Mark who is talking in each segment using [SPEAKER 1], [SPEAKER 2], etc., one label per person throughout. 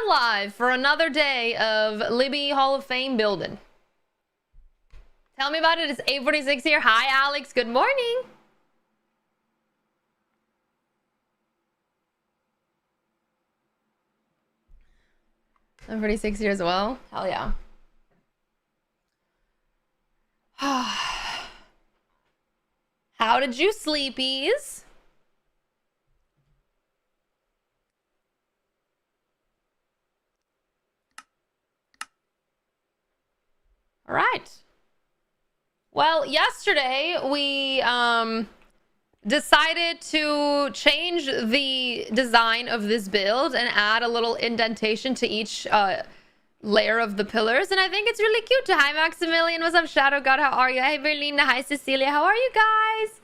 [SPEAKER 1] live for another day of Libby Hall of Fame building. Tell me about it. It's 8:46 here. Hi, Alex. Good morning. I'm 46 here as well. Hell yeah. How did you sleepies? All right. Well, yesterday we decided to change the design of this build and add a little indentation to each layer of the pillars, and I think it's really cute. Hi, Maximilian. What's up, Shadow God? How are you? Hey, Berlina. Hi, Cecilia. How are you guys?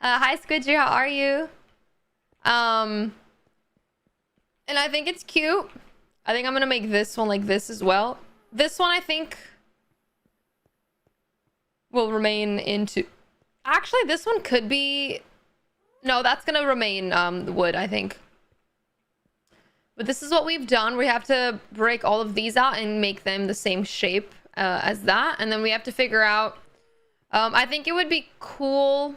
[SPEAKER 1] Hi, Squidger. How are you? And I think it's cute. I think I'm gonna make this one like this as well. This one, I think, will remain into... Actually, this one could be... No, that's gonna remain wood, I think. But this is what we've done. We have to break all of these out and make them the same shape as that. And then we have to figure out... I think it would be cool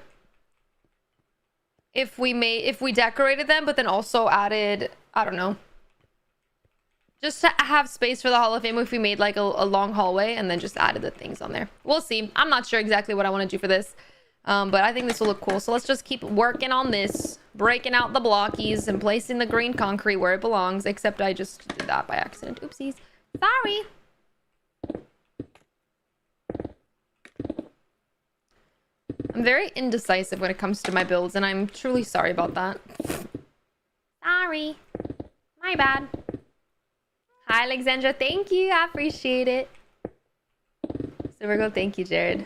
[SPEAKER 1] if we decorated them, but then also added... I don't know. Just to have space for the Hall of Fame if we made like a long hallway and then just added the things on there. We'll see. I'm not sure exactly what I want to do for this. But I think this will look cool. So let's just keep working on this. Breaking out the blockies and placing the green concrete where it belongs. Except I just did that by accident. Oopsies. Sorry. I'm very indecisive when it comes to my builds, and I'm truly sorry about that. Sorry. My bad. Hi, Alexandra. Thank you. I appreciate it. So Virgo, thank you, Jared.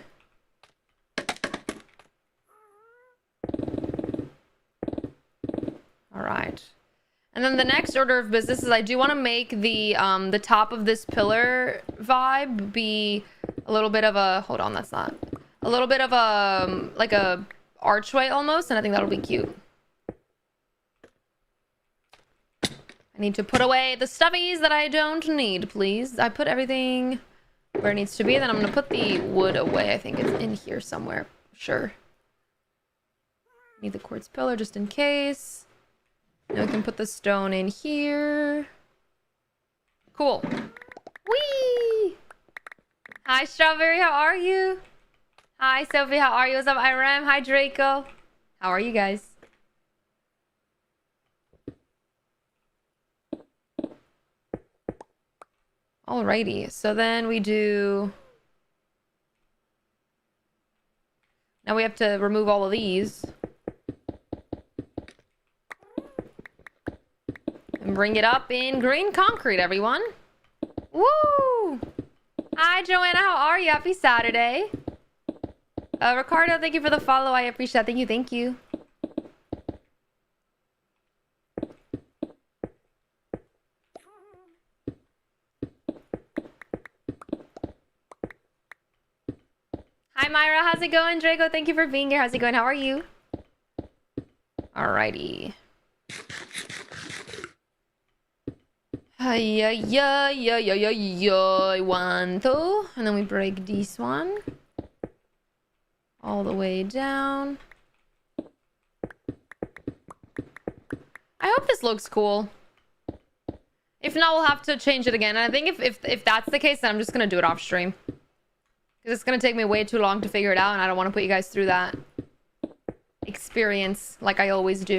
[SPEAKER 1] All right. And then the next order of business is I do want to make the top of this pillar vibe be a little bit of a... Hold on, that's not... A little bit of a... like a archway almost, and I think that'll be cute. I need to put away the stuffies that I don't need, please. I put everything where it needs to be. Then I'm going to put the wood away. I think it's in here somewhere. Sure. Need the quartz pillar just in case. Now we can put the stone in here. Cool. Whee! Hi, Strawberry. How are you? Hi, Sophie. How are you? What's up, Iram? Hi, Draco. How are you guys? Alrighty, so then we do... Now we have to remove all of these. And bring it up in green concrete, everyone. Woo! Hi, Joanna, how are you? Happy Saturday. Ricardo, thank you for the follow. I appreciate that. Thank you, thank you. Hi, Myra. How's it going? Draco, thank you for being here. How's it going? How are you? Alrighty. One, two. And then we break this one. All the way down. I hope this looks cool. If not, we'll have to change it again. And I think if that's the case, then I'm just going to do it off stream. Because it's going to take me way too long to figure it out, and I don't want to put you guys through that experience like I always do.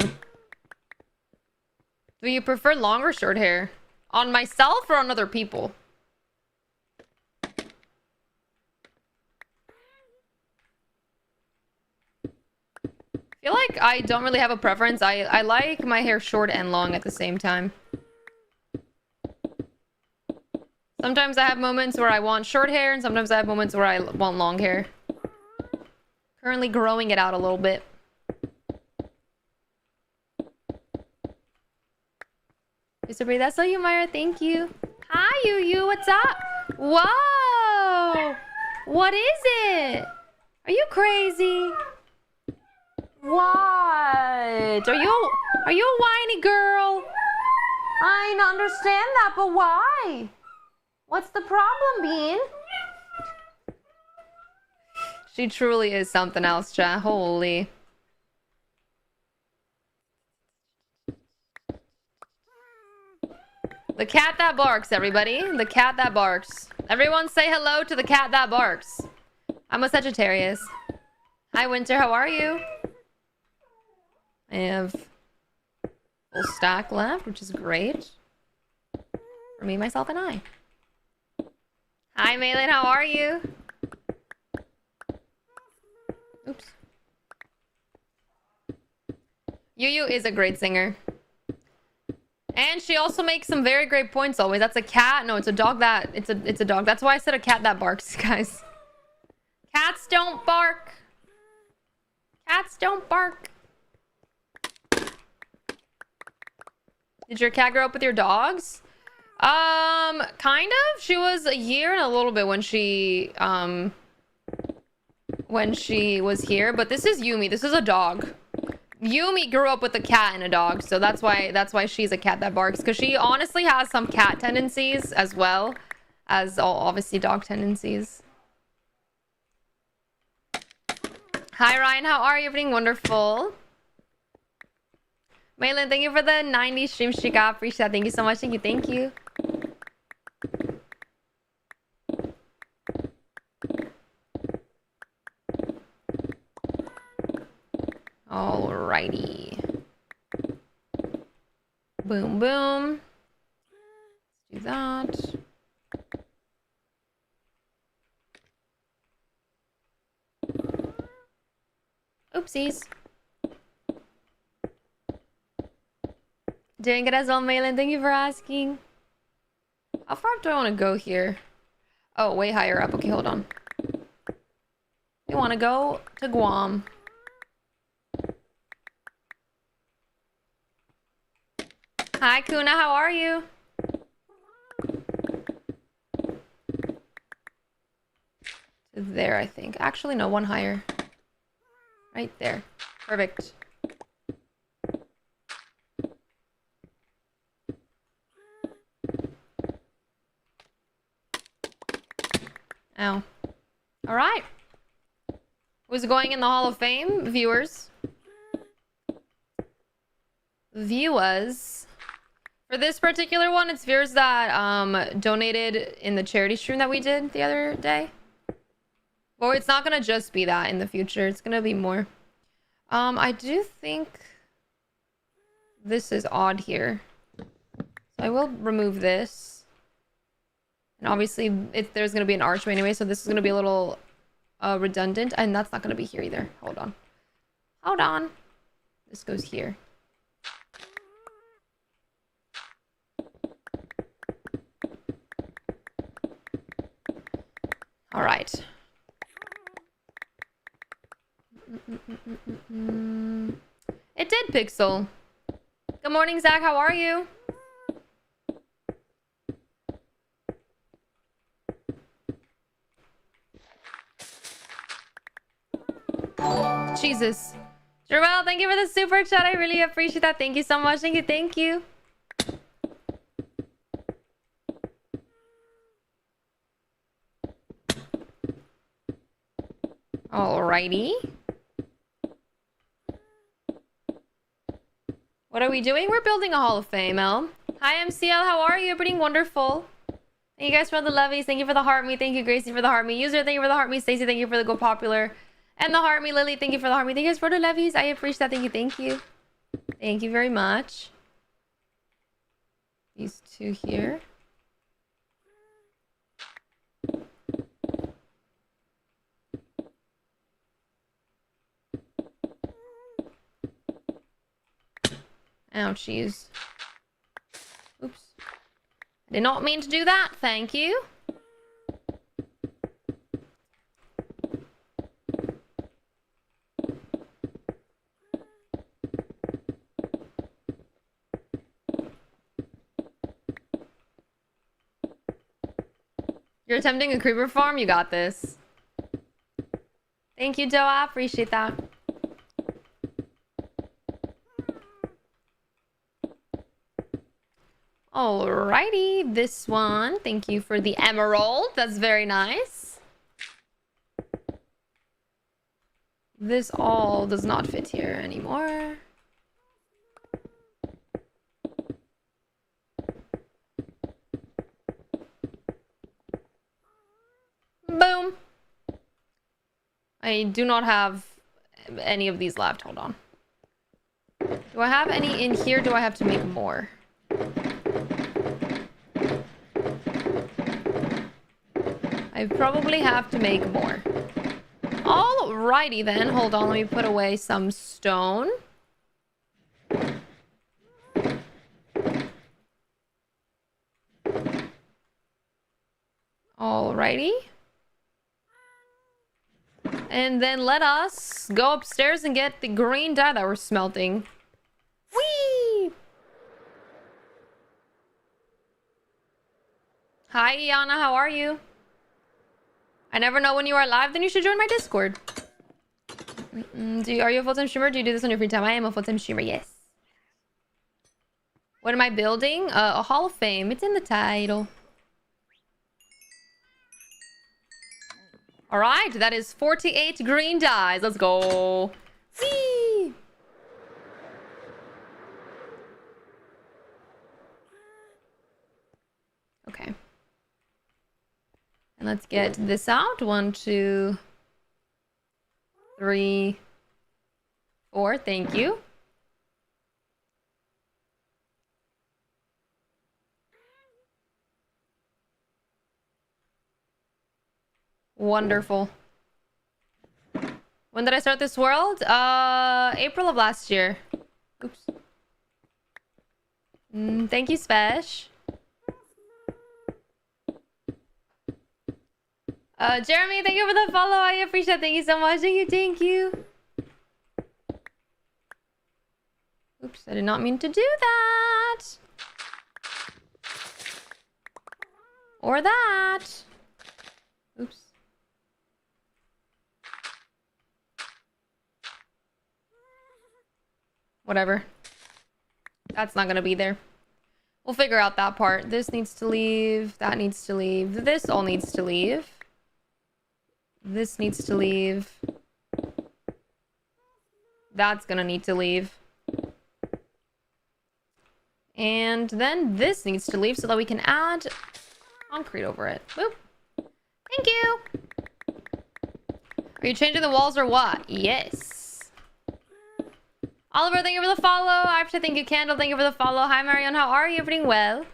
[SPEAKER 1] Do you prefer long or short hair? On myself or on other people? I feel like I don't really have a preference. I like my hair short and long at the same time. Sometimes I have moments where I want short hair, and sometimes I have moments where I want long hair. Currently growing it out a little bit. That's all you, Myra. Thank you. Hi, Yu. What's up? Whoa! What is it? Are you crazy? What? Are you a whiny girl? I understand that, but why? What's the problem, Bean? She truly is something else, chat. Holy. The cat that barks, everybody. The cat that barks. Everyone say hello to the cat that barks. I'm a Sagittarius. Hi, Winter. How are you? I have full stack left, which is great. For me, myself, and I. Hi, Malin. How are you? Oops. Yu is a great singer. And she also makes some very great points always. That's a cat. No, it's a dog that... It's a dog. That's why I said a cat that barks, guys. Cats don't bark. Cats don't bark. Did your cat grow up with your dogs? Kind of. She was a year and a little bit when she was here. But this is Yumi. This is a dog. Yumi grew up with a cat and a dog, so that's why she's a cat that barks, because she honestly has some cat tendencies as well as obviously dog tendencies. Hi Ryan, how are you? Everything wonderful. Maylin, thank you for the 90 stream she got. Appreciate that. Thank you so much. Thank you. Thank you. Alrighty. Boom, boom. Let's do that. Oopsies. Doing good as well, Malin. Thank you for asking. How far do I want to go here? Oh, way higher up. Okay, hold on. We want to go to Guam. Hi, Kuna. How are you? There, I think. Actually, no, one higher. Right there. Perfect. Ow. All right. Who's going in the Hall of Fame? Viewers. Viewers. For this particular one, it's viewers that donated in the charity stream that we did the other day. Well, it's not gonna just be that in the future. It's gonna be more. I do think this is odd here. So I will remove this. And obviously, there's gonna be an archway anyway, so this is gonna be a little redundant, and that's not gonna be here either. Hold on. Hold on. This goes here. All right. It did, Pixel. Good morning, Zach. How are you? Jesus. Jermel, thank you for the super chat. I really appreciate that. Thank you so much. Thank you. Thank you. Alrighty. What are we doing? We're building a Hall of Fame, El. Hi, MCL. How are you? Everything wonderful. Thank you guys for the lovies. Thank you for the heart me. Thank you, Gracie, for the heart me. User, thank you for the heart me. Stacy, thank you for the go popular. And the heart me. Lily, thank you for the heart me. Thank you guys for the lovies. I appreciate that. Thank you. Thank you. Thank you very much. These two here. Ouchies. Oops. I did not mean to do that. Thank you. You're attempting a creeper farm? You got this. Thank you, Doa. Appreciate that. Alrighty, this one. Thank you for the emerald. That's very nice. This all does not fit here anymore. Boom. I do not have any of these left. Hold on. Do I have any in here? Do I have to make more? I probably have to make more. Alrighty then. Hold on. Let me put away some stone. Alrighty. And then let us go upstairs and get the green dye that we're smelting. Whee! Hi, Iana. How are you? I never know when you are live, then you should join my Discord. Are you a full-time streamer? Do you do this on your free time? I am a full-time streamer, yes. What am I building? A Hall of Fame. It's in the title. Alright, that is 48 green dyes. Let's go. Whee! Okay. And let's get this out. 1, 2, 3, 4. Thank you. Wonderful. When did I start this world? April of last year. Oops. Thank you, Spesh. Jeremy, thank you for the follow. I appreciate it. Thank you so much. Thank you, thank you. Oops, I did not mean to do that. Or that. Oops. Whatever. That's not gonna be there. We'll figure out that part. This needs to leave. That needs to leave. This all needs to leave. This needs to leave. That's gonna need to leave. And then this needs to leave so that we can add concrete over it. Boop. Thank you. Are you changing the walls or what? Yes. Oliver, thank you for the follow. I have to thank you, Candle. Thank you for the follow. Hi, Marion. How are you? Everything well?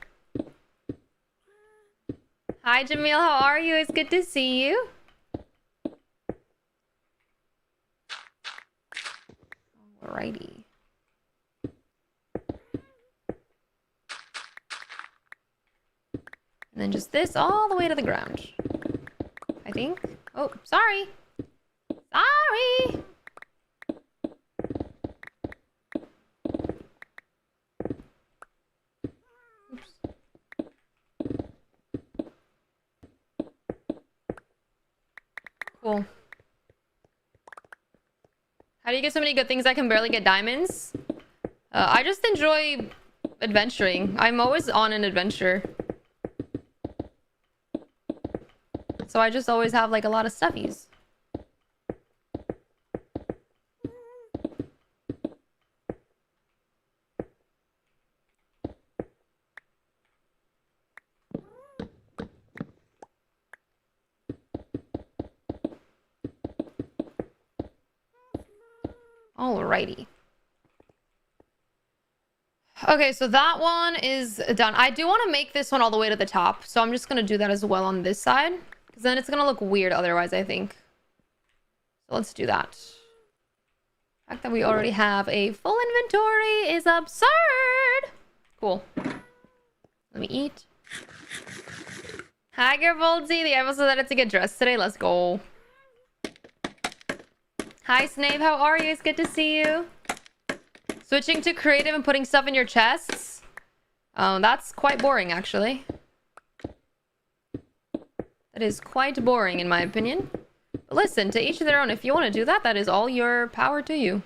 [SPEAKER 1] Hi, Jamil. How are you? It's good to see you. Alrighty. And then just this all the way to the ground. I think. Oh, sorry. Sorry. Oops. Cool. How do you get so many good things I can barely get diamonds? I just enjoy adventuring. I'm always on an adventure. So I just always have like a lot of stuffies. Alrighty. Okay, so that one is done. I do want to make this one all the way to the top, so I'm just going to do that as well on this side. Because then it's going to look weird otherwise, I think. So let's do that. The fact that we already have a full inventory is absurd. Cool. Let me eat. Hi, Gerboldsy. The episode decided to get dressed today. Let's go. Hi, Snape. How are you? It's good to see you. Switching to creative and putting stuff in your chests. That's quite boring, actually. That is quite boring, in my opinion. But listen, to each their own. If you want to do that, that is all your power to you.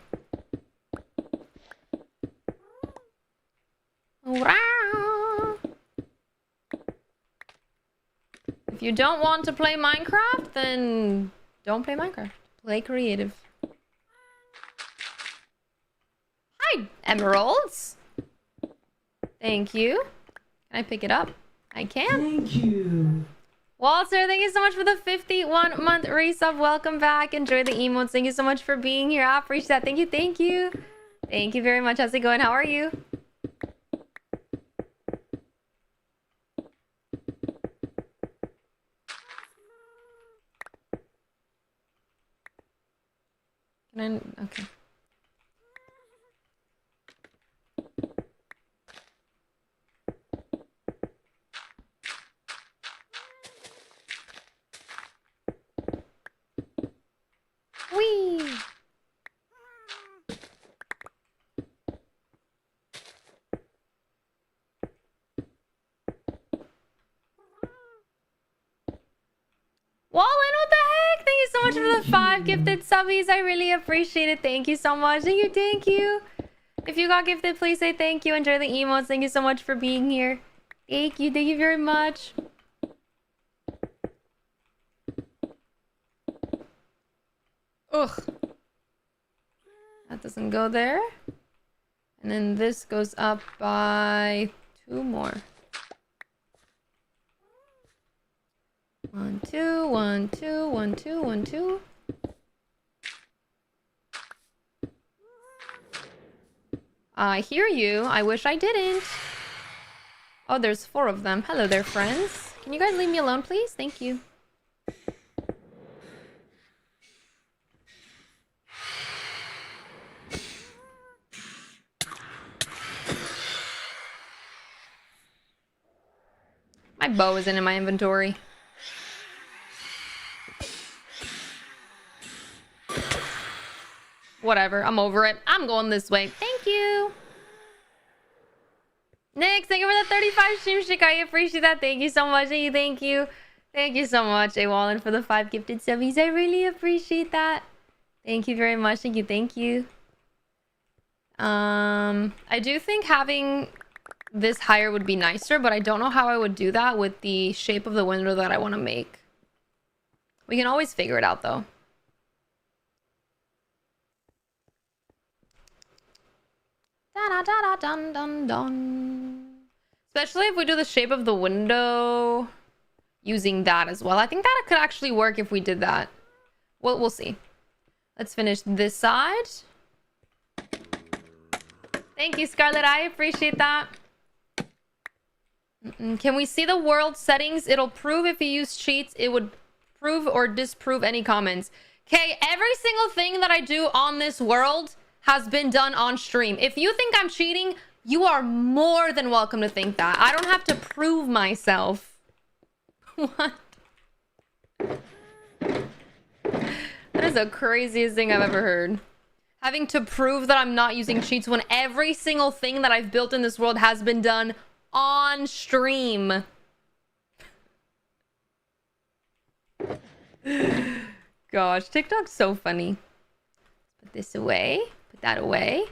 [SPEAKER 1] If you don't want to play Minecraft, then don't play Minecraft. Play creative. Hi, emeralds. Thank you. Can I pick it up? I can.
[SPEAKER 2] Thank you.
[SPEAKER 1] Walter, thank you so much for the 51-month resub. Welcome back. Enjoy the emotes. Thank you so much for being here. I appreciate that. Thank you. Thank you. Thank you very much. How's it going? How are you? Can I? Okay. Whee! Wallen, what the heck? Thank you so much for the 5 gifted subbies. I really appreciate it. Thank you so much. Thank you, thank you. If you got gifted, please say thank you. Enjoy the emotes. Thank you so much for being here. Thank you very much. Ugh. That doesn't go there. And then this goes up by 2 more. 1, 2, 1, 2, 1, 2, 1, 2. I hear you. I wish I didn't. Oh, there's 4 of them. Hello there, friends. Can you guys leave me alone, please? Thank you. My bow isn't in my inventory. Whatever, I'm over it. I'm going this way. Thank you. Nick, thank you for the 35 stream stick. I appreciate that. Thank you so much. Thank you. Thank you so much, A. Wallen, for the 5 gifted subbies. I really appreciate that. Thank you very much. Thank you. Thank you. I do think having this higher would be nicer, but I don't know how I would do that with the shape of the window that I want to make. We can always figure it out, though. Da-da-da-da-dun-dun-dun. Especially if we do the shape of the window using that as well. I think that could actually work if we did that. Well, we'll see. Let's finish this side. Thank you, Scarlett. I appreciate that. Can we see the world settings? It'll prove if you use cheats. It would prove or disprove any comments. Okay, every single thing that I do on this world has been done on stream. If you think I'm cheating, you are more than welcome to think that. I don't have to prove myself. What? That is the craziest thing I've ever heard. Having to prove that I'm not using cheats when every single thing that I've built in this world has been done on stream. Gosh, TikTok's so funny. Put this away. Put that away.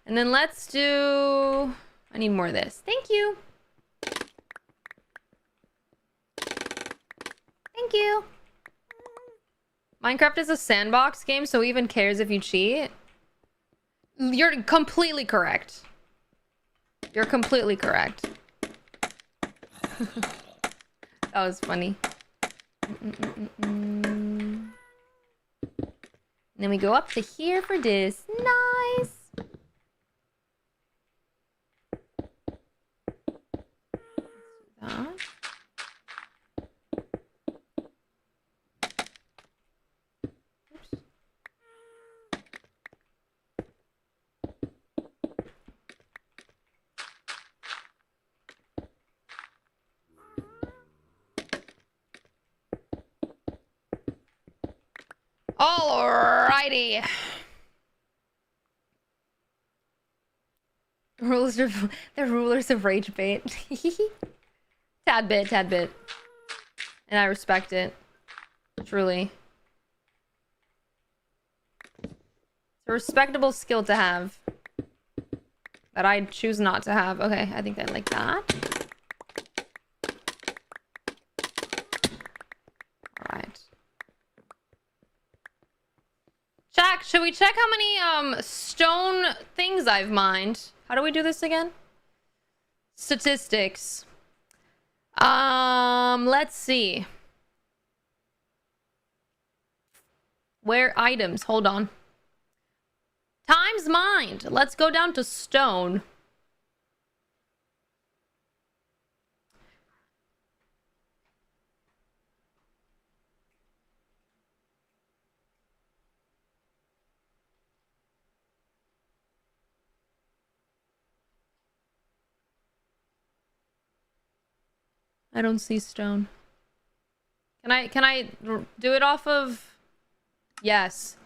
[SPEAKER 1] And then let's do... I need more of this. Thank you. Thank you. Minecraft is a sandbox game, so who even cares if you cheat? You're completely correct. You're completely correct. That was funny. And then we go up to here for this. Nice. That. Alrighty. The rulers of rage bait. Tad bit. And I respect it. Truly. It's a respectable skill to have. That I choose not to have. Okay, I think I like that. Should we check how many stone things I've mined? How do we do this again? Statistics. Let's see. Where items? Hold on. Times mined. Let's go down to stone. I don't see stone. Can I do it off of? Yes.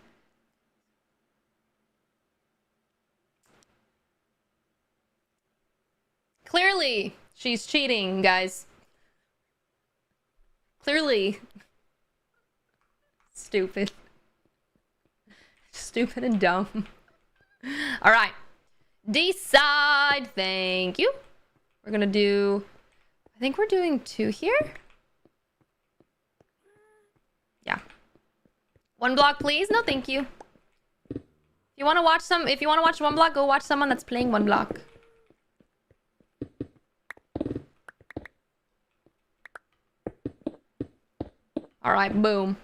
[SPEAKER 1] Clearly, she's cheating, guys. Clearly. Stupid. Stupid and dumb. All right. Decide. Thank you. We're gonna do... I think we're doing 2 here. Yeah. 1 block, please. No, thank you. If you want to watch 1 block, go watch someone that's playing 1 block. All right, boom.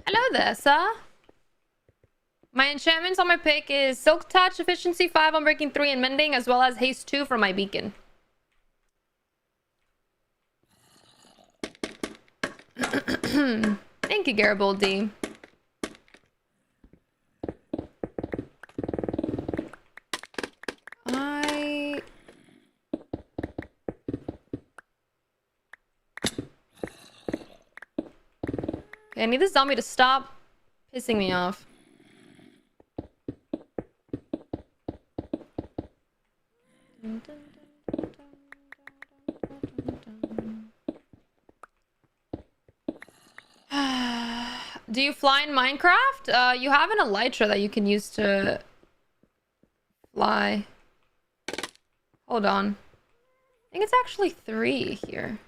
[SPEAKER 1] Hello there, sir. My enchantments on my pick is Silk Touch, Efficiency 5 on Breaking 3 and Mending, as well as Haste 2 for my beacon. Thank you, Garibaldi. Okay, I need this zombie to stop pissing me off. Do you fly in Minecraft? You have an elytra that you can use to fly. Hold on. I think it's actually 3 here,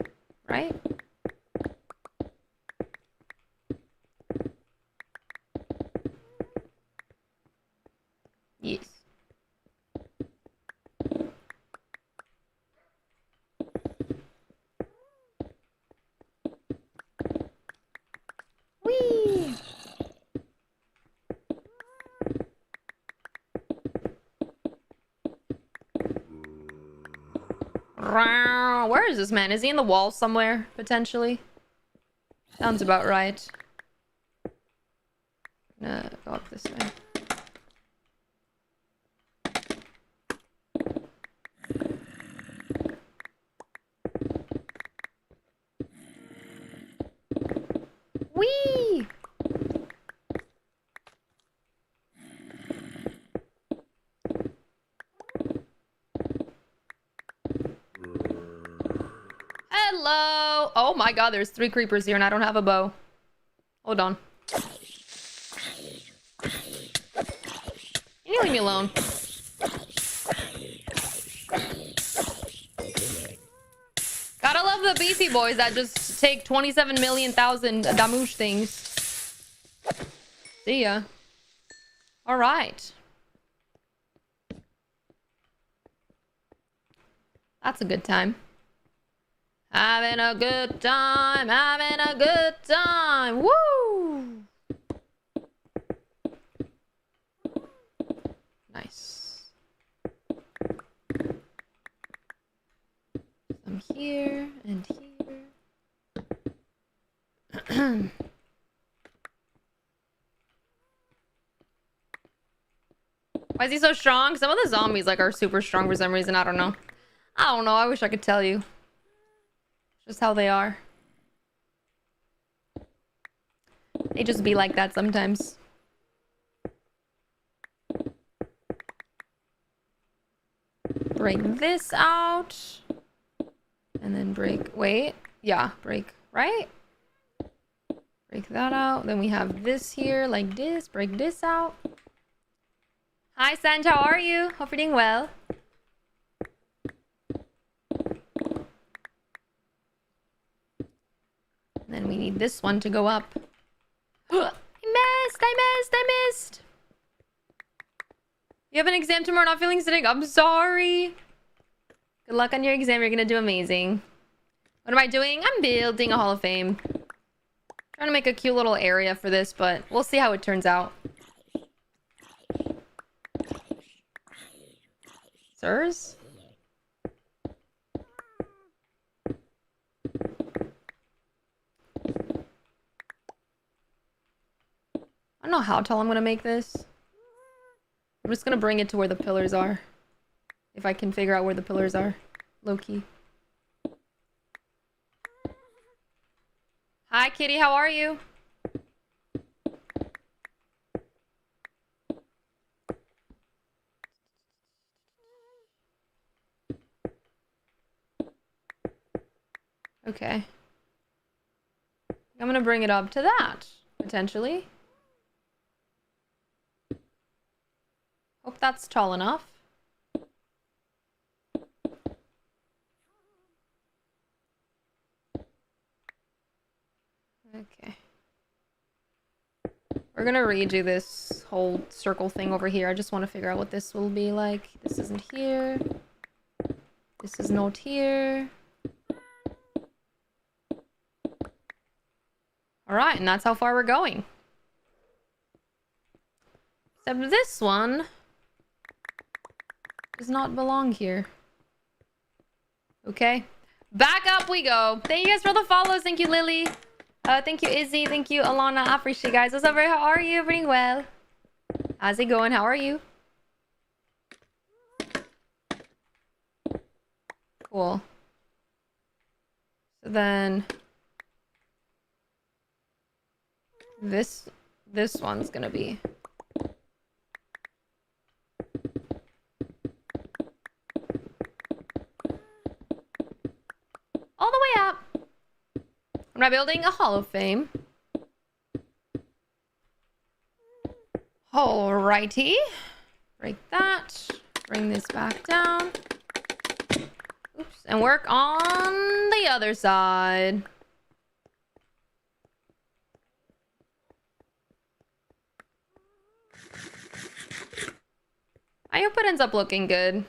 [SPEAKER 1] right? Yes. Whee! Where is this man? Is he in the wall somewhere, potentially? Sounds about right. Go up this way. Whee! Hello! Oh my god, there's 3 creepers here and I don't have a bow. Hold on. Can you leave me alone? Gotta love the beefy boys that just take 27 million thousand damoosh things. See ya. Alright. That's a good time. Having a good time, having a good time. Woo! Nice. Some here and here. Why is he so strong? Some of the zombies like are super strong for some reason. I don't know. I wish I could tell you. Just how they are. They just be like that sometimes. Break this out. And then break... Wait. Yeah, break. Right? Break that out. Then we have this here like this. Break this out. Hi, Sanj. How are you? Hope you're doing well. then we need this one to go up. I missed! You have an exam tomorrow, not feeling sick. I'm sorry. Good luck on your exam. You're gonna do amazing. What am I doing? I'm building a Hall of Fame. Trying to make a cute little area for this, but we'll see how it turns out. Sirs? I don't know how tall I'm gonna make this. I'm just gonna bring it to where the pillars are. If I can figure out where the pillars are. Low-key. Hi, kitty. How are you? Okay. I'm gonna bring it up to that, potentially. Hope that's tall enough. Okay. We're gonna redo this whole circle thing over here. I just want to figure out what this will be like. This isn't here. This is not here. Alright, and that's how far we're going. Except this one does not belong here. Okay. Back up we go. Thank you guys for the follows. Thank you, Lily. Thank you, Izzy. Thank you, Alana. I appreciate you guys. What's up, Ray? How are you? Everything well? How's it going? How are you? Cool. So then this one's gonna be all the way up. I'm not building a Hall of Fame. Alrighty. Break that. Bring this back down. Oops. And work on the other side. I hope it ends up looking good.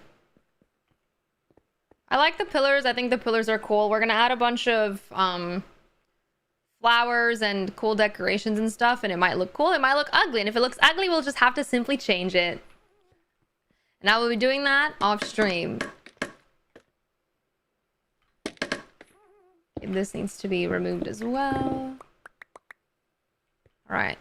[SPEAKER 1] I like the pillars. I think the pillars are cool. We're gonna add a bunch of flowers and cool decorations and stuff, and it might look cool, it might look ugly, and if it looks ugly, we'll just have to simply change it. And I will be doing that off stream. Okay, this needs to be removed as well. All right.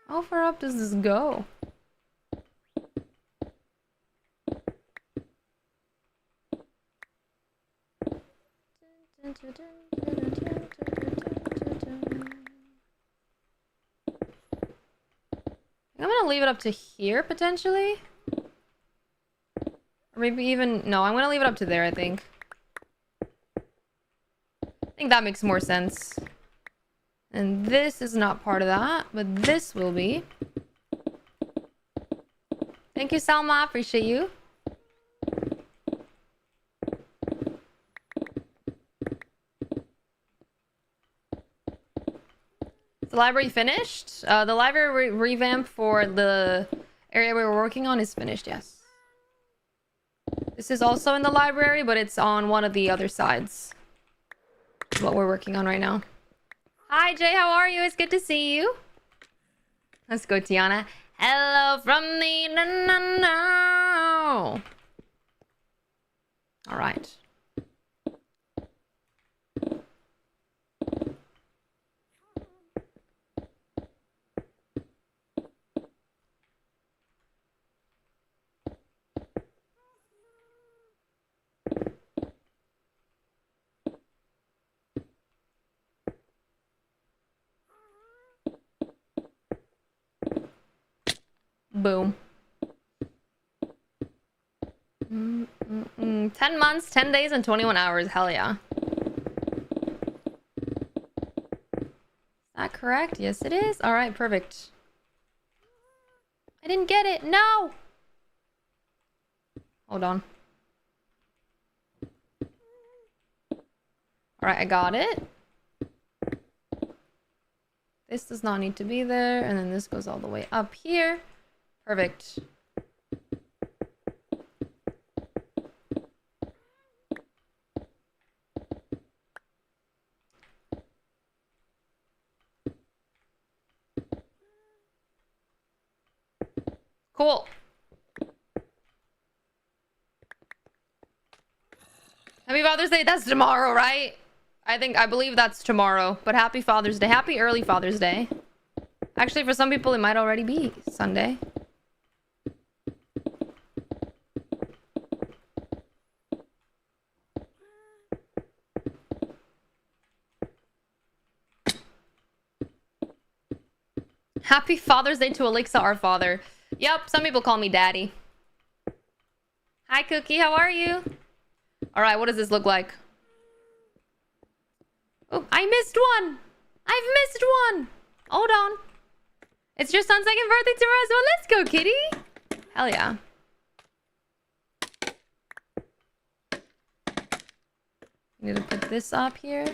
[SPEAKER 1] How far up does this go? I'm gonna leave it up to here, potentially. Or maybe even... No, I'm gonna leave it up to there, I think. I think that makes more sense. And this is not part of that, but this will be. Thank you, Salma. Appreciate you. Is the library finished? The library revamp for the area we were working on is finished, yes. This is also in the library, but it's on one of the other sides. That's what we're working on right now. Hi, Jay. How are you? It's good to see you. Let's go, Tiana. Hello from the no. All right. Boom. 10 months, 10 days, and 21 hours. Hell yeah. correct? Yes, it is. All right, perfect. I didn't get it. No! Hold on. All right, I got it. This does not need to be there. And then this goes all the way up here. Perfect. Cool. Happy Father's Day. That's tomorrow, right? I believe that's tomorrow. But happy Father's Day. Happy early Father's Day. Actually, for some people, it might already be Sunday. Happy Father's Day to Alexa, our father. Yep, some people call me daddy. Hi, Cookie. How are you? All right, what does this look like? Oh, I missed one. I've missed one. Hold on. It's your son's second birthday tomorrow, so let's go, kitty. Hell yeah. Need to put this up here.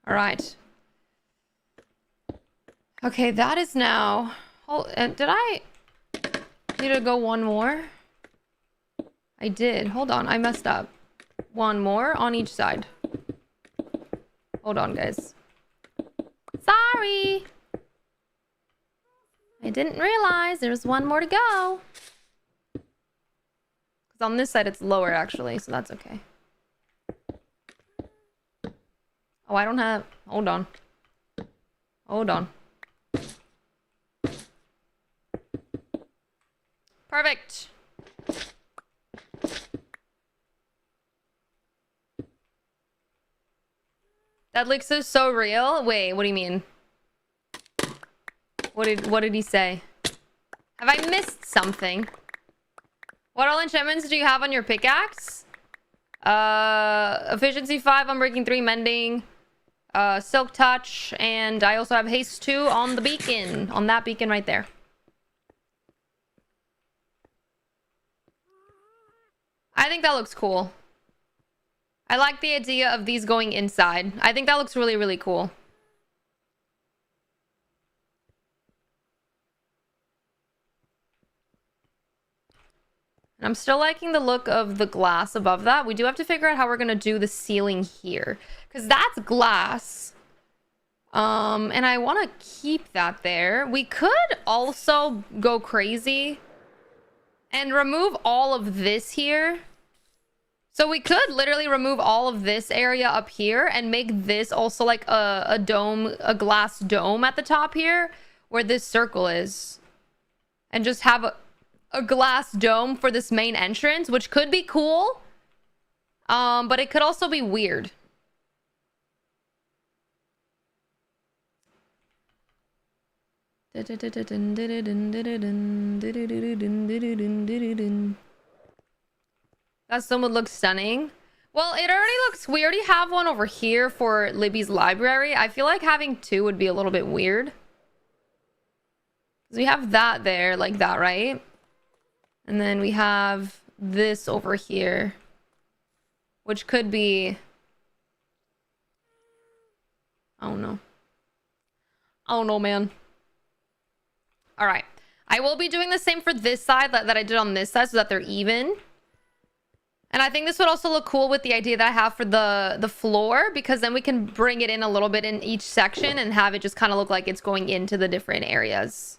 [SPEAKER 1] All right. Okay, that is now... Oh, did I need to go one more? I did. Hold on, I messed up. One more on each side. Hold on, guys. Sorry! I didn't realize there was one more to go. Because on this side it's lower, actually, so that's okay. Oh, I don't have... Hold on. Hold on. Perfect. That looks so real. Wait, what do you mean? What did he say? Have I missed something? What all enchantments do you have on your pickaxe? Efficiency 5, Unbreaking 3, Mending, Silk Touch, and I also have Haste 2 on the beacon. On that beacon right there. I think that looks cool. I like the idea of these going inside. I think that looks really, really cool. And I'm still liking the look of the glass above that. We do have to figure out how we're going to do the ceiling here. Because that's glass. And I want to keep that there. We could also go crazy and remove all of this here. So we could literally remove all of this area up here and make this also like a dome, a glass dome at the top here where this circle is. And just have a glass dome for this main entrance, which could be cool. But it could also be weird. That stone would look stunning. Well, it already looks... We already have one over here for Libby's library. I feel like having two would be a little bit weird. We have that there, like that, right? And then we have this over here. Which could be... I don't know. I don't know, man. Alright. I will be doing the same for this side that I did on this side so that they're even. And I think this would also look cool with the idea that I have for the floor, because then we can bring it in a little bit in each section and have it just kind of look like it's going into the different areas.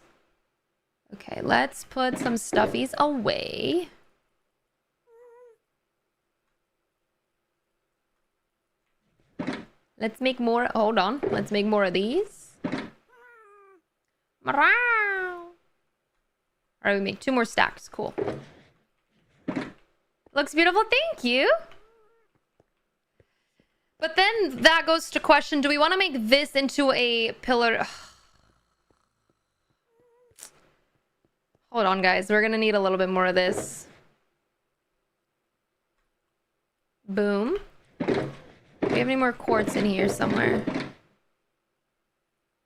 [SPEAKER 1] Okay, let's put some stuffies away. Let's make more. Hold on. Let's make more of these. All right, we make 2 more stacks. Cool. Looks beautiful. Thank you. But then that goes to question, do we want to make this into a pillar? Hold on, guys. We're going to need a little bit more of this. Boom. Do we have any more quartz in here somewhere?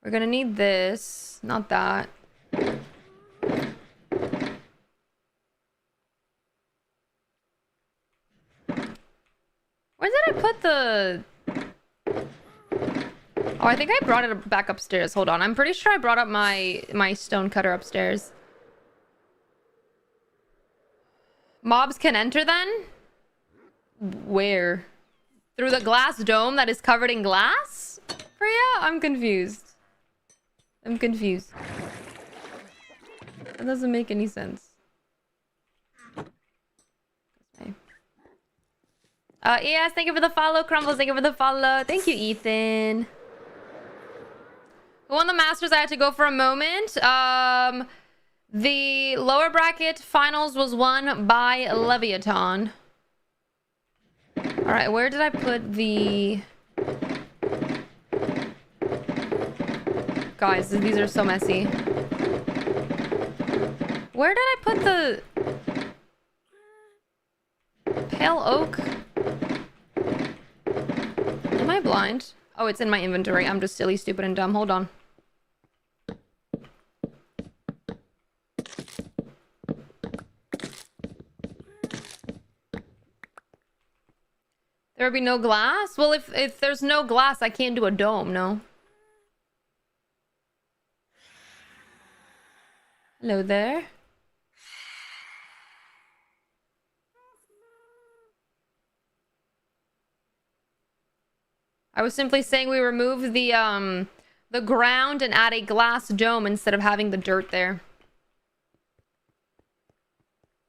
[SPEAKER 1] We're gonna need this, not that. Where did I put the... Oh, I think I brought it back upstairs. Hold on. I'm pretty sure I brought up my stone cutter upstairs. Mobs can enter then? Where? Through the glass dome that is covered in glass? Priya? I'm confused. I'm confused. That doesn't make any sense. Okay. Yes, thank you for the follow. Crumbles, thank you for the follow. Thank you, Ethan. Who won the Masters? I had to go for a moment. The lower bracket finals was won by Leviathan. Alright, where did I put the... Guys, these are so messy. Where did I put the... Pale oak? Am I blind? Oh, it's in my inventory. I'm just silly, stupid, and dumb. Hold on. There would be no glass? Well, if there's no glass, I can't do a dome, no? Hello there. I was simply saying we remove the ground and add a glass dome instead of having the dirt there.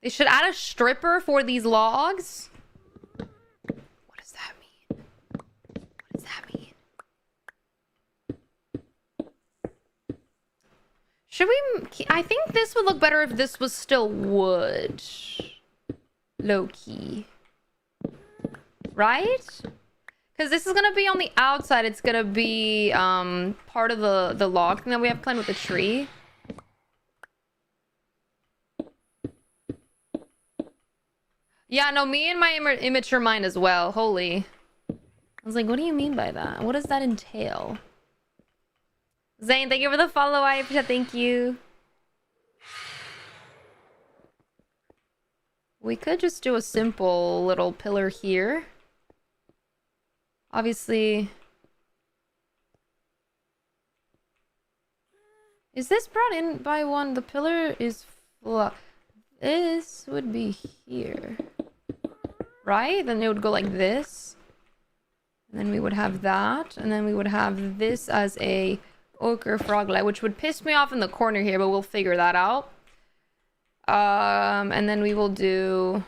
[SPEAKER 1] They should add a stripper for these logs. What does that mean? What does that mean? Should we... I think this would look better if this was still wood. Low-key. Right? Because this is going to be on the outside. It's going to be part of the log thing that we have planned with the tree. Yeah, no, me and my immature mind as well. Holy. I was like, what do you mean by that? What does that entail? Zane, thank you for the follow. I appreciate. Thank you. We could just do a simple little pillar here. Obviously. Is this brought in by one? The pillar is flat. This would be here. Right? Then it would go like this. And then we would have that. And then we would have this as a ochre frog light, which would piss me off in the corner here, but we'll figure that out. And then we will do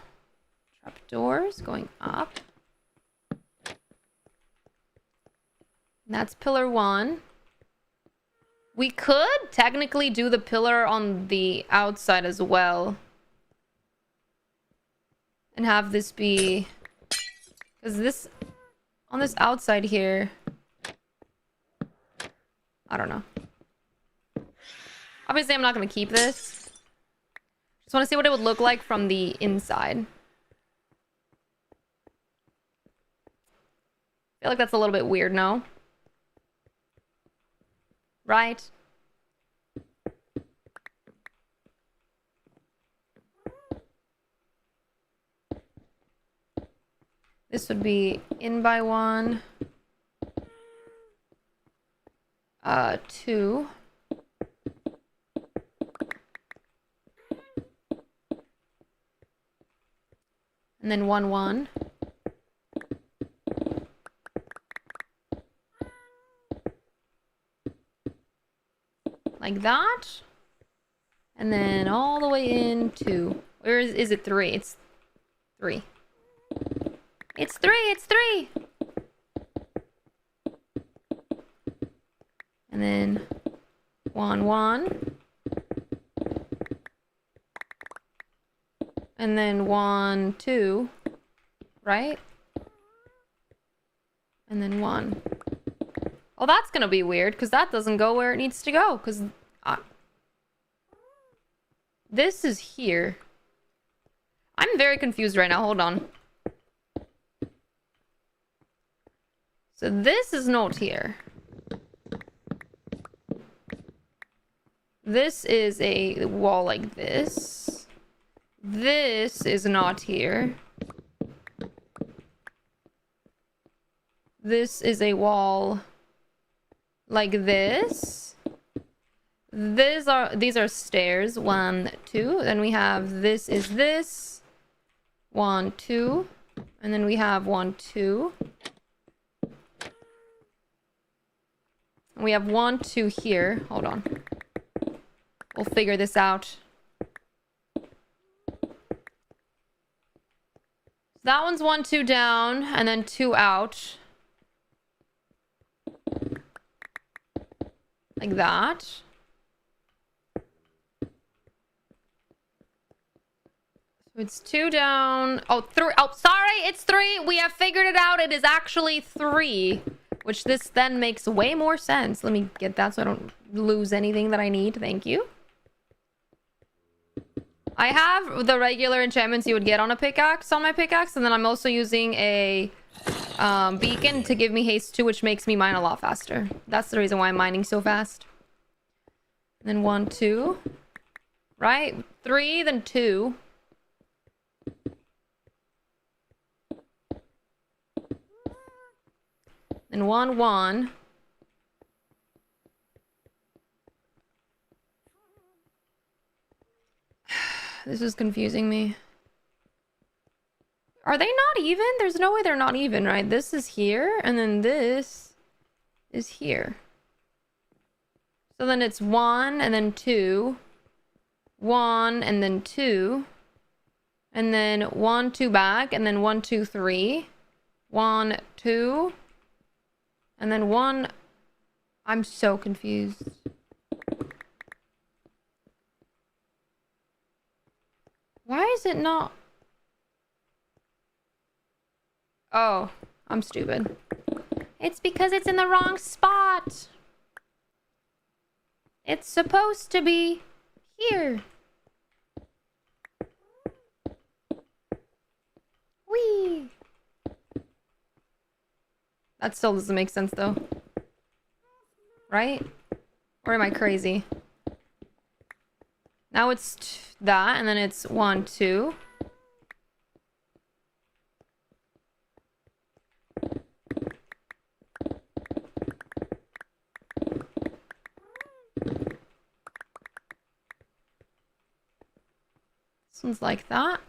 [SPEAKER 1] trapdoors going up. That's pillar 1. We could technically do the pillar on the outside as well. And have this be... Because this... On this outside here... I don't know. Obviously, I'm not going to keep this. Just want to see what it would look like from the inside. I feel like that's a little bit weird, no? Right? This would be in by 1. 2. And then 1, 1. Like that. And then all the way in 2. Or is it 3? It's 3. It's 3! It's 3! And then 1, 1. And then 1, 2. Right? And then 1. Oh, that's gonna be weird, because that doesn't go where it needs to go, because... This is here. I'm very confused right now. Hold on. So this is not here. This is a wall like this. This is not here. This is a wall like this. These are stairs. 1, 2. Then we have this is this. 1, 2. And then we have 1, 2. We have 1, 2 here. Hold on. We'll figure this out. That one's 1, 2 down, and then 2 out. Like that. So it's 2 down. Oh, 3. Oh, sorry, it's 3. We have figured it out. It is actually 3. Which this then makes way more sense. Let me get that so I don't lose anything that I need. Thank you. I have the regular enchantments you would get on a pickaxe on my pickaxe. And then I'm also using a beacon to give me haste 2, which makes me mine a lot faster. That's the reason why I'm mining so fast. And then 1, 2. Right? 3, then 2. And 1, 1. This is confusing me. Are they not even? There's no way they're not even, right? This is here, and then this is here. So then it's 1, and then 2. 1, and then 2. And then 1, 2 back, and then 1, 2, 3. 1, 2. And then 1... I'm so confused. Why is it not... Oh, I'm stupid. It's because it's in the wrong spot. It's supposed to be here. Whee! That still doesn't make sense, though. Right? Or am I crazy? Now it's that, and then it's 1, 2. This one's like that.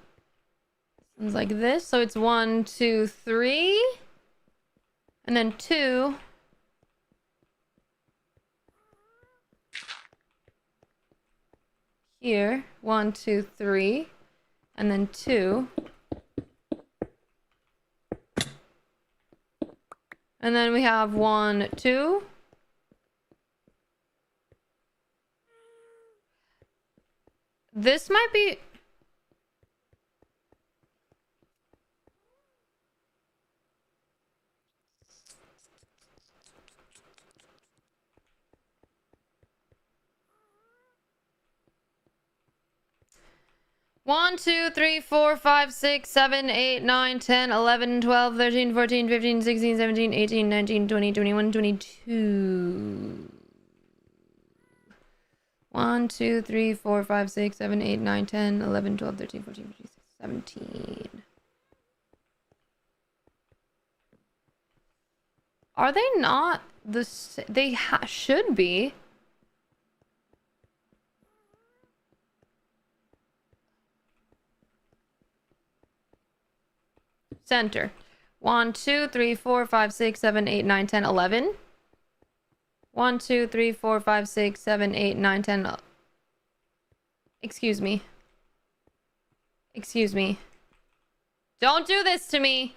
[SPEAKER 1] This one's like this. So it's 1, 2, 3. And then 2. Here. 1, 2, 3. And then 2. And then we have 1, 2. This might be... One, 2, 3, 4, 5, 6, 7, 8, 9, 10, 11, 12, 13, 14, 15, 16, 17, 18, 19, 20, 21, 22. 1, 2, 3, 4, 5, 6, 7, 8, 9, 10, 11, 12, 13, 14, 15, 17. Are they not the same? They should be. Center. 1, 2, 3, 4, 5, 6, 7, 8, 9, 10, 11. 1, 2, 3, 4, 5, 6, 7, 8, 9, 10. Excuse me. Excuse me. Don't do this to me.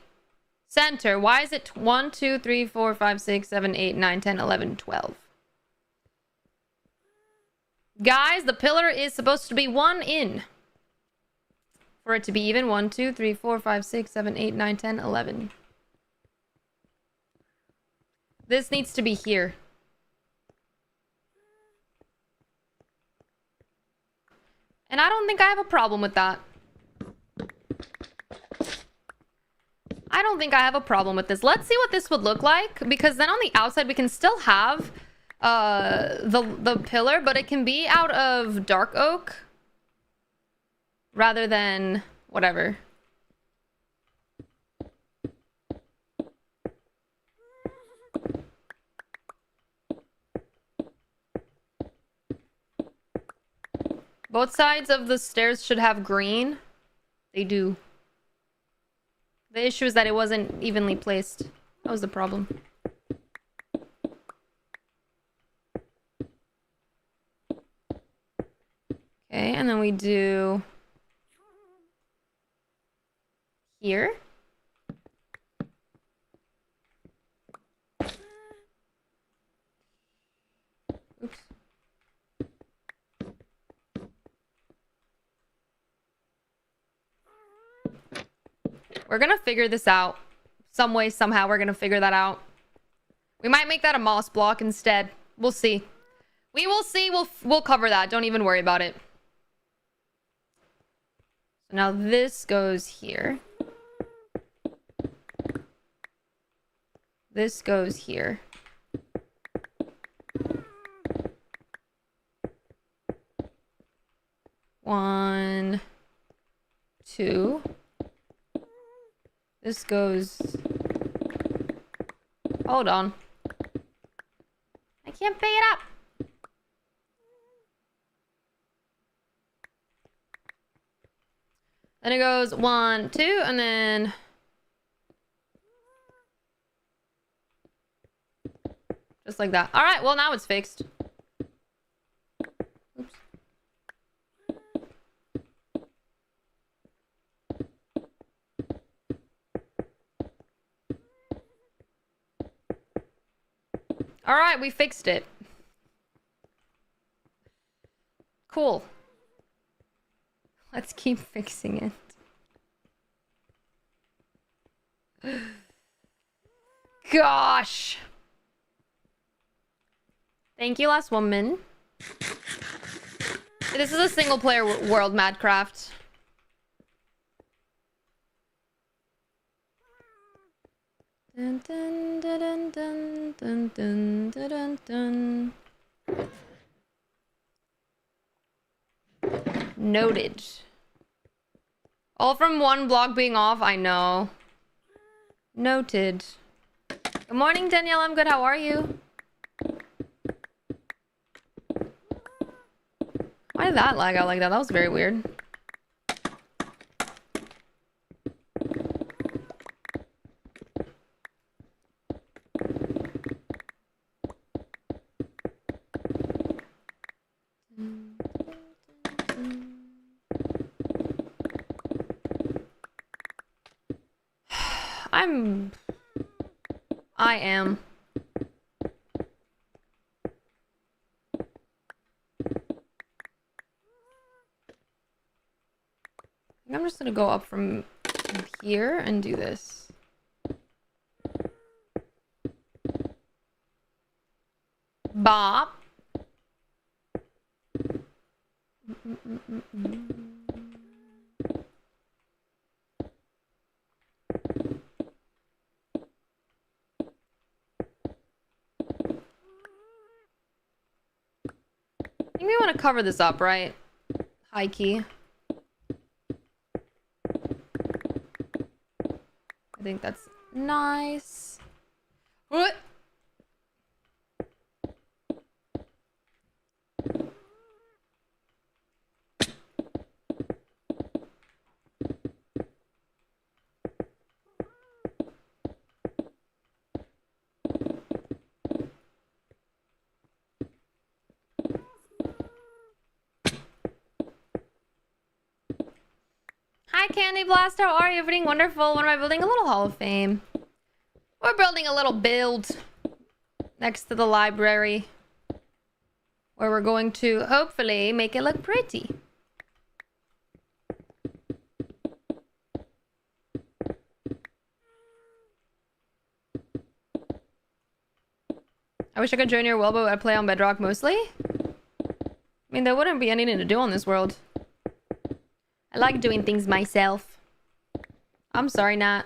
[SPEAKER 1] Center. Why is it 1, 2, 3, 4, 5, 6, 7, 8, 9, 10, 11, 12? Guys, the pillar is supposed to be 1 in. For it to be even. 1, 2, 3, 4, 5, 6, 7, 8, 9, 10, 11. This needs to be here. And I don't think I have a problem with that. I don't think I have a problem with this. Let's see what this would look like, because then on the outside we can still have the pillar, but it can be out of dark oak rather than whatever. Both sides of the stairs should have green. They do. The issue is that it wasn't evenly placed. That was the problem. Okay, and then we do here. Oops. We're gonna figure this out. Some way, somehow, we're gonna figure that out. We might make that a moss block instead. We'll see. We will see. We'll cover that. Don't even worry about it. So now this goes here. This goes here. One, two. This goes... Hold on. I can't pick it up. Then it goes 1, 2, and then... Just like that. All right, well, now it's fixed. Oops. All right, we fixed it. Cool. Let's keep fixing it. Gosh. Thank you, last woman. This is a single player world, Madcraft. Dun, dun, dun, dun, dun, dun, dun, dun, dun. Noted. All from one block being off, I know. Noted. Good morning, Danielle. I'm good. How are you? Why did that lag out like that? That was very weird. I am. I'm just gonna go up from here and do this. Bop. I think we want to cover this up, right? High key. I think that's nice. What? Hi, Candy Blast. How are you? Everything wonderful. When am I building a little Hall of Fame? We're building a little build next to the library where we're going to hopefully make it look pretty. I wish I could join your world, but I play on Bedrock mostly. I mean, there wouldn't be anything to do on this world. I like doing things myself. I'm sorry, Nat.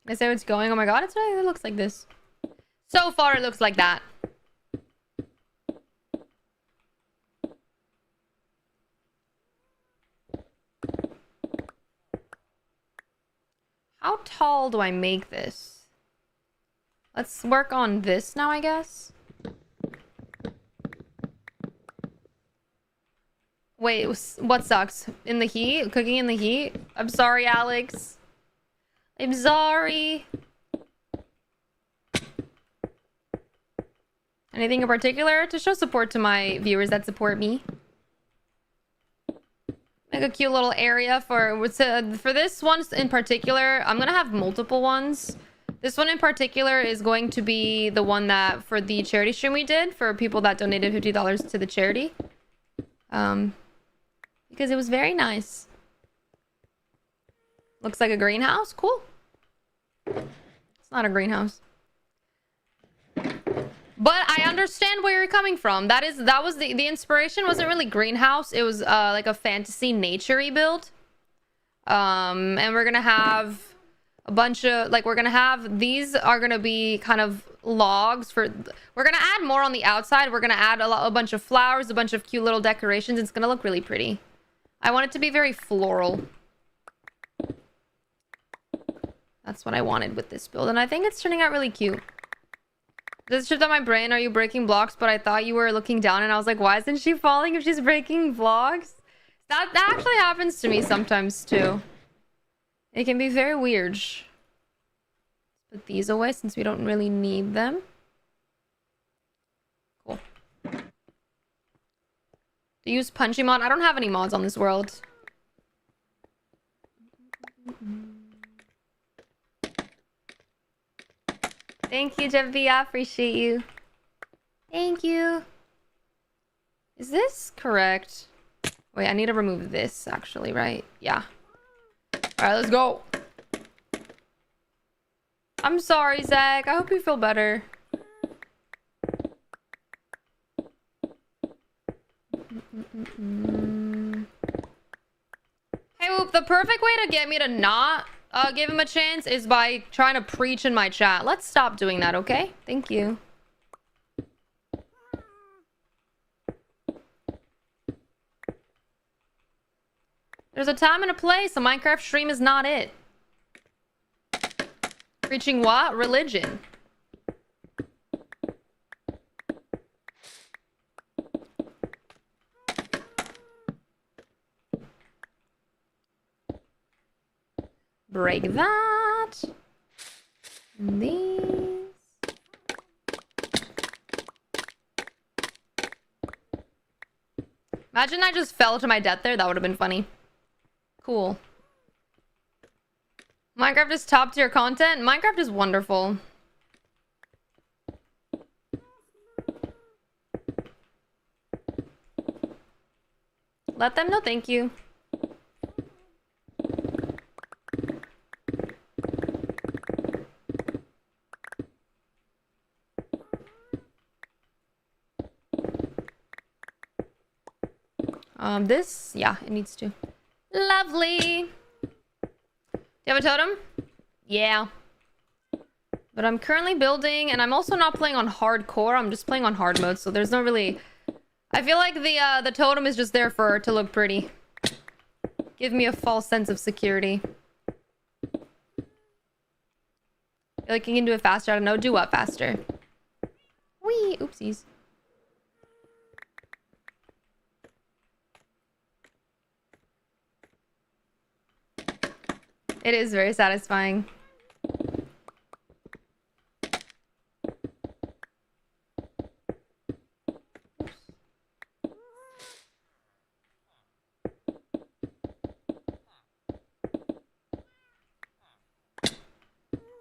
[SPEAKER 1] I say it's going. Oh my god, it looks like this. So far, it looks like that. How tall do I make this? Let's work on this now, I guess. Wait, what sucks? In the heat? Cooking in the heat? I'm sorry, Alex. I'm sorry. Anything in particular? To show support to my viewers that support me. Make a cute little area for this one in particular. I'm gonna have multiple ones. This one in particular is going to be the one that for the charity stream we did for people that donated $50 to the charity. Because it was very nice. Looks like a greenhouse. Cool. It's not a greenhouse. But I understand where you're coming from. That was the inspiration wasn't really greenhouse. It was like a fantasy nature-y build. And we're gonna have a bunch of these are gonna be kind of logs for. We're gonna add more on the outside. We're gonna add a bunch of flowers, a bunch of cute little decorations. It's gonna look really pretty. I want it to be very floral. That's what I wanted with this build, and I think it's turning out really cute. This shift on my brain. Are you breaking blocks? But I thought you were looking down, and I was like, why isn't she falling if she's breaking blocks? That actually happens to me sometimes too. It can be very weird. Let's put these away since we don't really need them. Cool. To use Punchy mod. I don't have any mods on this world. Thank you, Jeffy. I appreciate you. Thank you. Is this correct? Wait, I need to remove this actually, right? Yeah. Alright, let's go. I'm sorry, Zach. I hope you feel better. Hey, Whoop, the perfect way to get me to not give him a chance is by trying to preach in my chat. Let's stop doing that, okay? Thank you. There's a time and a place. A Minecraft stream is not it. Preaching what? Religion. Break that. And these. Imagine I just fell to my death there. That would have been funny. Cool. Minecraft is top tier content. Minecraft is wonderful. Let them know thank you. This, yeah, it needs to. Lovely. Do you have a totem? Yeah. But I'm currently building, and I'm also not playing on hardcore. I'm just playing on hard mode, so there's no really... I feel like the totem is just there to look pretty. Give me a false sense of security. Feel like you can do it faster. I don't know. Do what faster? Whee! Oopsies. It is very satisfying.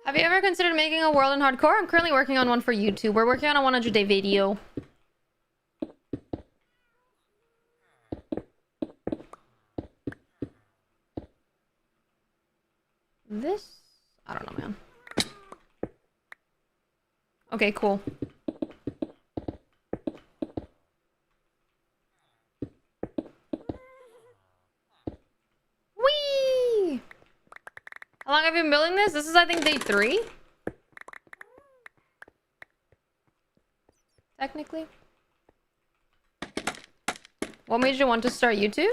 [SPEAKER 1] Have you ever considered making a world in hardcore? I'm currently working on one for YouTube. We're working on a 100-day video. This? I don't know, man. Okay, cool. Whee! How long have you been building this? This is, I think, day 3. Technically. What made you want to start YouTube?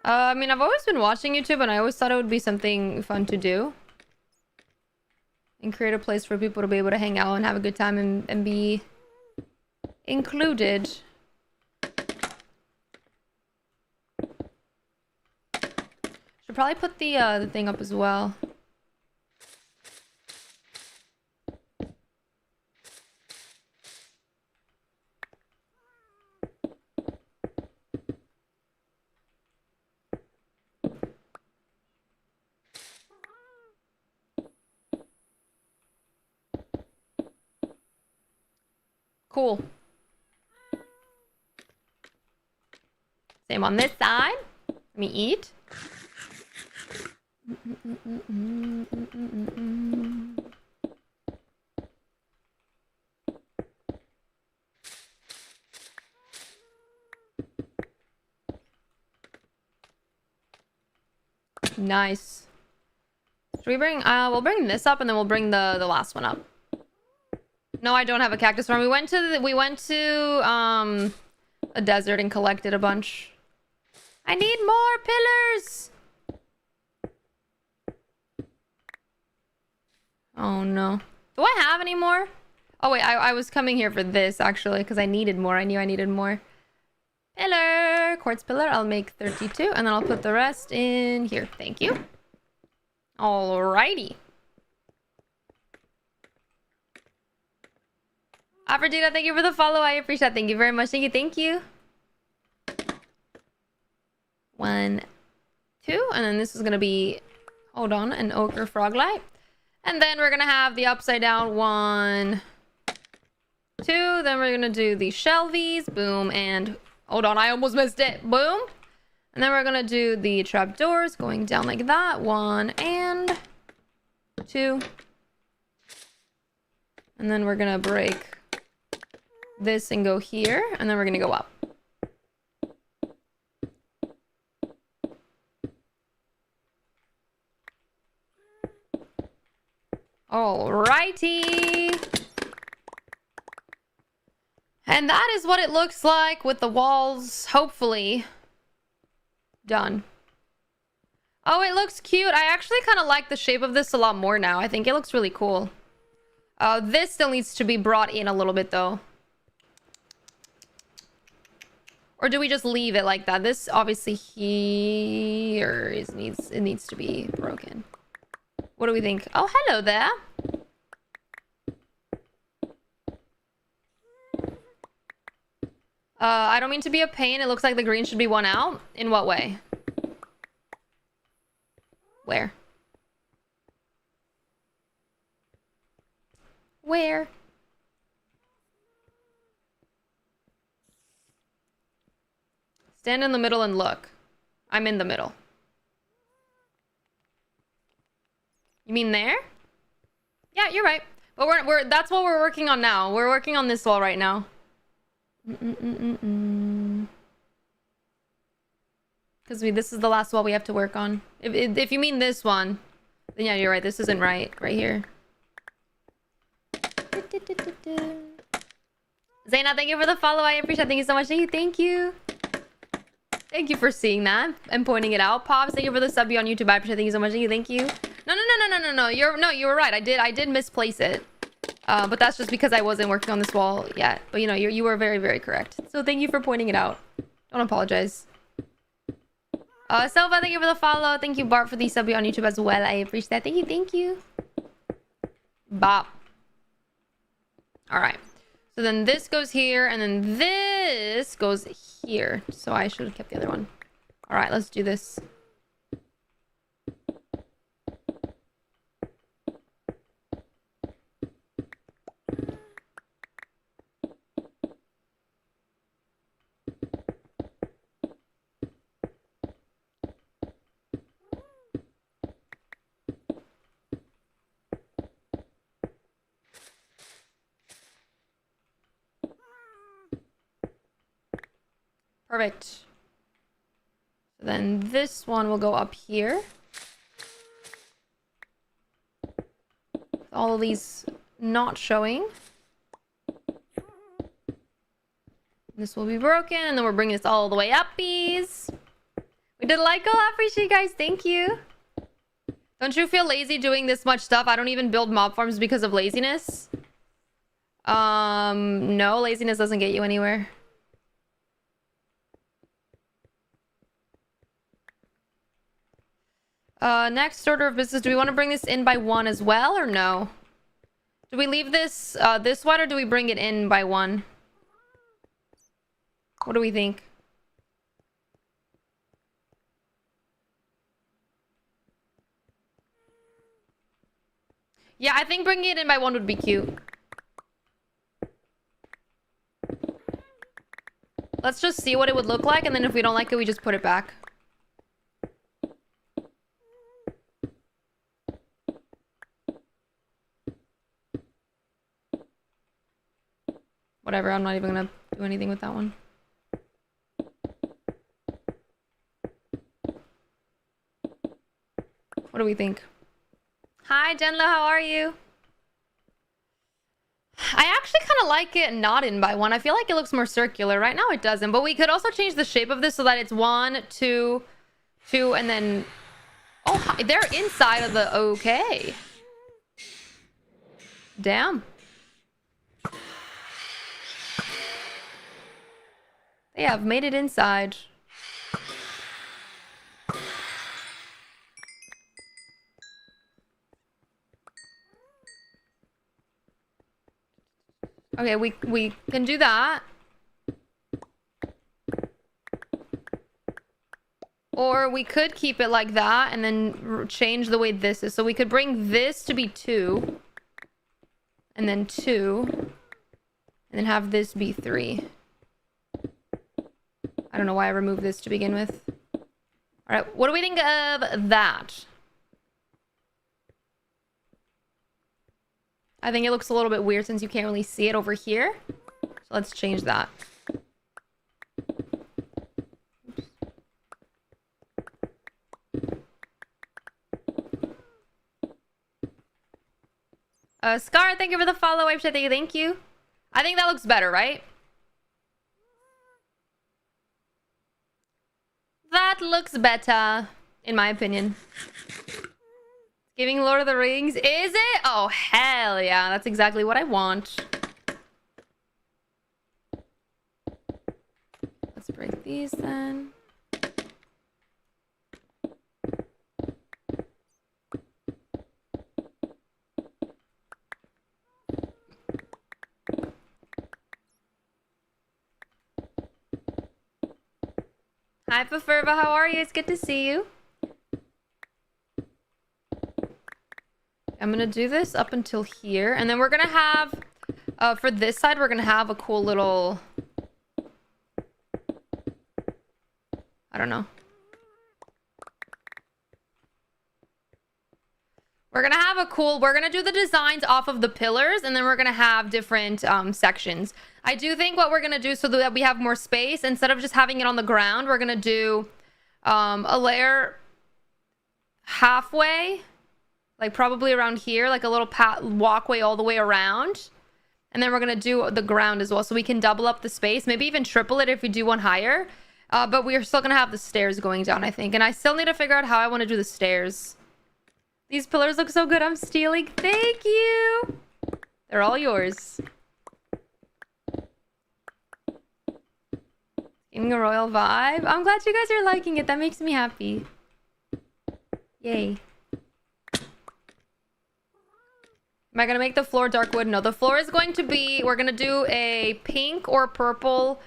[SPEAKER 1] I mean, I've always been watching YouTube, and I always thought it would be something fun to do. And create a place for people to be able to hang out and have a good time and be included. Should probably put the thing up as well. Cool. Same on this side. Let me eat. Nice. Should we bring we'll bring this up and then we'll bring the last one up. No, I don't have a cactus farm. We went to a desert and collected a bunch. I need more pillars. Oh no. Do I have any more? Oh wait, I was coming here for this actually because I needed more. I knew I needed more. Pillar, quartz pillar. I'll make 32 and then I'll put the rest in here. Thank you. Alrighty. Aphrodita, thank you for the follow. I appreciate it. Thank you very much. Thank you. Thank you. 1, 2. And then this is going to be, hold on, an ochre frog light. And then we're going to have the upside down 1, 2. Then we're going to do the shelvies. Boom. And hold on, I almost missed it. Boom. And then we're going to do the trapdoors going down like that. 1 and 2. And then we're going to break this and go here, and then we're gonna go up. Alrighty. And that is what it looks like with the walls, hopefully, done. Oh, it looks cute. I actually kind of like the shape of this a lot more now. I think it looks really cool. This still needs to be brought in a little bit, though. Or do we just leave it like that? This obviously here needs to be broken. What do we think? Oh, hello there. I don't mean to be a pain. It looks like the green should be one out. In what way? Where? Where? Stand in the middle and look. I'm in the middle. You mean there? Yeah, you're right. But we're that's what we're working on now. We're working on this wall right now. Because this is the last wall we have to work on. If you mean this one, then yeah, you're right. This isn't right here. Zaina, thank you for the follow. I appreciate it. Thank you so much. Thank you. Thank you for seeing that and pointing it out. Pops, thank you for the sub on YouTube. I appreciate it. Thank you so much. Thank you. No. You were right. I did misplace it. But that's just because I wasn't working on this wall yet. But you know, you were very, very correct. So thank you for pointing it out. Don't apologize. Selva, thank you for the follow. Thank you, Bart, for the sub on YouTube as well. I appreciate that. Thank you. Bop. All right. So then this goes here, and then this goes here. So I should have kept the other one. All right, let's do this. Perfect. So then this one will go up here. All of these not showing. This will be broken, and then we're bringing this all the way up, bees. We did like a lot. Appreciate you guys. Thank you. Don't you feel lazy doing this much stuff? I don't even build mob farms because of laziness. No, laziness doesn't get you anywhere. Next order of business. Do we want to bring this in by 1 as well, or no? Do we leave this this one, or do we bring it in by 1? What do we think? Yeah, I think bringing it in by 1 would be cute. Let's just see what it would look like, and then if we don't like it, we just put it back. Whatever, I'm not even gonna do anything with that one. What do we think? Hi, Jenlo, how are you? I actually kind of like it not in by 1. I feel like it looks more circular. Right now it doesn't, but we could also change the shape of this so that it's 1, 2, 2, and then... Oh, they're inside of the... Okay. Damn. They have made it inside. Okay, we can do that. Or we could keep it like that and then change the way this is. So we could bring this to be 2. And then 2. And then have this be 3. I don't know why I removed this to begin with. Alright, what do we think of that? I think it looks a little bit weird since you can't really see it over here. So let's change that. Scar, thank you for the follow. Thank you. I think that looks better, right? That looks better, in my opinion. Giving Lord of the Rings, is it? Oh, hell yeah. That's exactly what I want. Let's break these then. Hi, Paferva. How are you? It's good to see you. I'm gonna do this up until here, and then we're gonna have for this side we're gonna have a cool little, I don't know, we're gonna do the designs off of the pillars, and then we're gonna have different sections. I do think what we're gonna do so that we have more space, instead of just having it on the ground, we're gonna do a layer halfway, like probably around here, like a little walkway all the way around. And then we're going to do the ground as well, so we can double up the space, maybe even triple it if we do one higher. But we're still going to have the stairs going down, I think. And I still need to figure out how I want to do the stairs. These pillars look so good. I'm stealing. Thank you. They're all yours. Giving a royal vibe. I'm glad you guys are liking it. That makes me happy. Yay. Am I going to make the floor dark wood? No, the floor is going to be... We're going to do a pink or purple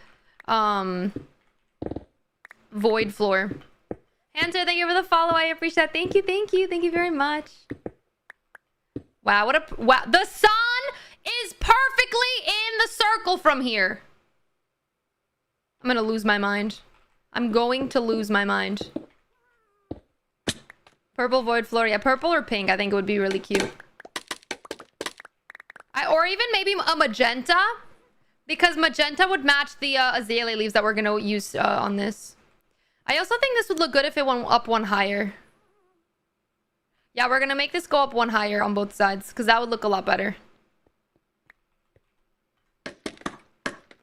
[SPEAKER 1] void floor. Hunter, thank you for the follow. I appreciate that. Thank you, thank you. Thank you very much. Wow, what a... Wow. The sun is perfectly in the circle from here. I'm going to lose my mind. I'm going to lose my mind. Purple void floor. Yeah, purple or pink. I think it would be really cute. Or even maybe a magenta, because magenta would match the azalea leaves that we're going to use on this. I also think this would look good if it went up one higher. Yeah, we're gonna make this go up one higher on both sides, because that would look a lot better.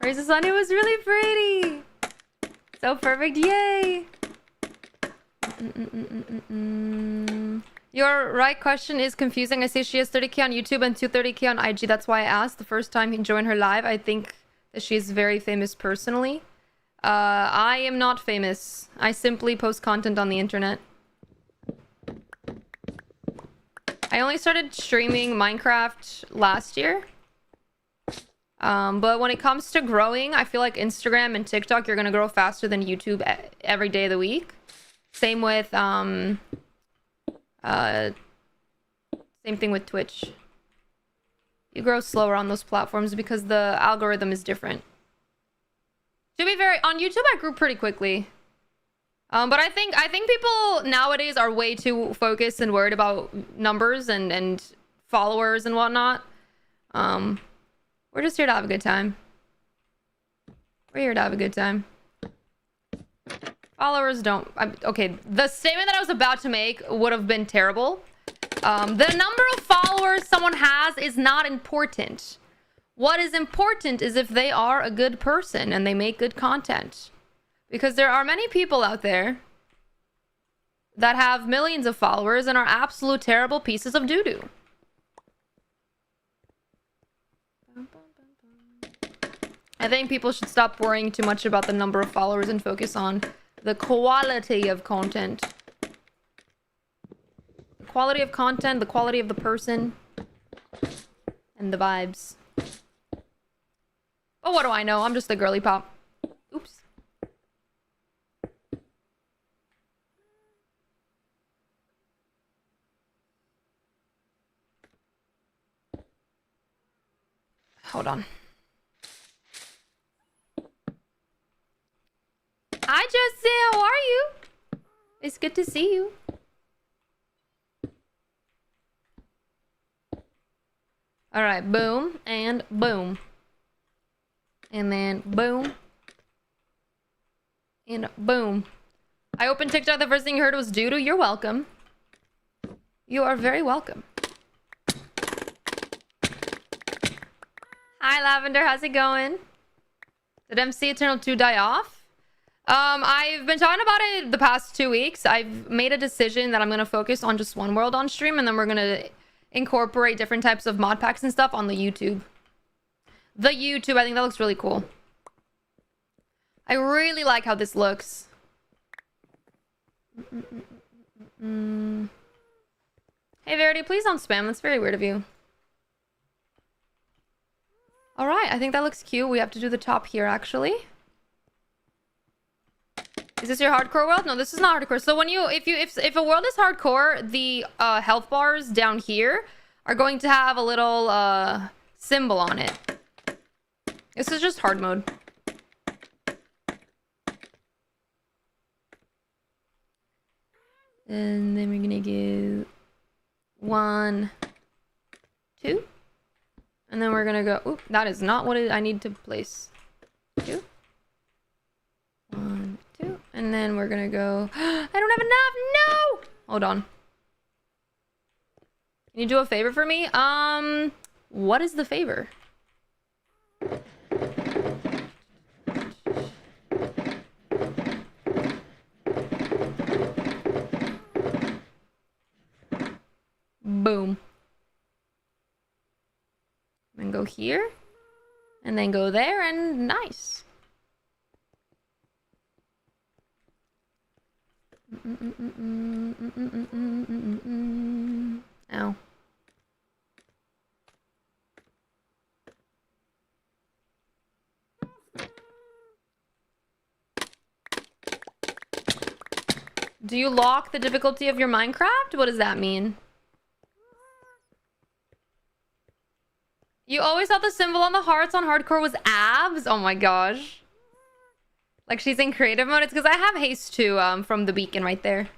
[SPEAKER 1] Praise the sun, it was really pretty! So perfect, yay! Your right question is confusing. I see she has 30k on YouTube and 230k on IG. That's why I asked the first time he joined her live. I think that she's very famous personally. I am not famous. I simply post content on the internet. I only started streaming Minecraft last year. But when it comes to growing, I feel like Instagram and TikTok, you're gonna grow faster than YouTube every day of the week. Same with, same thing with Twitch. You grow slower on those platforms because the algorithm is different. To be very, on YouTube, I grew pretty quickly. But I think people nowadays are way too focused and worried about numbers and followers and whatnot. We're just here to have a good time. We're here to have a good time. Followers don't... okay, the statement that I was about to make would have been terrible. The number of followers someone has is not important. What is important is if they are a good person and they make good content. Because there are many people out there that have millions of followers and are absolute terrible pieces of doo-doo. I think people should stop worrying too much about the number of followers and focus on the quality of content. The quality of content, the quality of the person, and the vibes. But what do I know? I'm just a girly pop. Oops. Hold on. Hi, Justin. How are you? It's good to see you. All right, boom and boom. And then boom. And boom. I opened TikTok. The first thing you heard was doo-doo. You're welcome. You are very welcome. Hi, Lavender. How's it going? Did MC Eternal 2 die off? I've been talking about it the past 2 weeks. I've made a decision that I'm going to focus on just one world on stream, and then we're going to incorporate different types of mod packs and stuff on the YouTube. I think that looks really cool. I really like how this looks. Hey, Verity, please don't spam. That's very weird of you. All right, I think that looks cute. We have to do the top here, actually. Is this your hardcore world? No, this is not hardcore. So when if a world is hardcore, the health bars down here are going to have a little symbol on it. This is just hard mode. And then we're gonna go 1, 2. And then we're gonna go, oop, that is not what I need to place. 2. 1, 2. And then we're gonna go, I don't have enough, no! Hold on. Can you do a favor for me? What is the favor? Boom. And go here. And then go there, and nice. Ow. Do you lock the difficulty of your Minecraft? What does that mean? You always thought the symbol on the hearts on hardcore was abs? Oh my gosh. Like she's in creative mode? It's because I have haste too, from the beacon right there.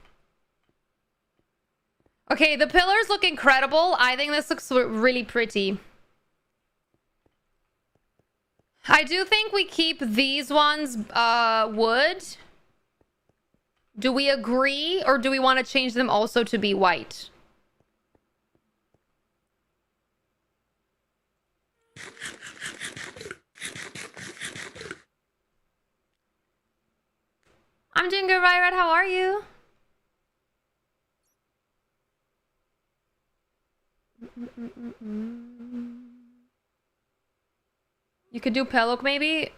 [SPEAKER 1] Okay, the pillars look incredible. I think this looks really pretty. I do think we keep these ones wood. Do we agree, or do we want to change them also to be white? I'm doing good, Ryred. How are you? You could do pale oak, maybe?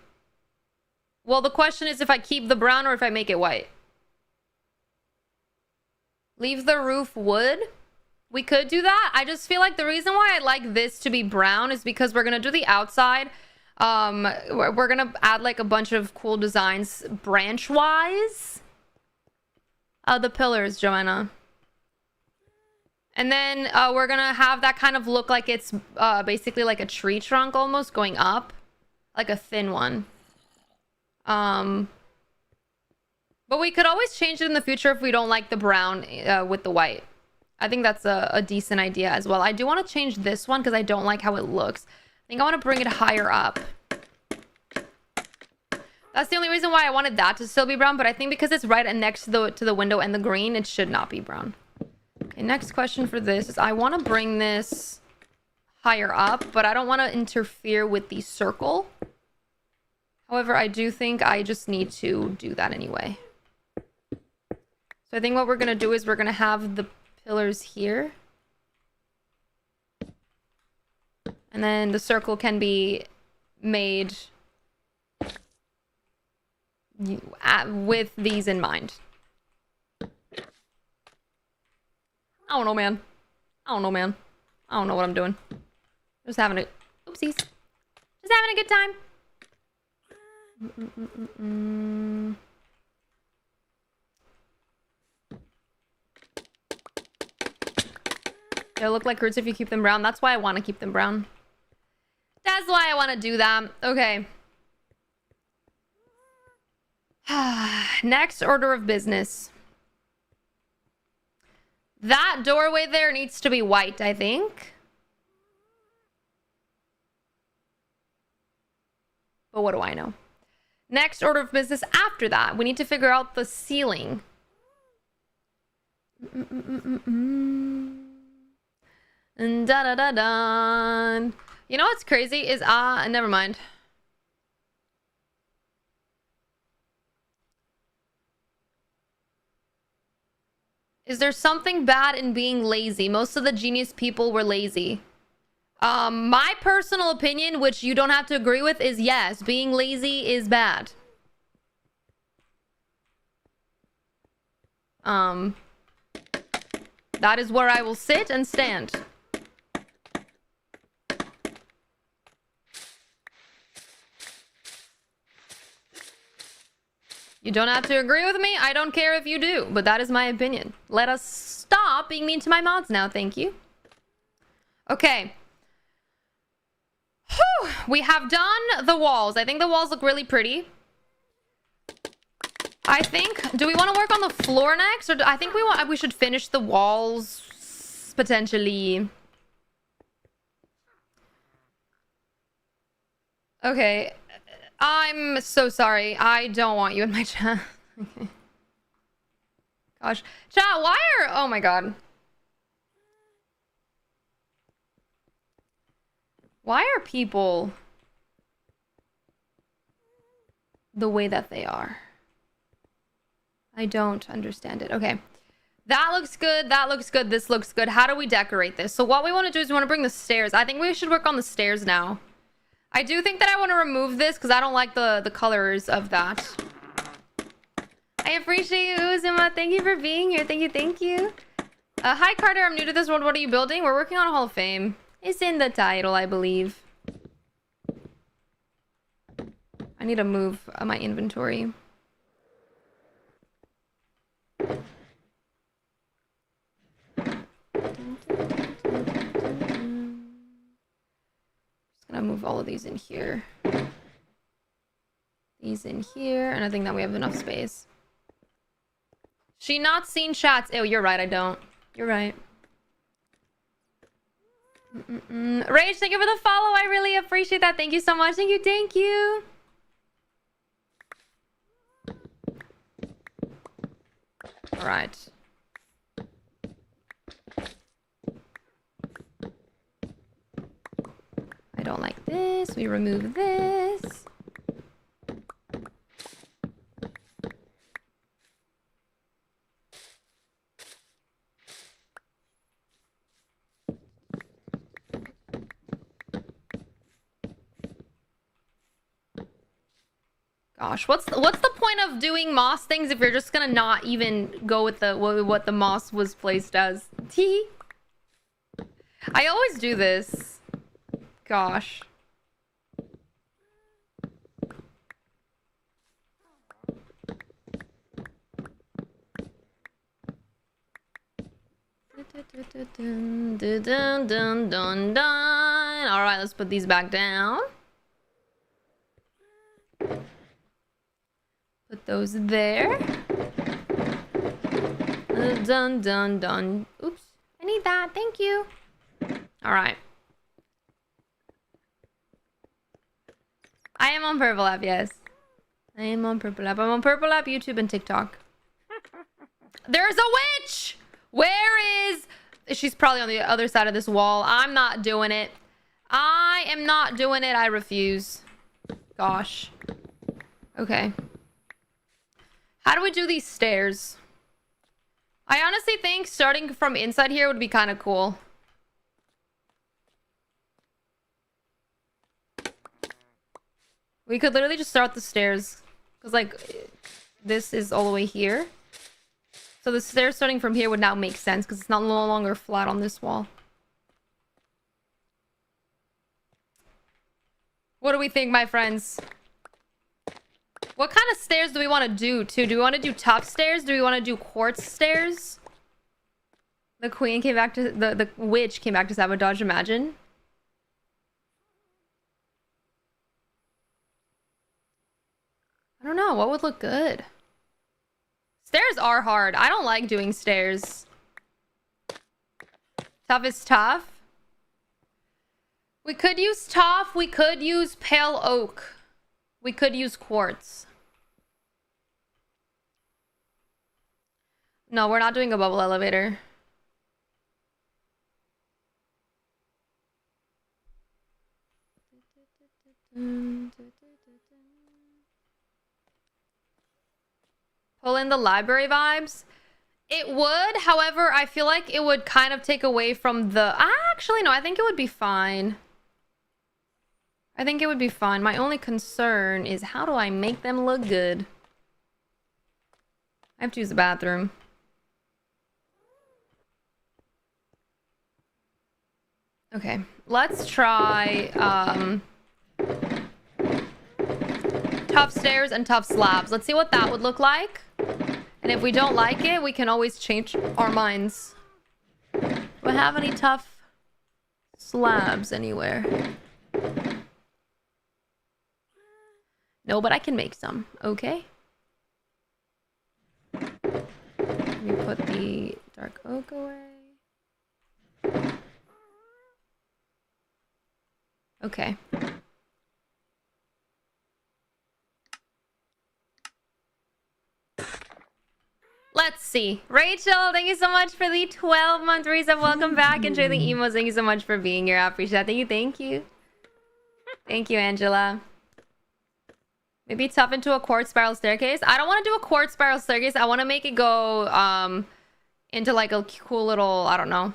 [SPEAKER 1] Well, the question is if I keep the brown or if I make it white. Leave the roof wood? We could do that. I just feel like the reason why I like this to be brown is because we're gonna do the outside. We're gonna add like a bunch of cool designs branch-wise. The pillars, Joanna. And then we're gonna have that kind of look like it's basically like a tree trunk almost going up. Like a thin one. But we could always change it in the future if we don't like the brown with the white. I think that's a decent idea as well. I do want to change this one because I don't like how it looks. I think I want to bring it higher up. That's the only reason why I wanted that to still be brown, but I think because it's right next to the window and the green, it should not be brown. Okay, next question for this is I want to bring this higher up, but I don't want to interfere with the circle. However, I do think I just need to do that anyway. So I think what we're going to do is we're going to have the pillars here. And then the circle can be made with these in mind. I don't know, man. I don't know, man. I don't know what I'm doing. Just having a... Oopsies. Just having a good time. They'll look like roots if you keep them brown. That's why I want to keep them brown. That's why I want to do that. Okay. Next order of business. That doorway there needs to be white, I think. But what do I know? Next order of business after that, we need to figure out the ceiling. And da da da da. You know what's crazy is never mind. Is there something bad in being lazy? Most of the genius people were lazy. My personal opinion, which you don't have to agree with, is yes, being lazy is bad. That is where I will sit and stand. You don't have to agree with me. I don't care if you do, but that is my opinion. Let us stop being mean to my mods now. Thank you. Okay. Whew. We have done the walls. I think the walls look really pretty. I think... Do we want to work on the floor next? Or I think we should finish the walls, potentially. Okay. I'm so sorry. I don't want you in my chat. Okay. Gosh. Chat, why are... Oh my god. Why are people the way that they are? I don't understand it. Okay. That looks good. That looks good. This looks good. How do we decorate this? So what we want to do is we want to bring the stairs. I think we should work on the stairs now. I do think that I want to remove this because I don't like the colors of that. I appreciate you, Uzuma. Thank you for being here. Thank you. Thank you. Hi, Carter. I'm new to this world. What are you building? We're working on a Hall of Fame. It's in the title, I believe. I need to move my inventory. Gonna move all of these in here. These in here, and I think that we have enough space. She not seen chats. Oh, you're right, I don't. You're right. Rage, thank you for the follow. I really appreciate that. Thank you so much. Thank you, thank you. All right. don't like this. We remove this. Gosh, what's the point of doing moss things if you're just gonna not even go with the what the moss was placed as? Tee. I always do this. Gosh. Dun, dun, dun, dun, dun, dun. All right, let's put these back down. Put those there. Dun, dun, dun. Oops. I need that. Thank you. All right. I am on Purple App, yes. I am on Purple App. I'm on Purple App, YouTube, and TikTok. There's a witch! Where is... She's probably on the other side of this wall. I'm not doing it. I am not doing it. I refuse. Gosh. Okay. How do we do these stairs? I honestly think starting from inside here would be kind of cool. We could literally just start the stairs. Because, like, this is all the way here. So the stairs starting from here would now make sense because it's not no longer flat on this wall. What do we think, my friends? What kind of stairs do we want to do, too? Do we want to do tough stairs? Do we want to do quartz stairs? The queen came back to... The witch came back to sabotage, imagine. I don't know. What would look good? Stairs are hard. I don't like doing stairs. Tough is tough. We could use tough. We could use pale oak. We could use quartz. No, we're not doing a bubble elevator. Pull in the library vibes. It would, however, I feel like it would kind of take away from the... Actually, no, I think it would be fine. I think it would be fine. My only concern is how do I make them look good? I have to use the bathroom. Okay, let's try tough stairs and tough slabs. Let's see what that would look like. And if we don't like it, we can always change our minds. Do I have any tough slabs anywhere? No, but I can make some. Okay. Let me put the dark oak away. Okay. Let's see. Rachel, thank you so much for the 12-month resub. Welcome back. Enjoy the emos. Thank you so much for being here. I appreciate that. Thank you. Thank you. Thank you, Angela. Maybe tough into a quartz spiral staircase. I don't want to do a quartz spiral staircase. I want to make it go into like a cool little, I don't know,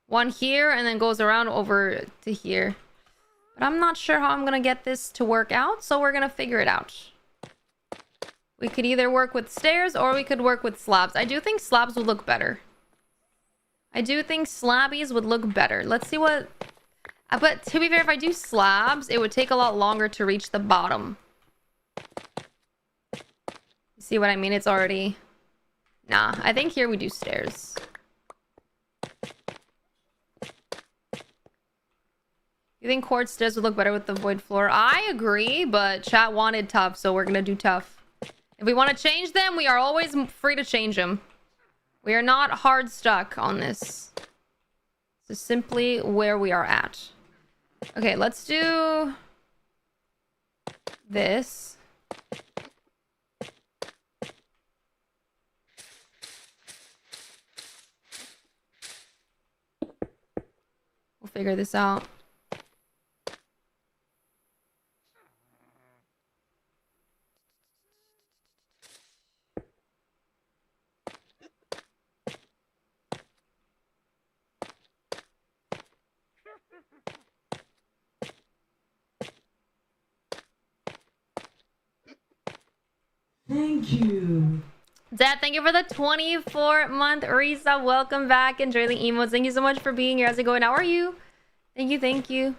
[SPEAKER 1] one here and then goes around over to here. But I'm not sure how I'm going to get this to work out, so we're going to figure it out. We could either work with stairs or we could work with slabs. I do think slabs would look better. I do think slabbies would look better. Let's see what... But to be fair, if I do slabs, it would take a lot longer to reach the bottom. See what I mean? It's already... Nah, I think here we do stairs. You think quartz stairs would look better with the void floor? I agree, but chat wanted tough, so we're gonna do tough. If we want to change them, we are always free to change them. We are not hard stuck on this. This is simply where we are at. Okay, let's do this. We'll figure this out.
[SPEAKER 2] Thank you.
[SPEAKER 1] Dad, thank you for the 24-month Risa. Welcome back. Enjoy the emotes. Thank you so much for being here. How's it going? How are you? Thank you, thank you.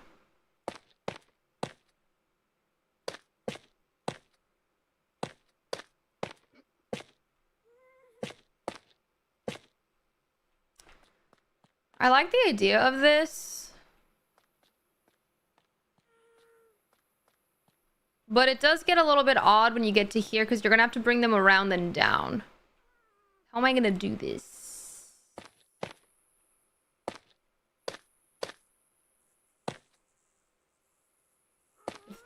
[SPEAKER 1] I like the idea of this. But it does get a little bit odd when you get to here because you're going to have to bring them around and down. How am I going to do this?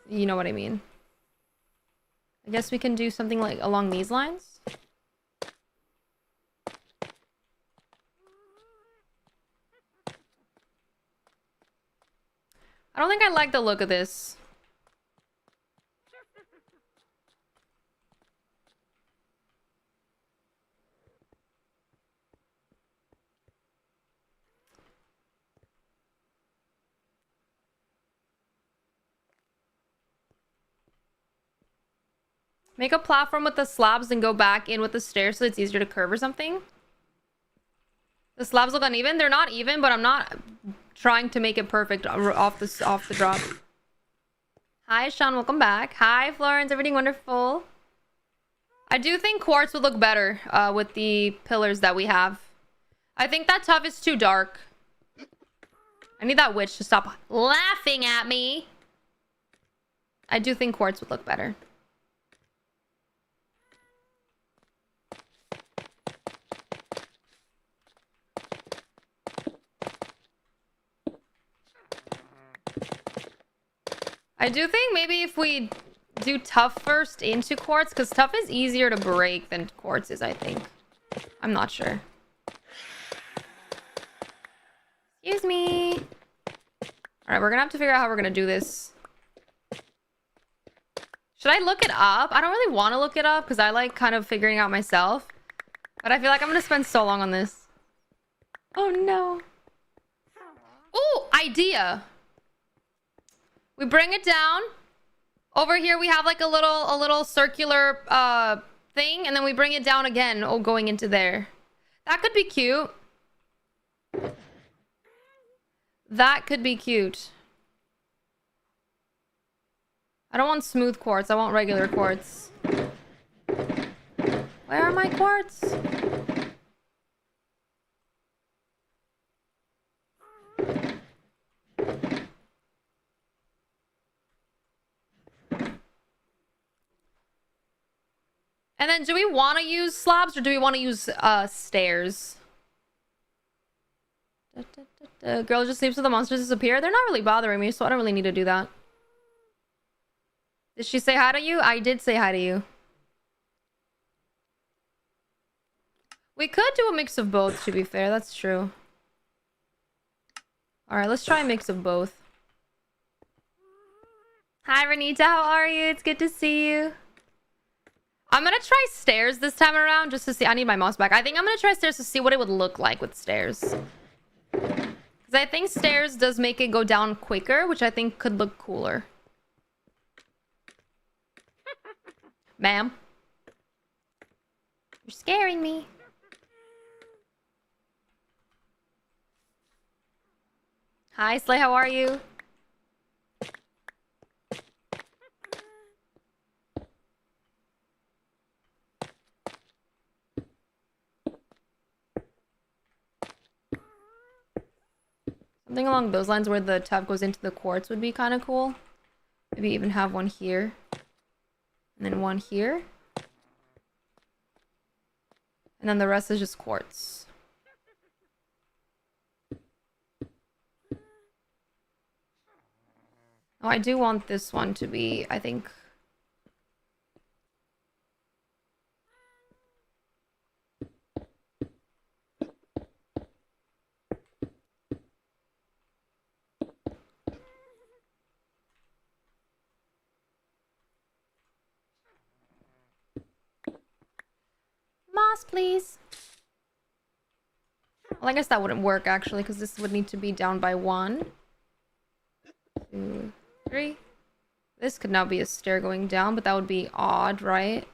[SPEAKER 1] You know what I mean. I guess we can do something like along these lines. I don't think I like the look of this. Make a platform with the slabs and go back in with the stairs so it's easier to curve or something. The slabs look uneven. They're not even, but I'm not trying to make it perfect off the drop. Hi, Sean. Welcome back. Hi, Florence. Everything wonderful. I do think quartz would look better with the pillars that we have. I think that tuff is too dark. I need that witch to stop laughing at me. I do think quartz would look better. I do think maybe if we do tuff first into quartz, because tuff is easier to break than quartz is, I think. I'm not sure. Excuse me. Alright, we're gonna have to figure out how we're gonna do this. Should I look it up? I don't really want to look it up because I like kind of figuring out myself. But I feel like I'm gonna spend so long on this. Oh no. Ooh, idea. We bring it down. Over here we have like a little circular thing, and then we bring it down again, going into there. That could be cute. That could be cute. I don't want smooth quartz. I want regular quartz. Where are my quartz? And then do we want to use slabs or do we want to use stairs? Girl just sleeps with the monsters disappear. They're not really bothering me, so I don't really need to do that. Did she say hi to you? I did say hi to you. We could do a mix of both, to be fair. That's true. Alright, let's try a mix of both. Hi, Renita. How are you? It's good to see you. I'm gonna try stairs this time around just to see. I need my mouse back. I think I'm gonna try stairs to see what it would look like with stairs. Because I think stairs does make it go down quicker, which I think could look cooler. Ma'am. You're scaring me. Hi, Slay. How are you? Something along those lines where the tub goes into the quartz would be kind of cool. Maybe even have one here. And then one here. And then the rest is just quartz. Oh, I do want this one to be, I think... Moss, please. Well, I guess that wouldn't work, actually, because this would need to be down by 1, 2, 3. This could now be a stair going down, but that would be odd, right?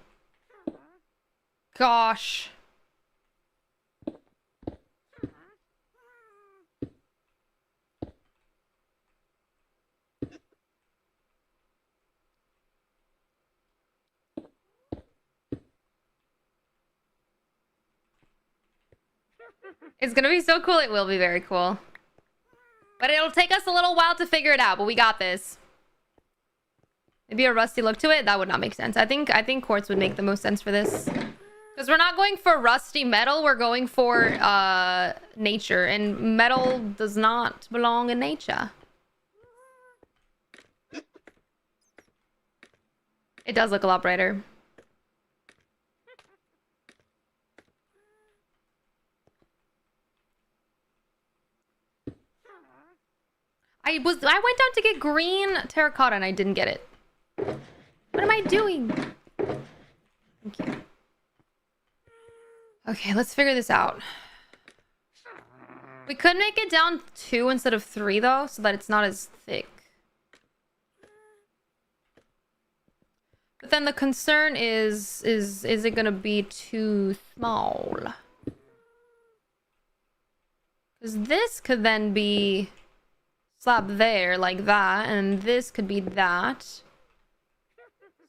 [SPEAKER 1] gosh. It's gonna be so cool. It will be very cool. But it'll take us a little while to figure it out, but we got this. Maybe a rusty look to it? That would not make sense. I think quartz would make the most sense for this. Because we're not going for rusty metal, we're going for nature. And metal does not belong in nature. It does look a lot brighter. I went down to get green terracotta and I didn't get it. What am I doing? Thank you. Okay, let's figure this out. We could make it down 2 instead of 3 though, so that it's not as thick. But then the concern is it gonna be too small? Because this could then be slab there, like that, and this could be that.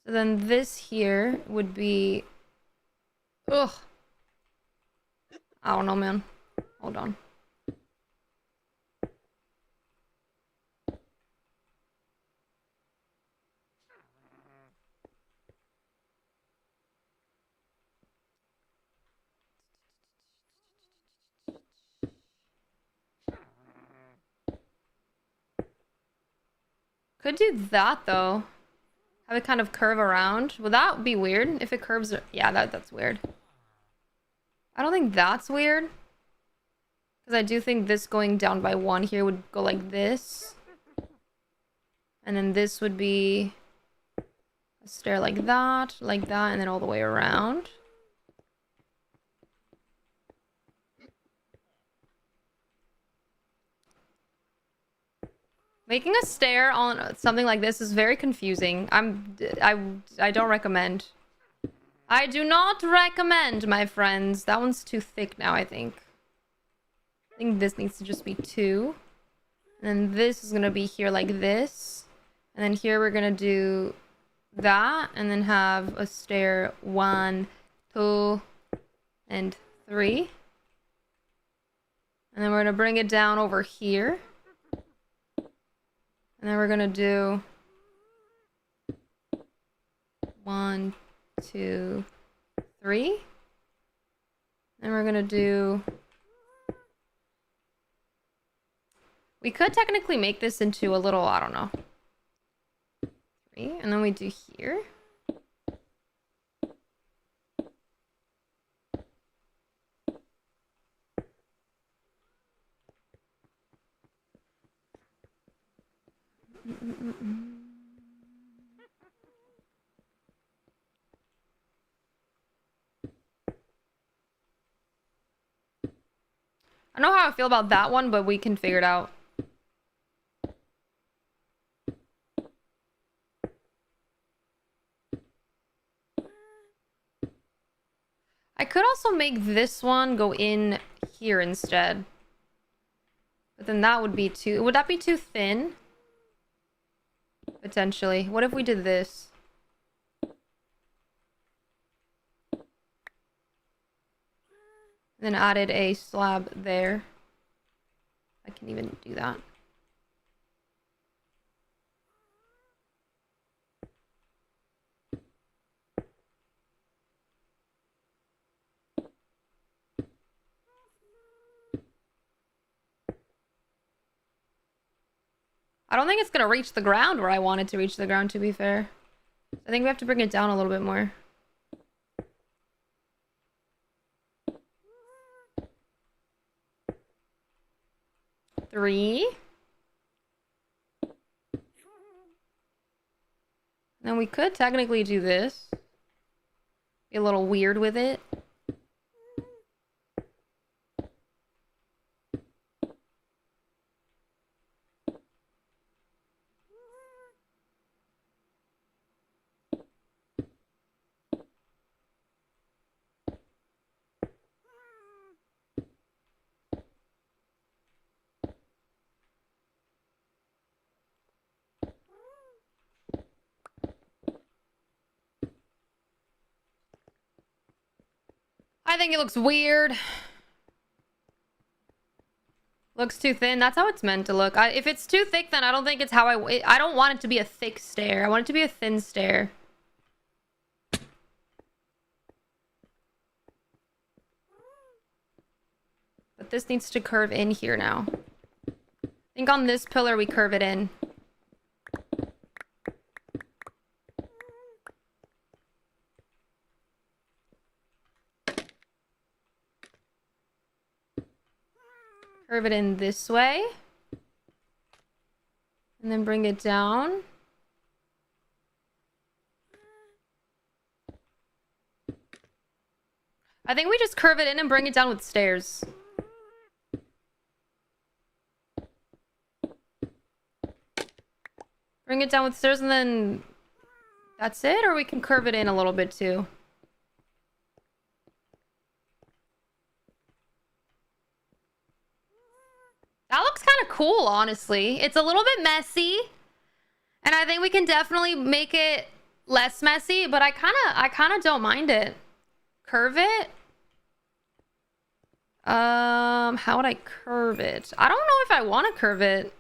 [SPEAKER 1] So then this here would be... Ugh. I don't know, man. Hold on. Could do that though. Have it kind of curve around. Would that be weird if it curves? Yeah, that's weird. I don't think that's weird. Because I do think this going down by 1 here would go like this. And then this would be a stair like that, and then all the way around. Making a stair on something like this is very confusing. I don't recommend. I do not recommend, my friends. That one's too thick now, I think. I think this needs to just be 2. And then this is gonna be here like this. And then here we're gonna do that. And then have a stair 1, 2, and 3. And then we're gonna bring it down over here. And then we're gonna do 1, 2, 3. Then we're gonna do... We could technically make this into a little, I don't know. 3, and then we do here. I don't know how I feel about that one, but we can figure it out. I could also make this one go in here instead. But then that would be too... Would that be too thin? Potentially. What if we did this? Then added a slab there. I can even do that. I don't think it's gonna reach the ground where I want it to reach the ground, to be fair. I think we have to bring it down a little bit more. Three. Then we could technically do this. Be a little weird with it. I think it looks weird. Looks too thin. That's how it's meant to look. If it's too thick, then I don't think it's how I don't want it to be a thick stair. I want it to be a thin stair. But this needs to curve in here now. I think on this pillar we curve it in. Curve it in this way. And then bring it down. I think we just curve it in and bring it down with stairs. Bring it down with stairs and then that's it? Or we can curve it in a little bit too. That looks kind of cool, honestly. It's a little bit messy. And I think we can definitely make it less messy, but I kind of don't mind it. Curve it. How would I curve it? I don't know if I want to curve it.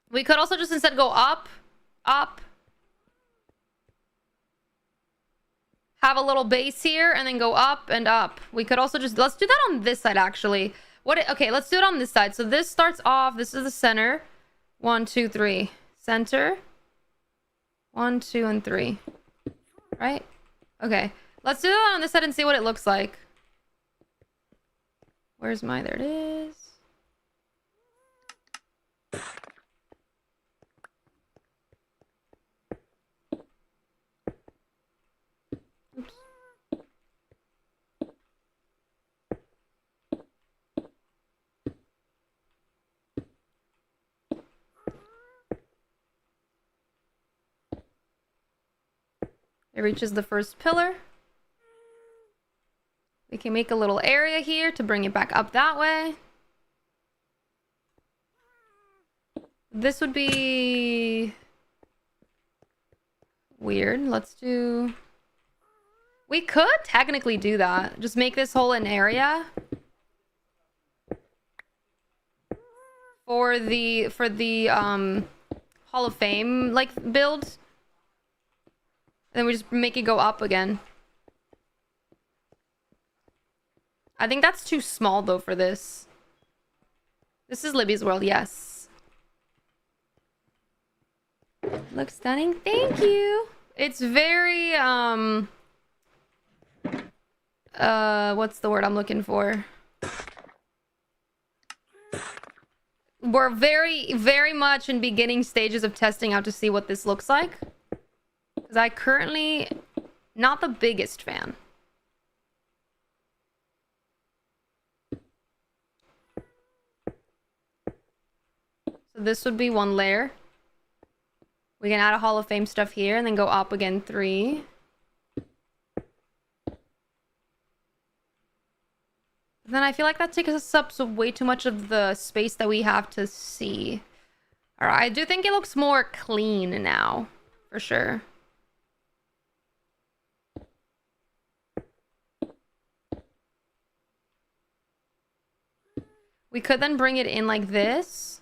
[SPEAKER 1] We could also just instead go up, up. Have a little base here and then go up and up. We could also just, let's do that on this side actually. Okay, let's do it on this side. So this starts off, this is the center. 1, 2, 3. Center. 1, 2, and 3. Right? Okay. Let's do that on this side and see what it looks like. Where's my, there it is. Oops. It reaches the first pillar. We can make a little area here to bring it back up that way. This would be weird. Let's do... We could technically do that. Just make this whole an area. For the Hall of Fame like build. And then we just make it go up again. I think that's too small though for this. This is Libby's world, yes. Looks stunning. Thank you. It's very what's the word I'm looking for? We're very much in beginning stages of testing out to see what this looks like. Because I currently not the biggest fan. So this would be one layer. We can add a Hall of Fame stuff here and then go up again 3. Then I feel like that takes us up so way too much of the space that we have to see. Alright, I do think it looks more clean now. For sure. We could then bring it in like this.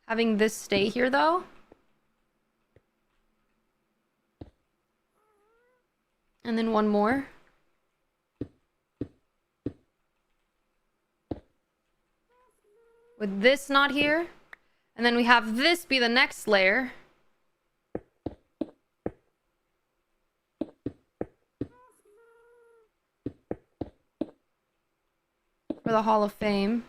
[SPEAKER 1] Having this stay here though. And then one more. With this not here. And then we have this be the next layer. For the Hall of Fame.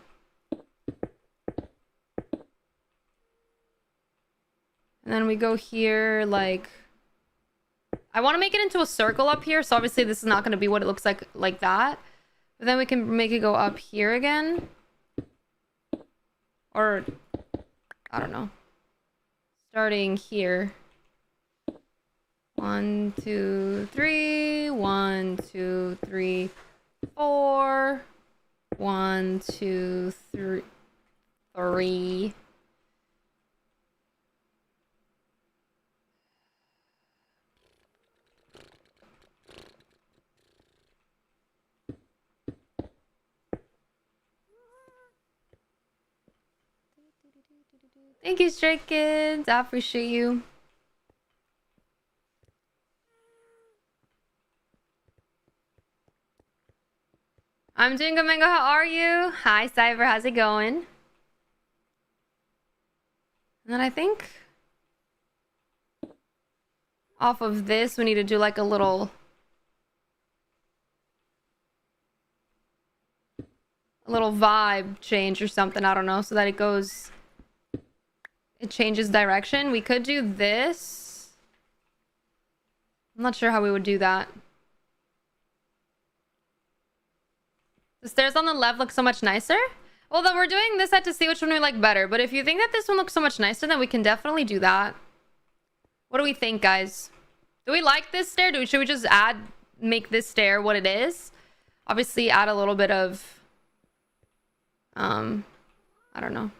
[SPEAKER 1] And then we go here, like... I want to make it into a circle up here, so obviously this is not going to be what it looks like that. But then we can make it go up here again. Or, I don't know. Starting here. 1, 2, 3. 1, 2, 3, 4. 1, 2, 3. 3. Thank you, Stray Kids. I appreciate you. I'm doing good, Mango. How are you? Hi, Cyber. How's it going? And then I think off of this, we need to do like a little vibe change or something. I don't know. So that it changes direction. We could do this. I'm not sure how we would do that. The stairs on the left look so much nicer. Well, then we're doing this set to see which one we like better. But if you think that this one looks so much nicer, then we can definitely do that. What do we think, guys? Do we like this stair? Should we just make this stair what it is? Obviously, add a little bit of, I don't know.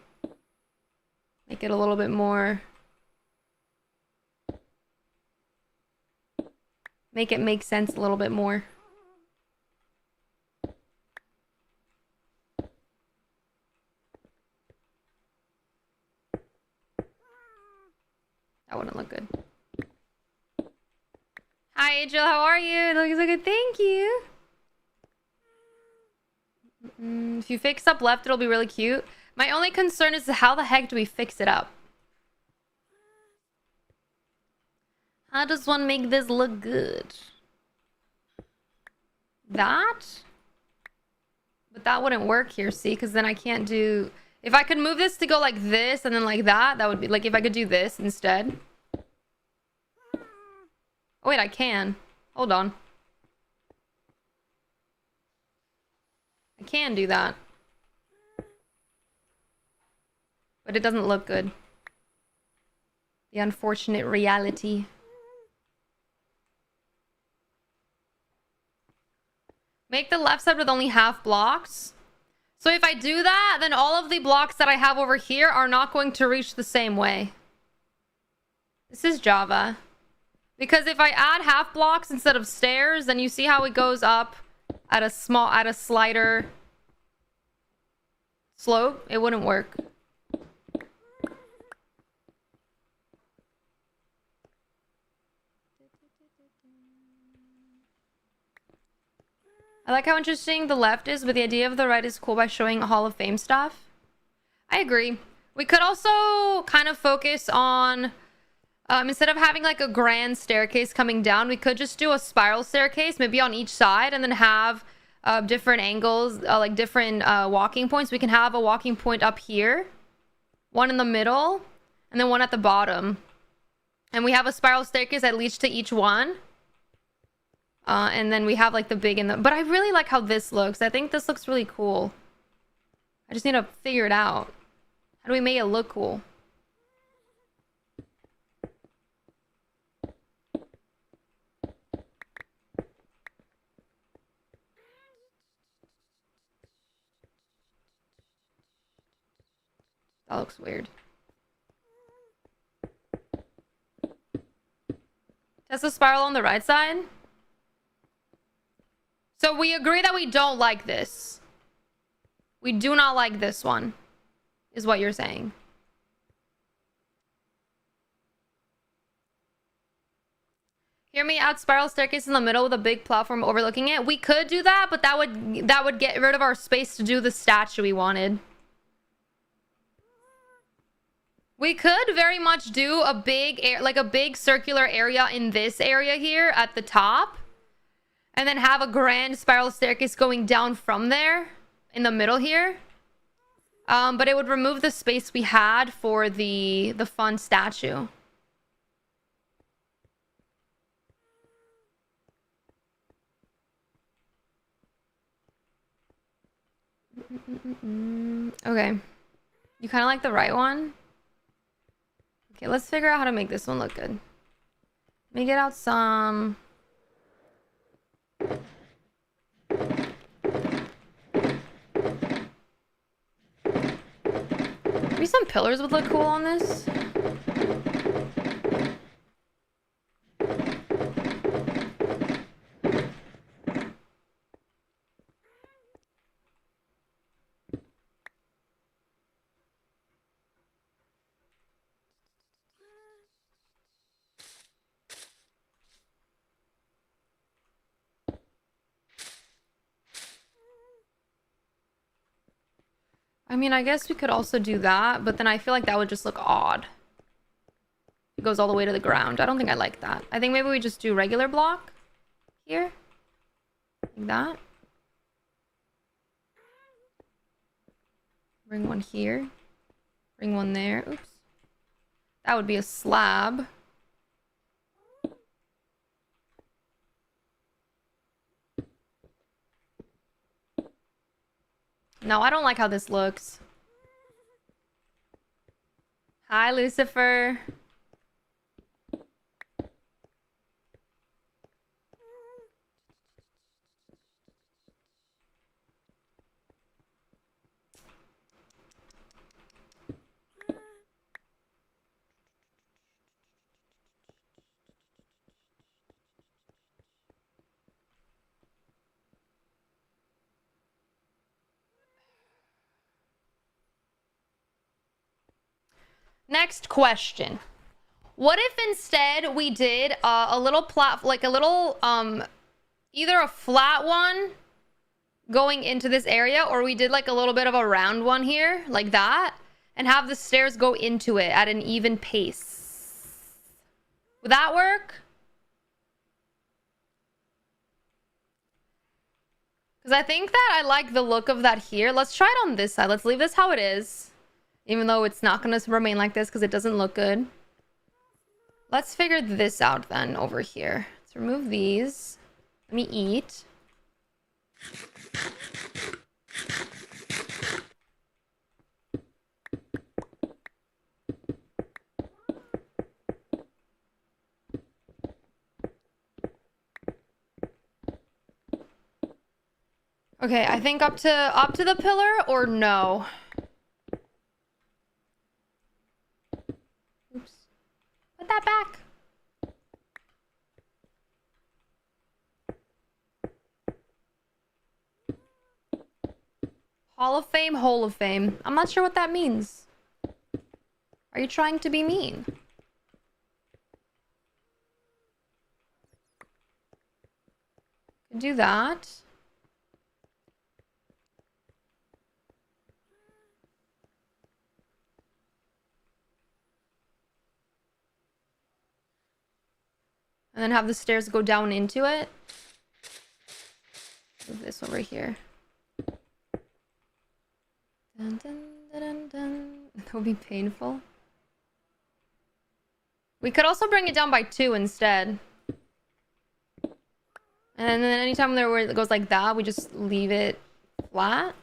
[SPEAKER 1] Make it a little bit more. Make it make sense a little bit more. That wouldn't look good. Hi, Angel. How are you? It looks so good. Thank you. If you fix up left, it'll be really cute. My only concern is how the heck do we fix it up? How does one make this look good? That? But that wouldn't work here, see? Because then I can't do... If I could move this to go like this and then like that, that would be... Like, if I could do this instead. Oh, wait, I can. Hold on. I can do that. But it doesn't look good. The unfortunate reality. Make the left side with only half blocks. So if I do that, then all of the blocks that I have over here are not going to reach the same way. This is Java. Because if I add half blocks instead of stairs, then you see how it goes up at a slighter slope? It wouldn't work. I like how interesting the left is, but the idea of the right is cool by showing Hall of Fame stuff. I agree. We could also kind of focus on, instead of having like a grand staircase coming down, we could just do a spiral staircase, maybe on each side, and then have different angles, like different walking points. We can have a walking point up here, one in the middle, and then one at the bottom. And we have a spiral staircase that leads to each one. And then we have like the big and the... But I really like how this looks. I think this looks really cool. I just need to figure it out. How do we make it look cool? That looks weird. Test the spiral on the right side. So we agree that we don't like this. We do not like this one, is what you're saying. Hear me out, spiral staircase in the middle with a big platform overlooking it. We could do that, but that would get rid of our space to do the statue we wanted. We could very much do a big circular area in this area here at the top. And then have a grand spiral staircase going down from there in the middle here. But it would remove the space we had for the fun statue. Okay. You kind of like the right one? Okay, let's figure out how to make this one look good. Let me get out some... Maybe some pillars would look cool on this. I mean, I guess we could also do that, but then I feel like that would just look odd. It goes all the way to the ground. I don't think I like that. I think maybe we just do regular block here. Like that. Bring one here. Bring one there. Oops. That would be a slab. No, I don't like how this looks. Hi, Lucifer. Next question. What if instead we did a little either a flat one going into this area, or we did like a little bit of a round one here, like that, and have the stairs go into it at an even pace? Would that work? Because I think that I like the look of that here. Let's try it on this side. Let's leave this how it is. Even though it's not going to remain like this because it doesn't look good. Let's figure this out then over here. Let's remove these. Let me eat. Okay, I think up to the pillar or no. Oops. Put that back. Hall of Fame, Hole of Fame. I'm not sure what that means. Are you trying to be mean? Could do that. And then have the stairs go down into it. Move this over here. Dun, dun, dun, dun. That would be painful. We could also bring it down by 2 instead. And then anytime where it goes like that, we just leave it flat.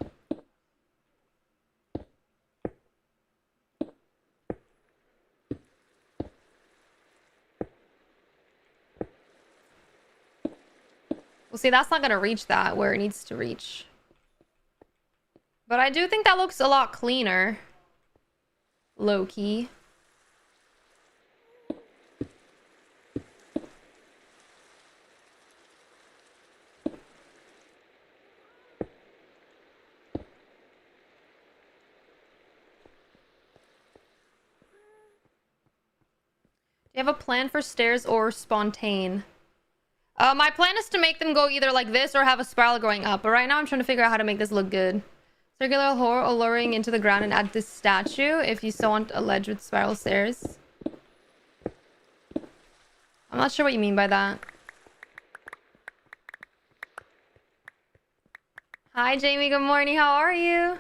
[SPEAKER 1] Well, see, that's not going to reach that where it needs to reach. But I do think that looks a lot cleaner. Low-key. Do you have a plan for stairs or spontane? My plan is to make them go either like this or have a spiral going up. But right now I'm trying to figure out how to make this look good. Circular hole alluring into the ground and add this statue if you so want a ledge with spiral stairs. I'm not sure what you mean by that. Hi, Jamie. Good morning. How are you?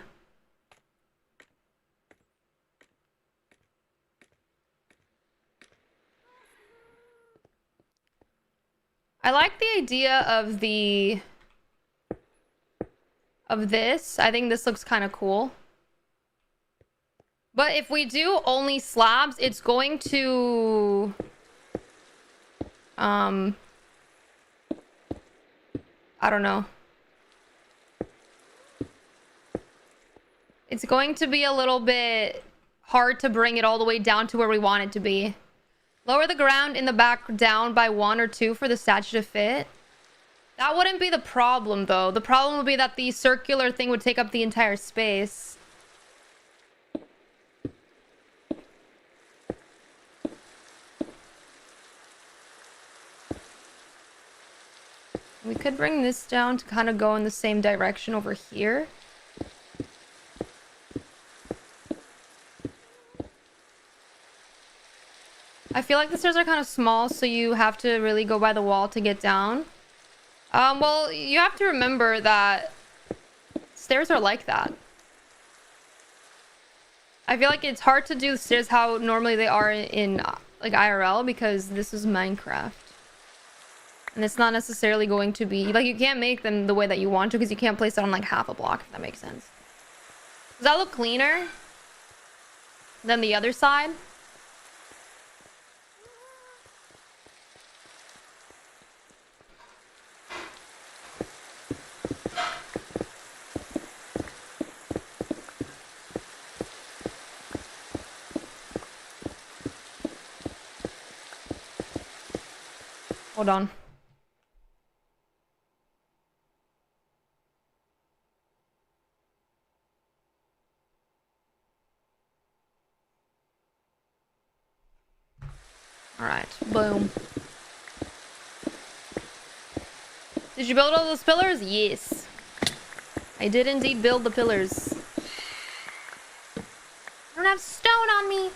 [SPEAKER 1] I like the idea of this. I think this looks kind of cool. But if we do only slabs, it's going to I don't know. It's going to be a little bit hard to bring it all the way down to where we want it to be. Lower the ground in the back down by 1 or 2 for the statue to fit. That wouldn't be the problem, though. The problem would be that the circular thing would take up the entire space. We could bring this down to kind of go in the same direction over here. I feel like the stairs are kind of small, so you have to really go by the wall to get down. Well, you have to remember that stairs are like that. I feel like it's hard to do stairs how normally they are in like IRL, because this is Minecraft. And it's not necessarily going to be... Like, you can't make them the way that you want to, because you can't place it on, like, half a block, if that makes sense. Does that look cleaner than the other side? Hold on. All right, boom. Did you build all those pillars? Yes. I did indeed build the pillars. I don't have stone on me.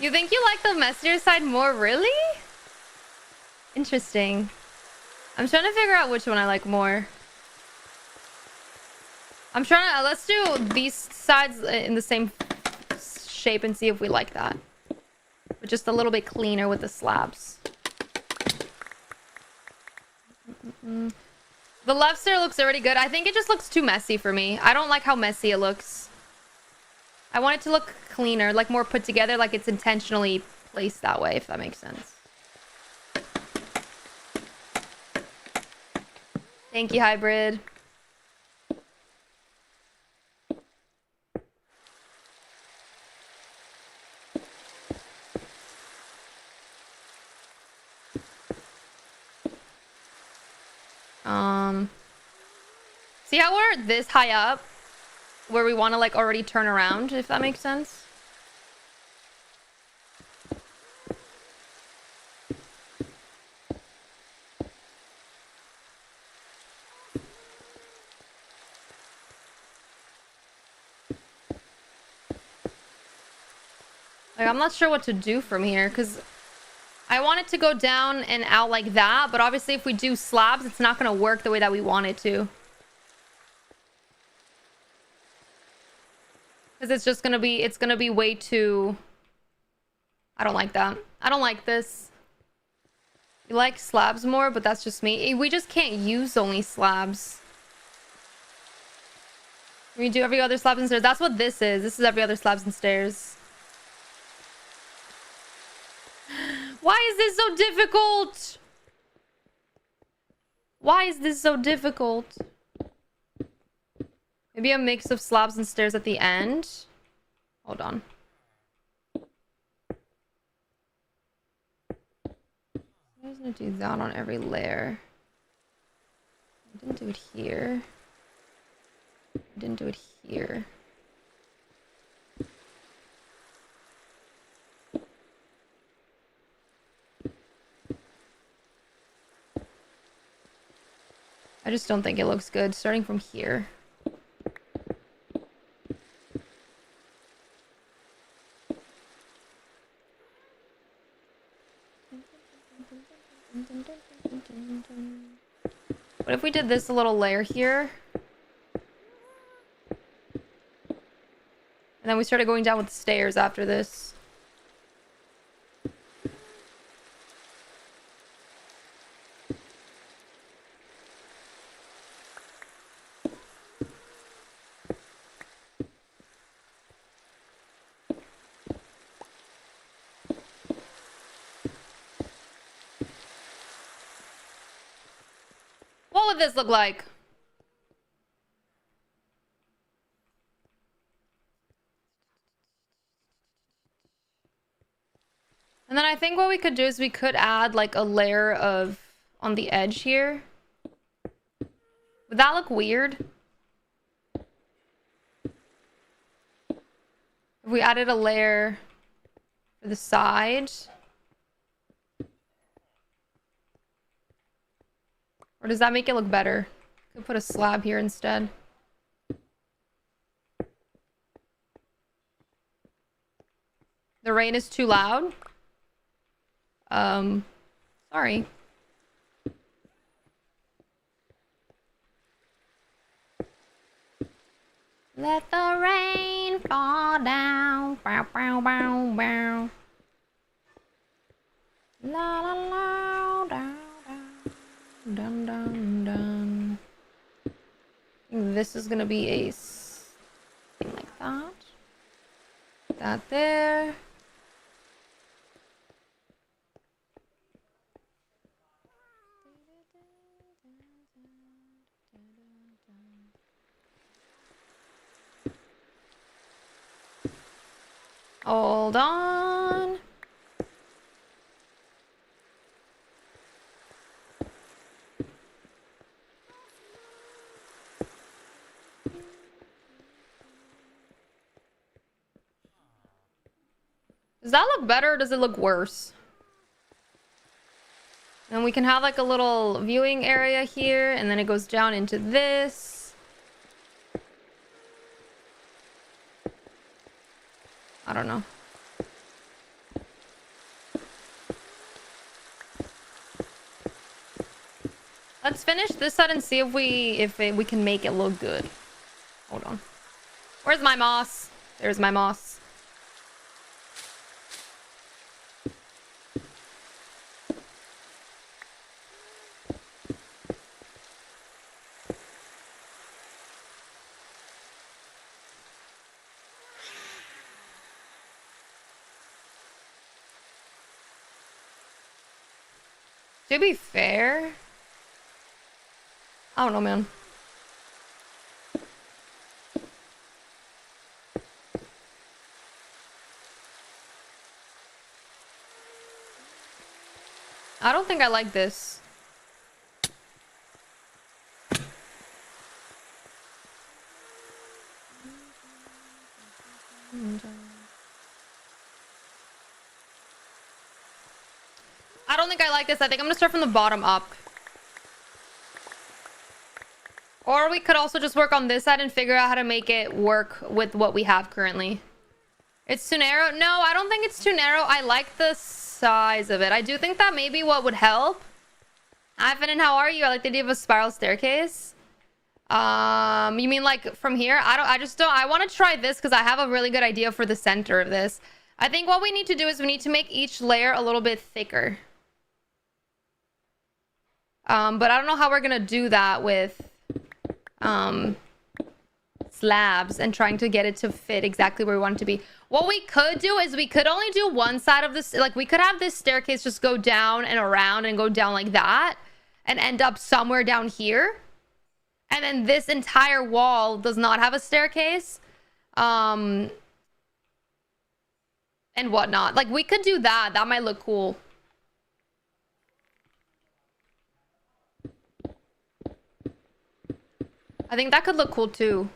[SPEAKER 1] You think you like the messier side more, really? Interesting. I'm trying to figure out which one I like more. I'm trying to... let's do these sides in the same shape and see if we like that. But just a little bit cleaner with the slabs. The left stair looks already good. I think it just looks too messy for me. I don't like how messy it looks. I want it to look cleaner, like more put together, like it's intentionally placed that way, if that makes sense. Thank you, Hybrid. See how we're this high up? Where we want to, like, already turn around, if that makes sense. Like, I'm not sure what to do from here, because I want it to go down and out like that, but obviously if we do slabs, it's not going to work the way that we want it to. Because it's just gonna be, it's gonna be way too... I don't like that. I don't like this. You like slabs more, but that's just me. We just can't use only slabs. We do every other slabs and stairs. That's what this is. This is every other slabs and stairs. Why is this so difficult? Why is this so difficult? Maybe a mix of slabs and stairs at the end. Hold on. I was gonna do that on every layer. I didn't do it here. I didn't do it here. I just don't think it looks good starting from here. What if we did this a little layer here? And then we started going down with the stairs after this. What would this look like? And then I think what we could do is we could add like a layer of on the edge here. Would that look weird? If we added a layer for the side. Or does that make it look better? Could put a slab here instead. The rain is too loud. Sorry. Let the rain fall down. Bow, bow, bow, bow. La la la, down, down, dun, dun, dun. I think this is gonna be a thing like that. That there. Hold on. Does that look better or does it look worse? And we can have like a little viewing area here and then it goes down into this. I don't know. Let's finish this side and see if we can make it look good. Hold on. Where's my moss? There's my moss. To be fair, I don't know, man. I don't think I like this. I don't think I like this. I think I'm gonna start from the bottom up. Or we could also just work on this side and figure out how to make it work with what we have currently. It's too narrow? No, I don't think it's too narrow. I like the size of it. I do think that maybe what would help. Hi, Finn, how are you? I like the idea of a spiral staircase. You mean like from here? I want to try this because I have a really good idea for the center of this. I think what we need to do is we need to make each layer a little bit thicker. But I don't know how we're gonna do that with slabs and trying to get it to fit exactly where we want it to be. What we could do is we could only do one side of this. Like we could have this staircase just go down and around and go down like that and end up somewhere down here. And then this entire wall does not have a staircase. And whatnot. Like we could do that. That might look cool. I think that could look cool too.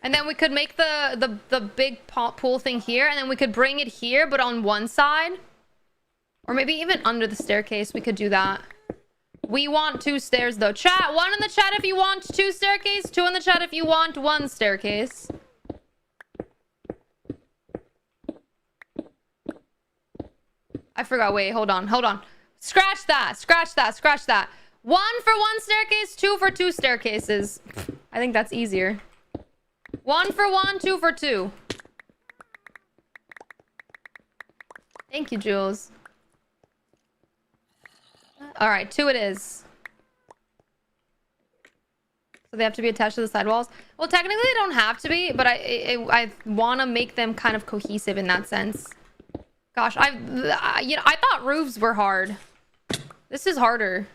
[SPEAKER 1] And then we could make the big pool thing here, and then we could bring it here, but on one side. Or maybe even under the staircase, we could do that. We want 2 stairs though. Chat, 1 in the chat if you want 2 staircase, 2 in the chat if you want 1 staircase. I forgot, wait, hold on. Scratch that. 1 for 1 staircase, 2 for 2 staircases. I think that's easier. 1 for 1, 2 for 2. Thank you, Jules. All right, 2 it is. So they have to be attached to the side walls. Well, technically they don't have to be, but I want to make them kind of cohesive in that sense. Gosh, I thought roofs were hard. This is harder.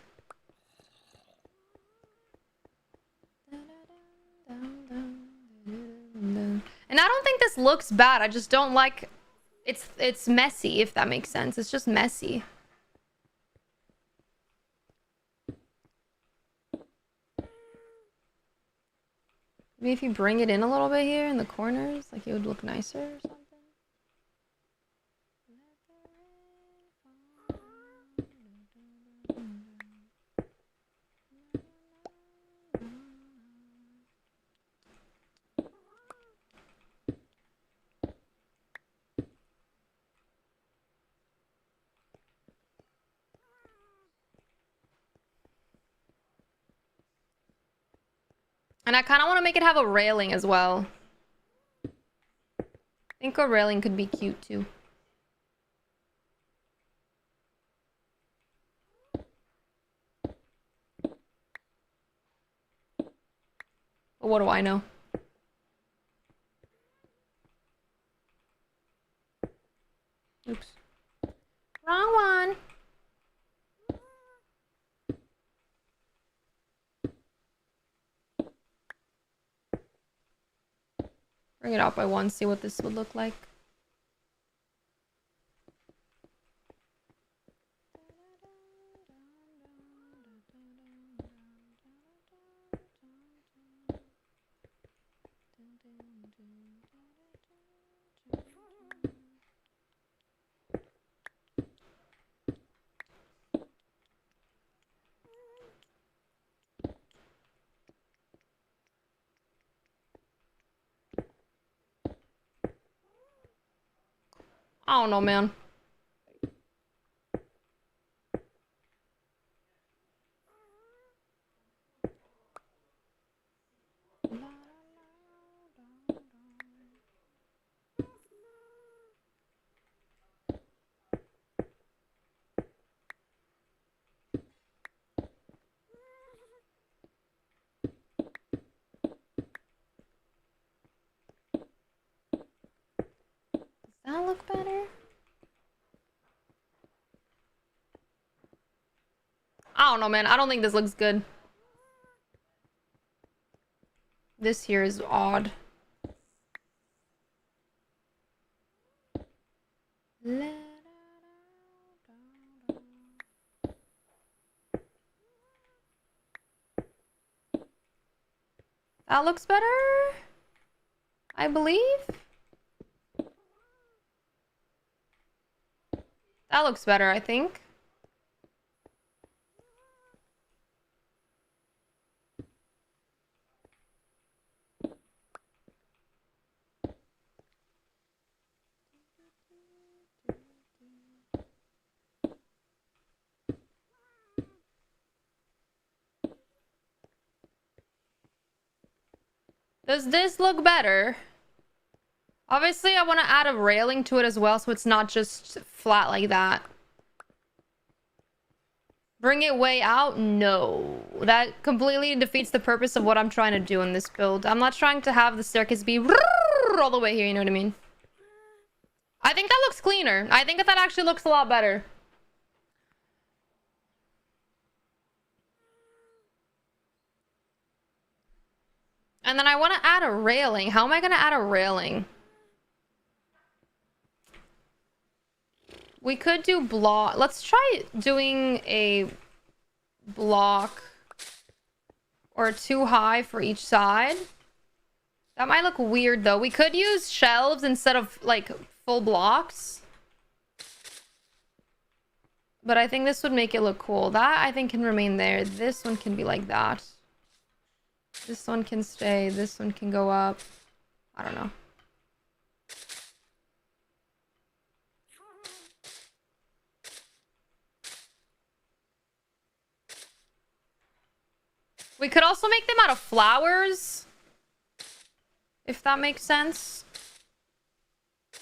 [SPEAKER 1] And I don't think this looks bad. I just don't like... It's messy, if that makes sense. It's just messy. Maybe if you bring it in a little bit here in the corners, like it would look nicer or something. And I kind of want to make it have a railing as well. I think a railing could be cute too. But what do I know? Oops. Wrong one. Bring it out by one, see what this would look like. I don't know, man. Does that look better? I don't know, man. I don't think this looks good. This here is odd. That looks better, I believe. That looks better, I think. Does this look better? Obviously, I want to add a railing to it as well, so it's not just flat like that. Bring it way out? No. That completely defeats the purpose of what I'm trying to do in this build. I'm not trying to have the staircase be all the way here, you know what I mean? I think that looks cleaner. I think that actually looks a lot better. And then I want to add a railing. How am I going to add a railing? We could do block. Let's try doing a block or two high for each side. That might look weird though. We could use shelves instead of like full blocks. But I think this would make it look cool. That I think can remain there. This one can be like that. This one can stay. This one can go up. I don't know. We could also make them out of flowers. If that makes sense.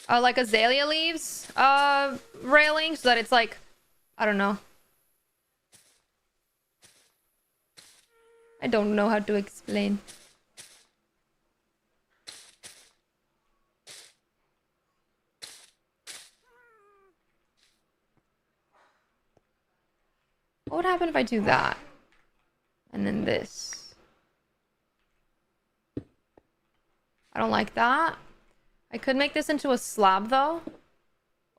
[SPEAKER 1] Like azalea leaves railing so that it's like, I don't know. I don't know how to explain. What would happen if I do that? And then this. I don't like that. I could make this into a slab though.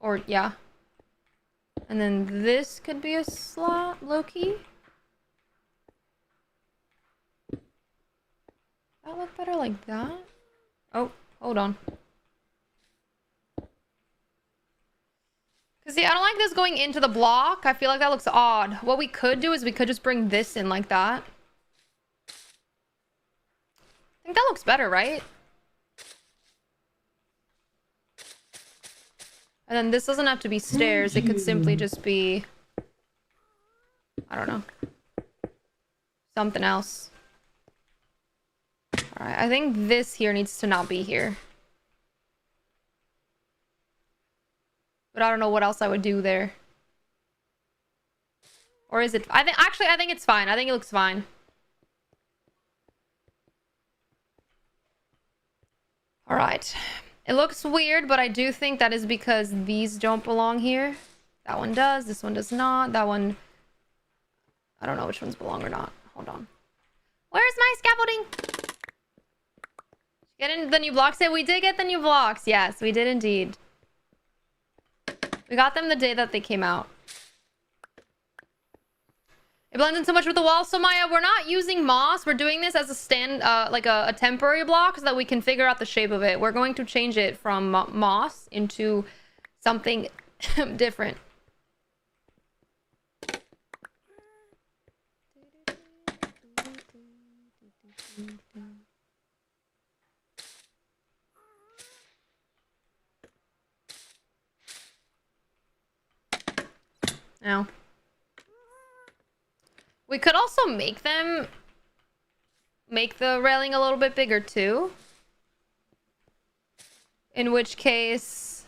[SPEAKER 1] Or, yeah. And then this could be a slab, low-key. That look better like that? Oh, hold on. Because see, I don't like this going into the block. I feel like that looks odd. What we could do is we could just bring this in like that. I think that looks better, right? And then this doesn't have to be stairs. It could simply just be... I don't know. Something else. Alright, I think this here needs to not be here. But I don't know what else I would do there. Or is it... I think it's fine. I think it looks fine. Alright. It looks weird, but I do think that is because these don't belong here. That one does. This one does not. That one... I don't know which ones belong or not. Hold on. Where's my scaffolding? Get in the new blocks? Yeah, we did get the new blocks. Yes, we did indeed. We got them the day that they came out. It blends in so much with the wall. So Maya, we're not using moss. We're doing this as a stand, like a temporary block so that we can figure out the shape of it. We're going to change it from moss into something different. Now. We could also make the railing a little bit bigger too. In which case,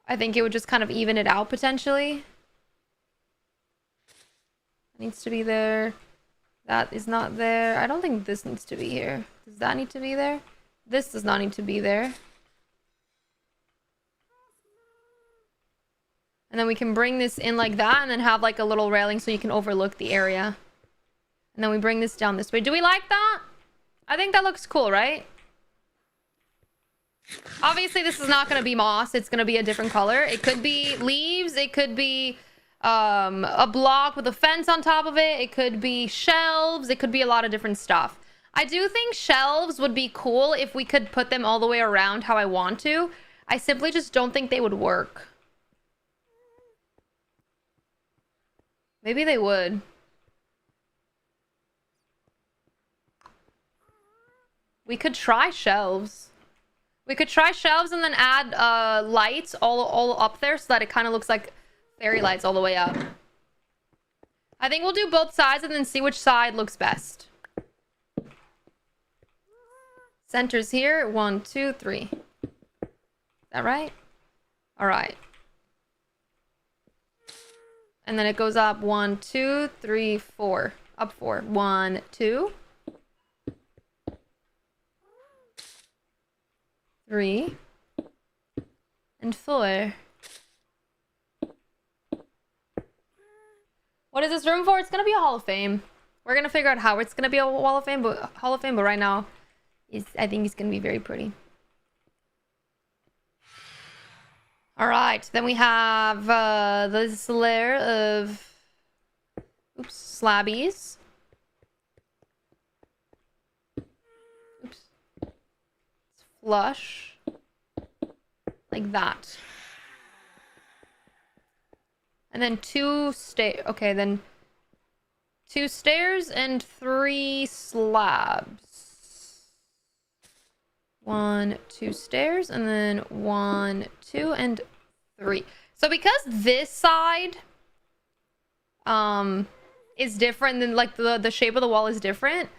[SPEAKER 1] I think it would just kind of even it out potentially. It needs to be there. That is not there. I don't think this needs to be here. Does that need to be there? This does not need to be there. And then we can bring this in like that and then have like a little railing so you can overlook the area. And then we bring this down this way. Do we like that? I think that looks cool, right? Obviously, this is not going to be moss. It's going to be a different color. It could be leaves. It could be a block with a fence on top of it. It could be shelves. It could be a lot of different stuff. I do think shelves would be cool if we could put them all the way around how I want to. I simply just don't think they would work. Maybe they would. We could try shelves. We could try shelves and then add lights all up there so that it kind of looks like fairy lights all the way up. I think we'll do both sides and then see which side looks best. Center's here. 1, 2, 3. Is that right? All right. And then it goes up 1, 2, 3, 4. Up 4. 1, 2. 3. And 4. What is this room for? It's gonna be a Hall of Fame. We're gonna figure out how it's gonna be a Hall of Fame, but right now, I think it's gonna be very pretty. All right, then we have this layer of slabbies. Oops. It's flush like that. And then 2 stairs. Okay, then 2 stairs and 3 slabs. 1, 2 stairs, and then 1, 2, and 3. So because this side is different than like the shape of the wall is different,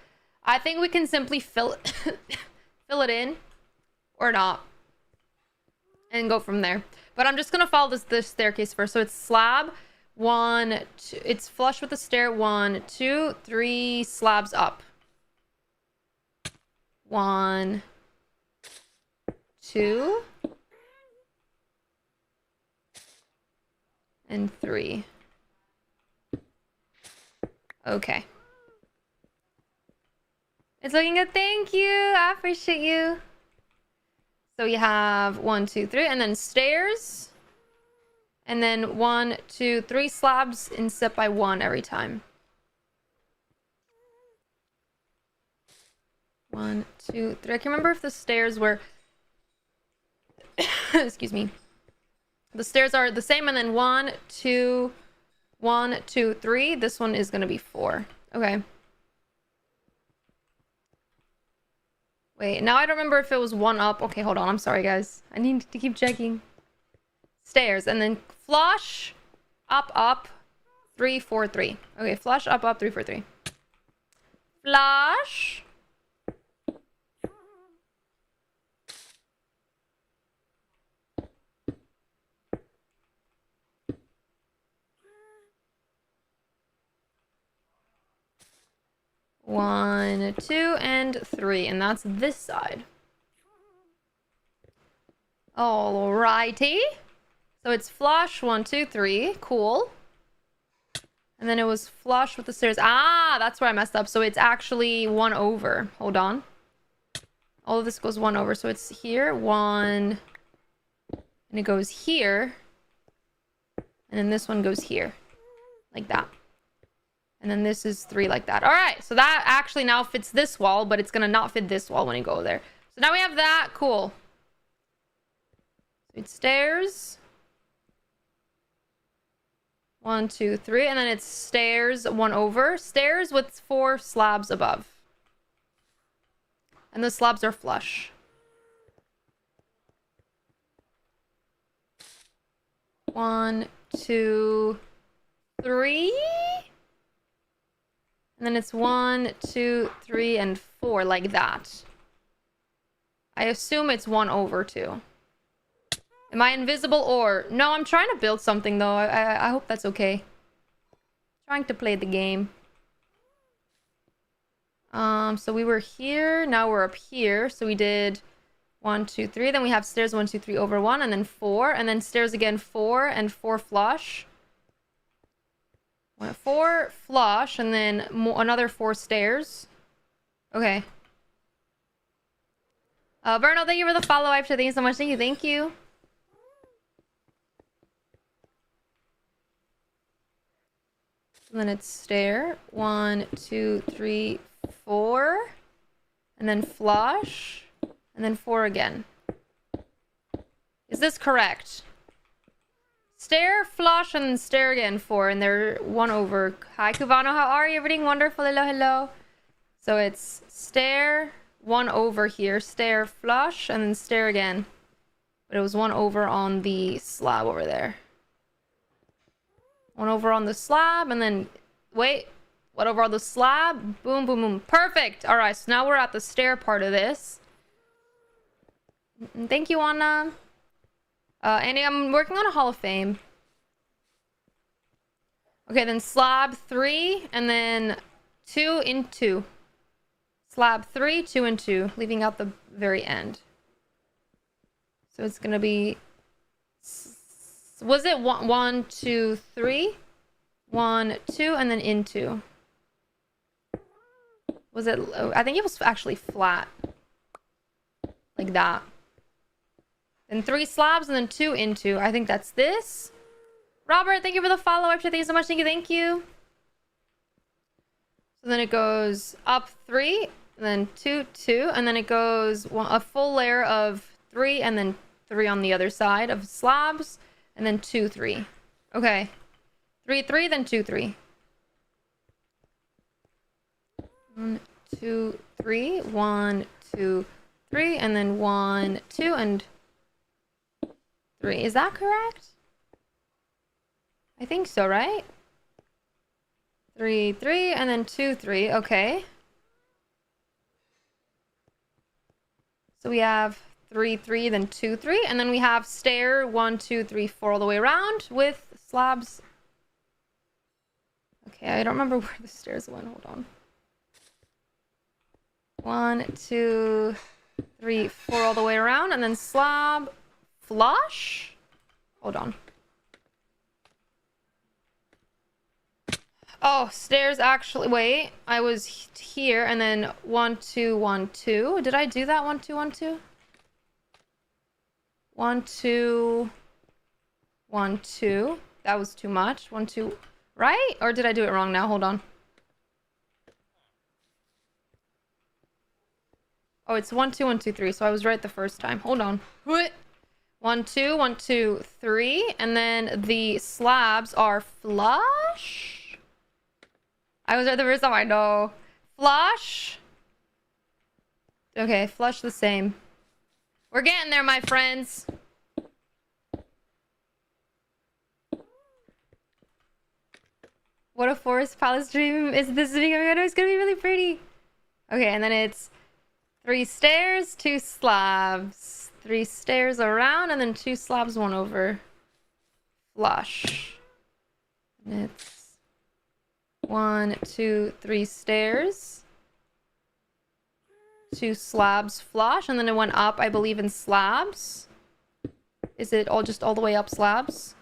[SPEAKER 1] I think we can simply fill it in or not and go from there. But I'm just gonna follow this staircase first. So it's slab 1, 2, it's flush with the stair. 1, 2, 3 slabs up. 1, 2, and 3. Okay. It's looking good. Thank you. I appreciate you. So you have 1, 2, 3, and then stairs. And then 1, 2, 3 slabs in step by 1 every time. 1, 2, 3. I can remember if the stairs were... Excuse me. The stairs are the same, and then 1, 2, 1, 2, 3. This one is going to be 4. Okay. Wait, now I don't remember if it was 1 up. Okay, hold on. I'm sorry, guys. I need to keep checking. Stairs, and then flush, up, up, 3, 4, 3. Okay, flush, up, up, 3, 4, 3. Flush. One, 2, and 3, and that's this side. Alrighty. So it's flush, 1, 2, 3. Cool. And then it was flush with the stairs. Ah, that's where I messed up. So it's actually 1 over. Hold on. All of this goes 1 over. So it's here, 1. And it goes here. And then this one goes here. Like that. And then this is 3 like that. All right. So that actually now fits this wall, but it's going to not fit this wall when you go there. So now we have that. Cool. So it's stairs. 1, 2, 3. And then it's stairs 1 over. Stairs with 4 slabs above. And the slabs are flush. 1, 2, 3. And then it's 1, 2, 3, and 4, like that. I assume it's 1 over 2. Am I invisible or... No, I'm trying to build something, though. I hope that's okay. Trying to play the game. So we were here. Now we're up here. So we did 1, 2, 3. Then we have stairs 1, 2, 3 over 1. And then 4. And then stairs again 4 and 4 flush. 4 flush, and then another 4 stairs. Okay. Berno, thank you for the follow. Thank you so much. Thank you. Thank you. And then it's stair. 1, 2, 3, 4. And then flush. And then 4 again. Is this correct? Stair, flush, and then stair again 4, and they're 1 over. Hi, Kuvano, how are you? Everything wonderful? Hello, hello. So it's stair, 1 over here, stair, flush, and then stair again. But it was 1 over on the slab over there. 1 over on the slab, and then, wait, 1 over on the slab, boom, boom, boom. Perfect! Alright, so now we're at the stair part of this. Thank you, Anna. Andy, I'm working on a Hall of Fame. Okay, then slab 3, and then 2 in 2. Slab 3, 2 and 2, leaving out the very end. So it's gonna be... Was it 1, 2, 3? 1, 2, and then in 2. Was it... I think it was actually flat. Like that. Then 3 slabs and then 2 into. I think that's this. Robert, thank you for the follow. Thank you so much. Thank you. Thank you. So then it goes up 3, and then 2, 2, and then it goes a full layer of 3, and then 3 on the other side of slabs, and then 2, 3. Okay. 3, 3, then 2, 3. 1, 2, 3. 1, 2, 3, and then 1, 2, and 3. Is that correct? I think so, right? 3, 3, and then 2, 3. Okay. So we have 3, 3, then 2, 3, and then we have stair 1, 2, 3, 4 all the way around with slabs. Okay, I don't remember where the stairs went. Hold on. 1, 2, 3, 4 all the way around, and then slab flush. Hold on. Oh, stairs actually. Wait, I was here, and then 1, 2, 1, 2. Did I do that 1, 2, 1, 2? 1, 2, 1, 2. That was too much. 1, 2. Right? Or did I do it wrong now? Hold on. Oh, it's 1, 2, 1, 2, 3. So I was right the first time. Hold on. 1, 2, 1, 2, 3. And then the slabs are flush. I was right the first time. I know. Flush. Okay, flush the same. We're getting there, my friends. What a forest palace dream is this becoming? I know it's gonna be really pretty. Okay, and then it's 3 stairs, 2 slabs. 3 stairs around, and then 2 slabs, 1 over. Flush. And it's 1, 2, 3 stairs. 2 slabs flush, and then it went up, I believe, in slabs. Is it all just all the way up slabs?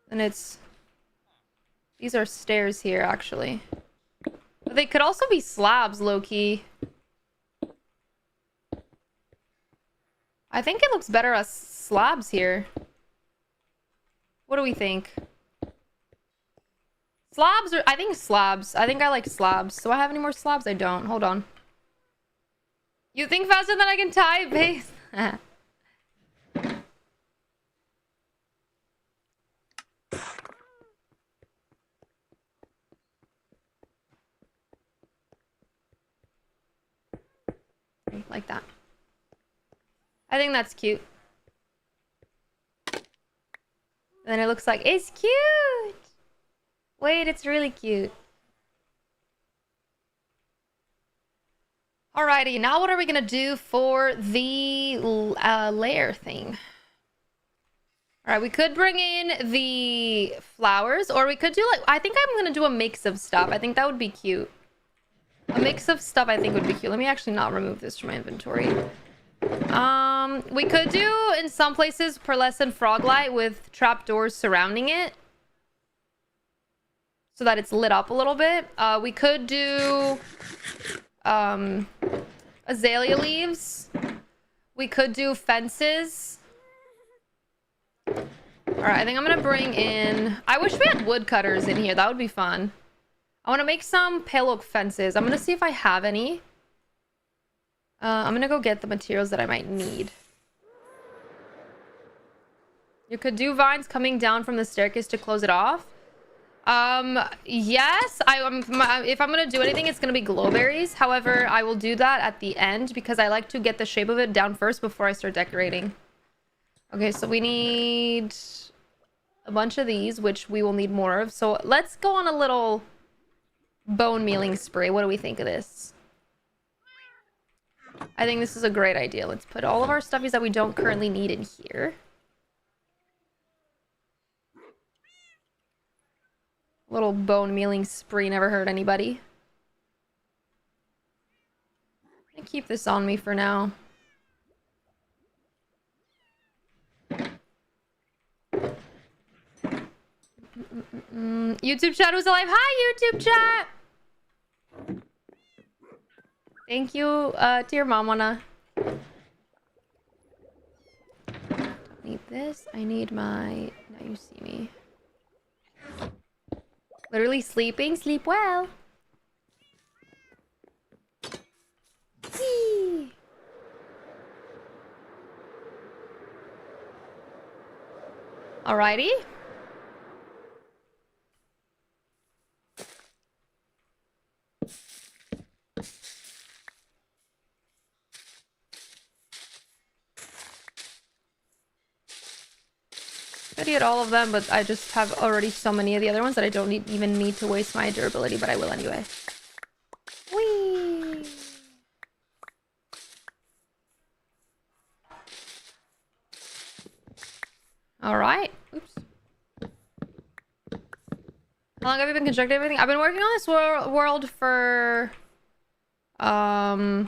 [SPEAKER 1] And it's... These are stairs here, actually. But they could also be slabs, low-key. I think it looks better as slabs here. What do we think? Slabs or... I think slabs. I think I like slabs. Do I have any more slabs? I don't. Hold on. You think faster than I can type, base? Like that. I think that's cute. And then it looks like it's cute. Wait, it's really cute. Alrighty, now what are we gonna do for the layer thing? Alright, we could bring in the flowers, or we could do like, I think I'm gonna do a mix of stuff. I think that would be cute. A mix of stuff I think would be cute. Let me actually not remove this from my inventory. We could do in some places pearlescent frog light with trapdoors surrounding it, so that it's lit up a little bit. We could do azalea leaves. We could do fences. Alright, I think I'm gonna bring in... I wish we had woodcutters in here. That would be fun. I want to make some pale oak fences. I'm gonna see if I have any. I'm gonna go get the materials that I might need. You could do vines coming down from the staircase to close it off. Yes, if I'm gonna do anything, it's gonna be glowberries. However, I will do that at the end because I like to get the shape of it down first before I start decorating. Okay, so we need a bunch of these, which we will need more of. So let's go on a little bone mealing spree. What do we think of this? I think this is a great idea. Let's put all of our stuffies that we don't currently need in here. Little bone mealing spree never hurt anybody. I'm gonna keep this on me for now. YouTube chat was alive. Hi, YouTube chat. Thank you to your mom, Wanna. Don't need this. I need my... Now you see me. Literally sleeping. Sleep well. Whee! Alrighty. Could get all of them, but I just have already so many of the other ones that I don't even need to waste my durability, but I will anyway. Whee! Alright. Oops. How long have you been constructing everything? I've been working on this world for a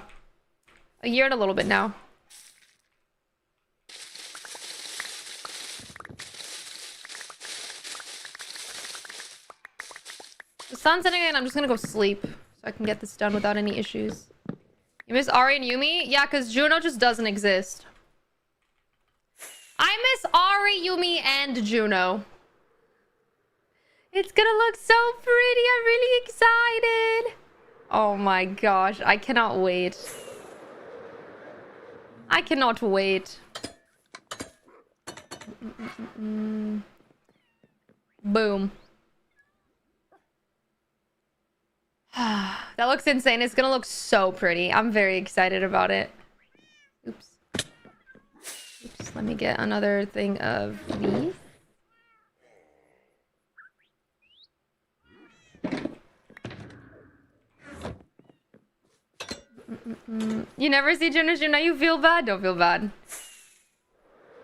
[SPEAKER 1] year and a little bit now. The sun's setting and I'm just gonna go sleep so I can get this done without any issues. You miss Ari and Yumi? Yeah, because Juno just doesn't exist. this Ari, Yumi, and Juno. It's gonna look so pretty. I'm really excited. Oh my gosh. I cannot wait. I cannot wait. Boom. That looks insane. It's gonna look so pretty. I'm very excited about it. Oops. Oops. Let me get another thing of these. You never see Juno. Now you feel bad. Don't feel bad.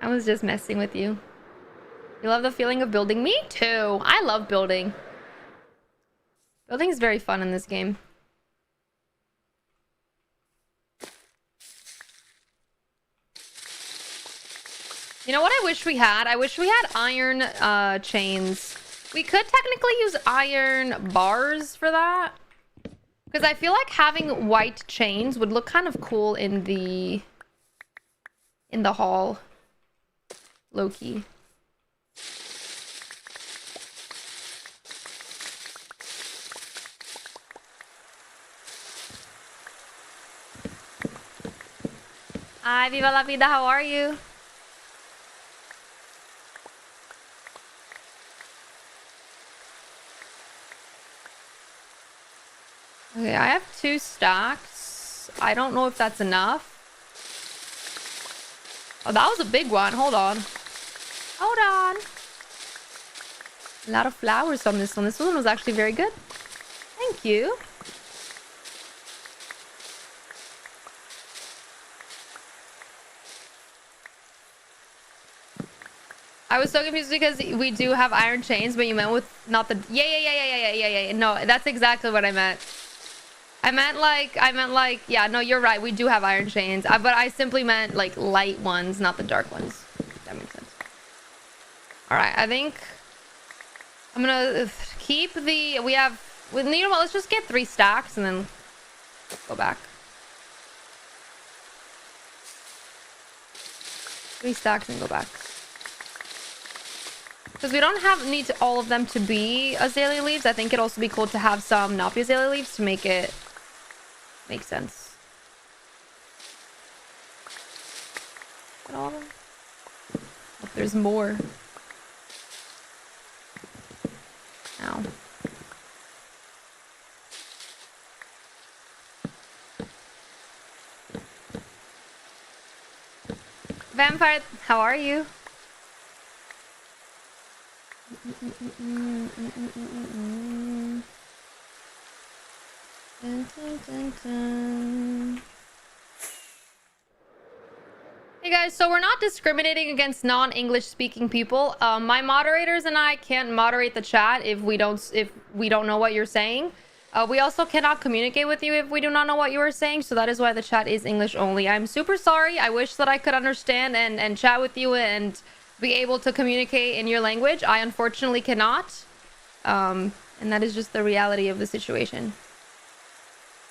[SPEAKER 1] I was just messing with you. You love the feeling of building? Me too. I love building. Building is very fun in this game. You know what I wish we had? I wish we had iron chains. We could technically use iron bars for that. Because I feel like having white chains would look kind of cool in the hall. Low-key. Hi, Viva la vida, how are you? Okay, I have 2 stacks. I don't know if that's enough. Oh, that was a big one. Hold on. Hold on. A lot of flowers on this one. This one was actually very good. Thank you. I was so confused because we do have iron chains, but you meant with not the... Yeah. No, that's exactly what I meant. I meant like, yeah, no, you're right. We do have iron chains. But I simply meant like light ones, not the dark ones. That makes sense. All right, I think I'm gonna keep the... We have... You know what? Let's just get 3 stacks and then go back. 3 stacks and go back. Because we don't need all of them to be azalea leaves. I think it'd also be cool to have some not be azalea leaves to make it make sense. Is that all of them? Oh, there's more. Ow. Vampire, how are you? Hey guys, so we're not discriminating against non-English speaking people. My moderators and I can't moderate the chat if we don't know what you're saying. We also cannot communicate with you if we do not know what you are saying, so that is why the chat is English only. I'm super sorry. I wish that I could understand and chat with you and be able to communicate in your language. I unfortunately cannot. And that is just the reality of the situation.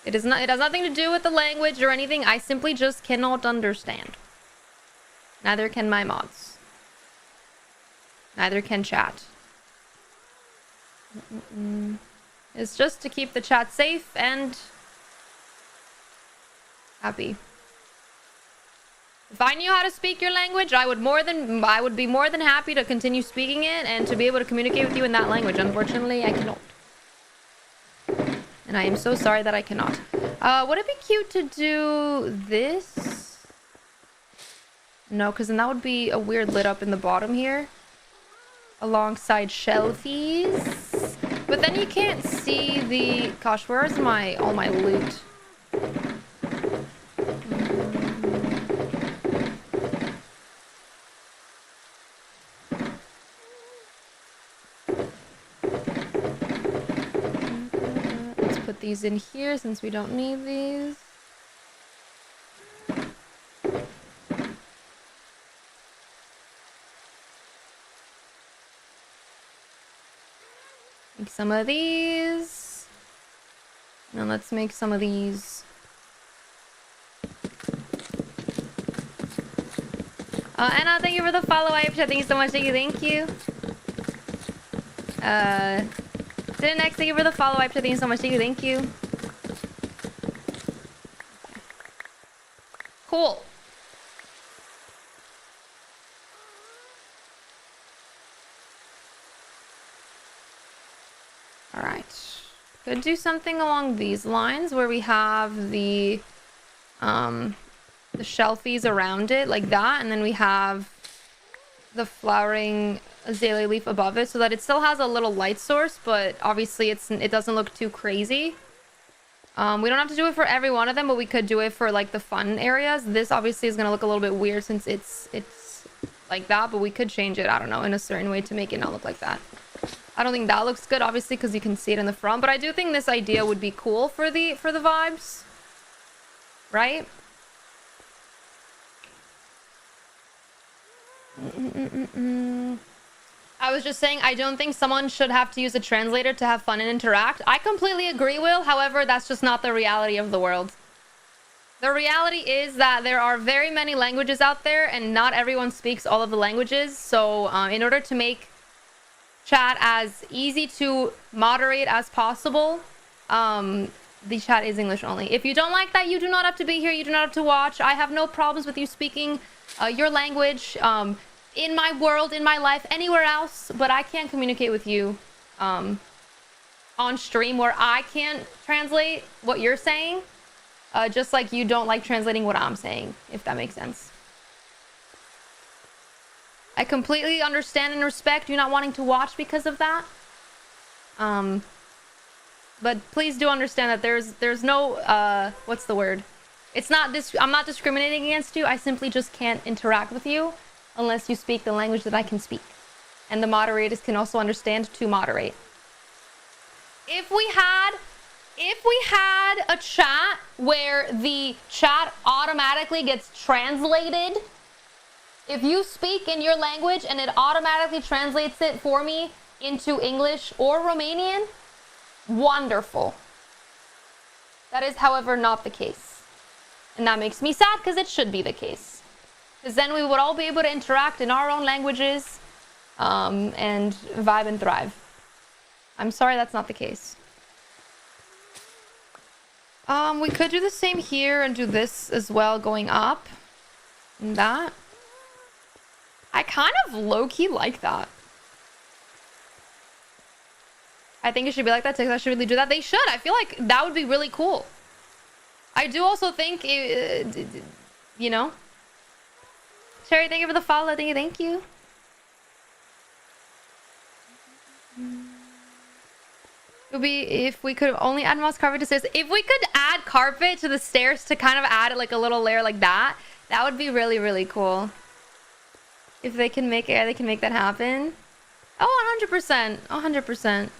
[SPEAKER 1] It has nothing to do with the language or anything. I simply just cannot understand. Neither can my mods. Neither can chat. It's just to keep the chat safe and happy. If I knew how to speak your language, I would be more than happy to continue speaking it and to be able to communicate with you in that language. Unfortunately, I cannot. And I am so sorry that I cannot. Would it be cute to do this? No, because then that would be a weird lit up in the bottom here. Alongside shelfies. But then you can't see the... Gosh, where's all my loot? Let's put these in here since we don't need these. Make some of these. Now let's make some of these. Anna, thank you for the follow. I appreciate it. Thank you so much. Thank you. Next, thank you for the follow. I appreciate it. Thank you so much. Thank you. Cool. All right. Could do something along these lines where we have the shelfies around it like that, and then we have the flowering azalea leaf above it so that it still has a little light source, but obviously it doesn't look too crazy. We don't have to do it for every one of them, but we could do it for like the fun areas. This obviously is gonna look a little bit weird since it's like that, but we could change it, I don't know, in a certain way to make it not look like that. I don't think that looks good, obviously, because you can see it in the front, but I do think this idea would be cool for the vibes, right? I was just saying, I don't think someone should have to use a translator to have fun and interact. I completely agree, Will. However, that's just not the reality of the world. The reality is that there are very many languages out there, and not everyone speaks all of the languages. So in order to make chat as easy to moderate as possible, the chat is English only. If you don't like that, you do not have to be here. You do not have to watch. I have no problems with you speaking your language in my world, in my life, anywhere else, but I can't communicate with you on stream where I can't translate what you're saying, just like you don't like translating what I'm saying, if that makes sense. I completely understand and respect you not wanting to watch because of that. But please do understand that there's no what's the word? It's not this. I'm not discriminating against you. I simply just can't interact with you unless you speak the language that I can speak, and the moderators can also understand to moderate. If we had a chat where the chat automatically gets translated, if you speak in your language and it automatically translates it for me into English or Romanian, wonderful. That is, however, not the case. And that makes me sad because it should be the case. Because then we would all be able to interact in our own languages and vibe and thrive. I'm sorry that's not the case. We could do the same here and do this as well going up. And that. I kind of low-key like that. I think it should be like that. TikTok should really do that. They should. I feel like that would be really cool. I do also think, you know. Sherry, thank you for the follow. Thank you. It would be if we could only add moss carpet to stairs. If we could add carpet to the stairs to kind of add like a little layer like that, that would be really, really cool. If they can make it, they can make that happen. Oh, 100%. 100%.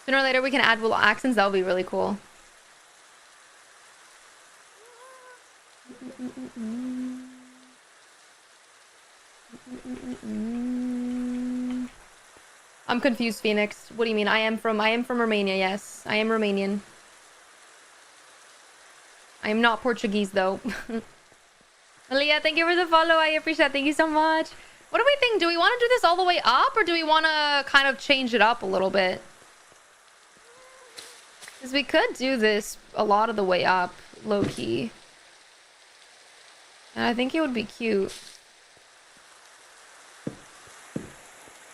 [SPEAKER 1] Sooner or later we can add little accents. That would be really cool. I'm confused, Phoenix. What do you mean? I am from Romania, yes. I am Romanian. I am not Portuguese though. Leah, thank you for the follow. I appreciate it. Thank you so much. What do we think? Do we want to do this all the way up, or do we want to kind of change it up a little bit? Because we could do this a lot of the way up, low-key. And I think it would be cute.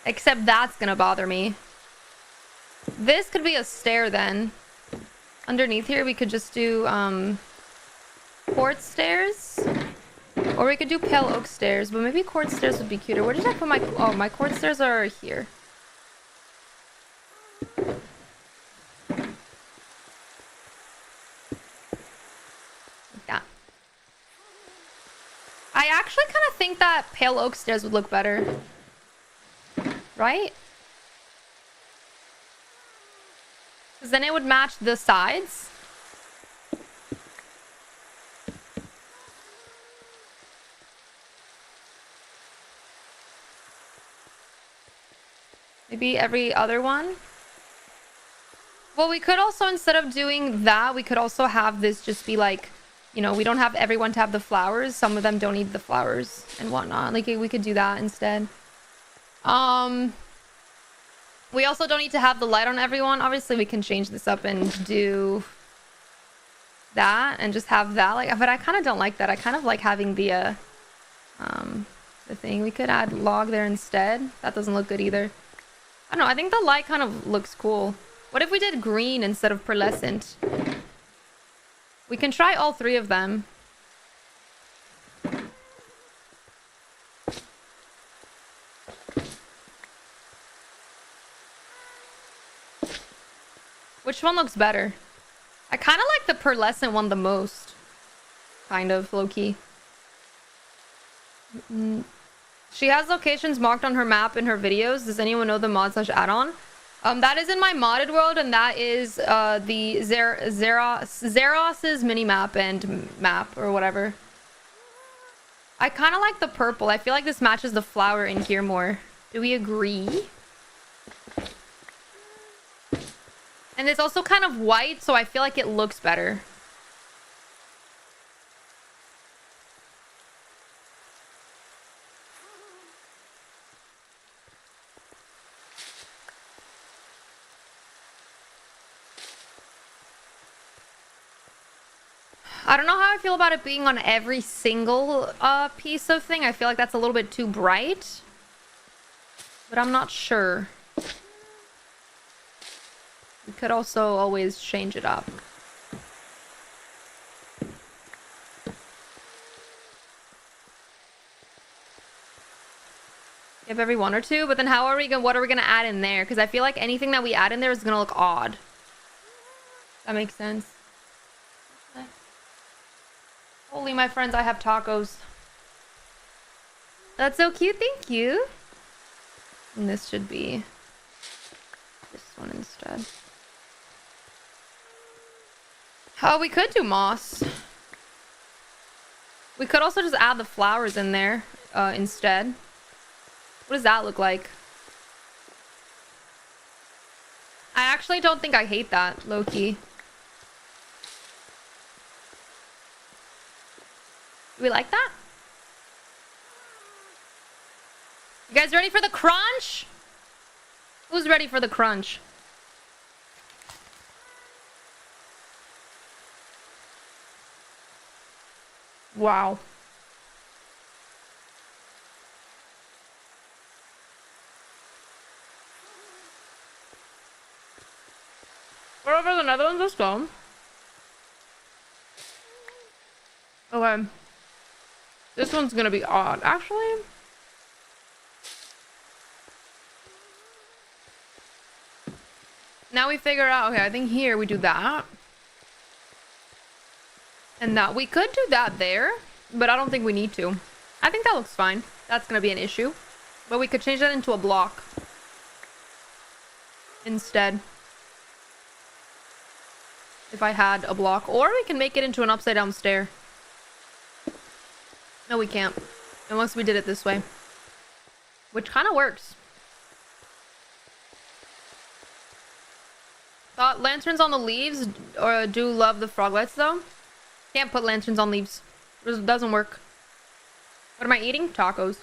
[SPEAKER 1] Except that's gonna bother me. This could be a stair then. Underneath here we could just do quartz stairs. Or we could do pale oak stairs, but maybe quartz stairs would be cuter. Where did I put my... Oh, my quartz stairs are here. Yeah. I actually kind of think that pale oak stairs would look better. Right? Because then it would match the sides. Maybe every other one. Well, we could also, instead of doing that, we could also have this just be like you know, we don't have everyone to have the flowers. Some of them don't need the flowers and whatnot. Like, we could do that instead. We also don't need to have the light on everyone. Obviously, we can change this up and do that and just have that. Like, but I kind of don't like that. I kind of like having the thing. We could add log there instead. That doesn't look good either. I don't know. I think the light kind of looks cool. What if we did green instead of pearlescent? We can try all three of them. Which one looks better? I kind of like the pearlescent one the most. Kind of, low-key. She has locations marked on her map in her videos. Does anyone know the mod/add-on? That is in my modded world, and that is the Zeros's mini-map and map, or whatever. I kind of like the purple. I feel like this matches the flower in here more. Do we agree? And it's also kind of white, so I feel like it looks better. I don't know how I feel about it being on every single piece of thing. I feel like that's a little bit too bright. But I'm not sure. We could also always change it up. Give every one or two, but then how are we gonna, what are we gonna add in there? Because I feel like anything that we add in there is gonna look odd. That makes sense. Holy, my friends, I have tacos. That's so cute, thank you. And this should be this one instead. Oh, we could do moss. We could also just add the flowers in there instead. What does that look like? I actually don't think I hate that, low-key. Do we like that? You guys ready for the crunch? Who's ready for the crunch? Wow. We're over the Netherlands, let's go. Okay. This one's gonna be odd, actually. Now we figure out, okay, I think here we do that. And that, we could do that there, but I don't think we need to. I think that looks fine. That's gonna be an issue. But we could change that into a block instead. If I had a block. Or we can make it into an upside down stair. No, we can't. Unless we did it this way. Which kind of works. Thought lanterns on the leaves, or do love the froglets though. Can't put lanterns on leaves. It doesn't work. What am I eating? Tacos.